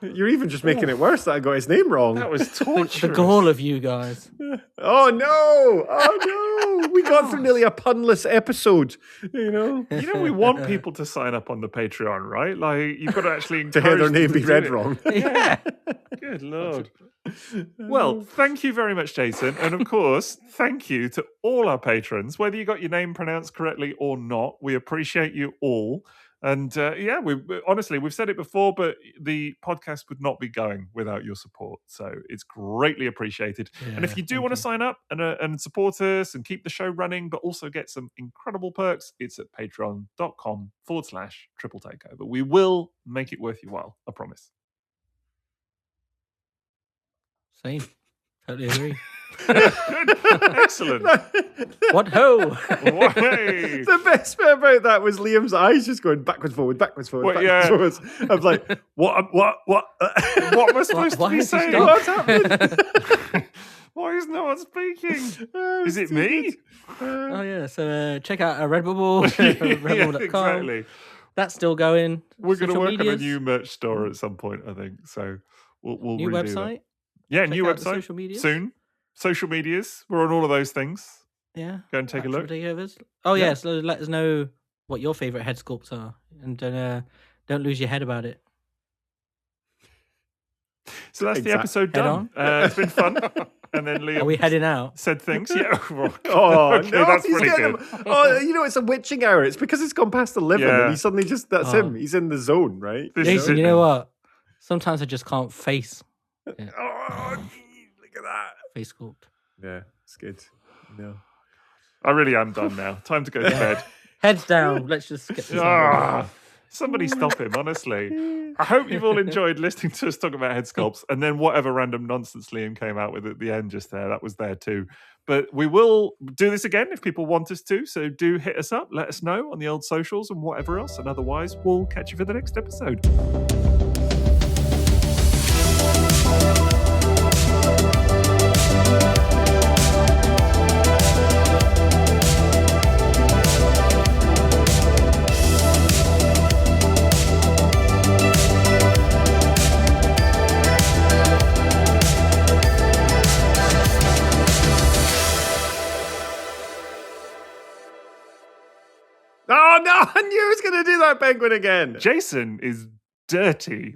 You're even just making it worse that I got his name wrong. that was The torture. Gaul of you guys. Oh, no. Oh, no. We got through nearly a punless episode, you know? You know, we want people to sign up on the Patreon, right? Like, you've got to actually To hear their encourage name them be to read do it. wrong. Yeah. Good Lord. Well, thank you very much, Jason. And of course, thank you to all our patrons, whether you got your name pronounced correctly or not. We appreciate you all. And honestly, we've said it before, but the podcast would not be going without your support. So it's greatly appreciated. And if you do want to sign up and support us and keep the show running, but also get some incredible perks, it's at patreon.com/triple takeover. We will make it worth your while. I promise. Same. Totally agree. Excellent. What ho? Hey. The best bit about that was Liam's eyes just going backwards, forward, backwards, forward, backwards, forwards. I was like, what? What am I supposed to be saying? What's happening? Why is no one speaking? Is it me? Oh yeah. So check out our Redbubble, redbubble.com. Exactly. That's still going. We're going to Social work medias. on a new merch store at some point, I think. So we'll New redo website. That. Yeah, Check new out the website social medias. soon. Social medias. We're on all of those things. Yeah. Go and take a look. Takeovers. Oh yeah. So let us know what your favorite head sculpts are, and don't lose your head about it. So that's the episode done. It's been fun. And then Liam Are we heading out? said things. Yeah. Oh, okay, no, that's he's pretty getting good. them. Oh, it's a witching hour. It's because it's gone past 11 and he suddenly that's him. He's in the zone, right? You know what? Sometimes I just can't face. Yeah. Oh, look at that. Face sculpt. Yeah, it's good. No. I really am done now. Time to go to bed. Heads down. Let's just get this over. Somebody stop him, honestly. I hope you've all enjoyed listening to us talk about head sculpts and then whatever random nonsense Liam came out with at the end just there. That was there too. But we will do this again if people want us to. So do hit us up. Let us know on the old socials and whatever else. And otherwise, we'll catch you for the next episode. Oh, no, I knew he was going to do that penguin again. Jason is dirty.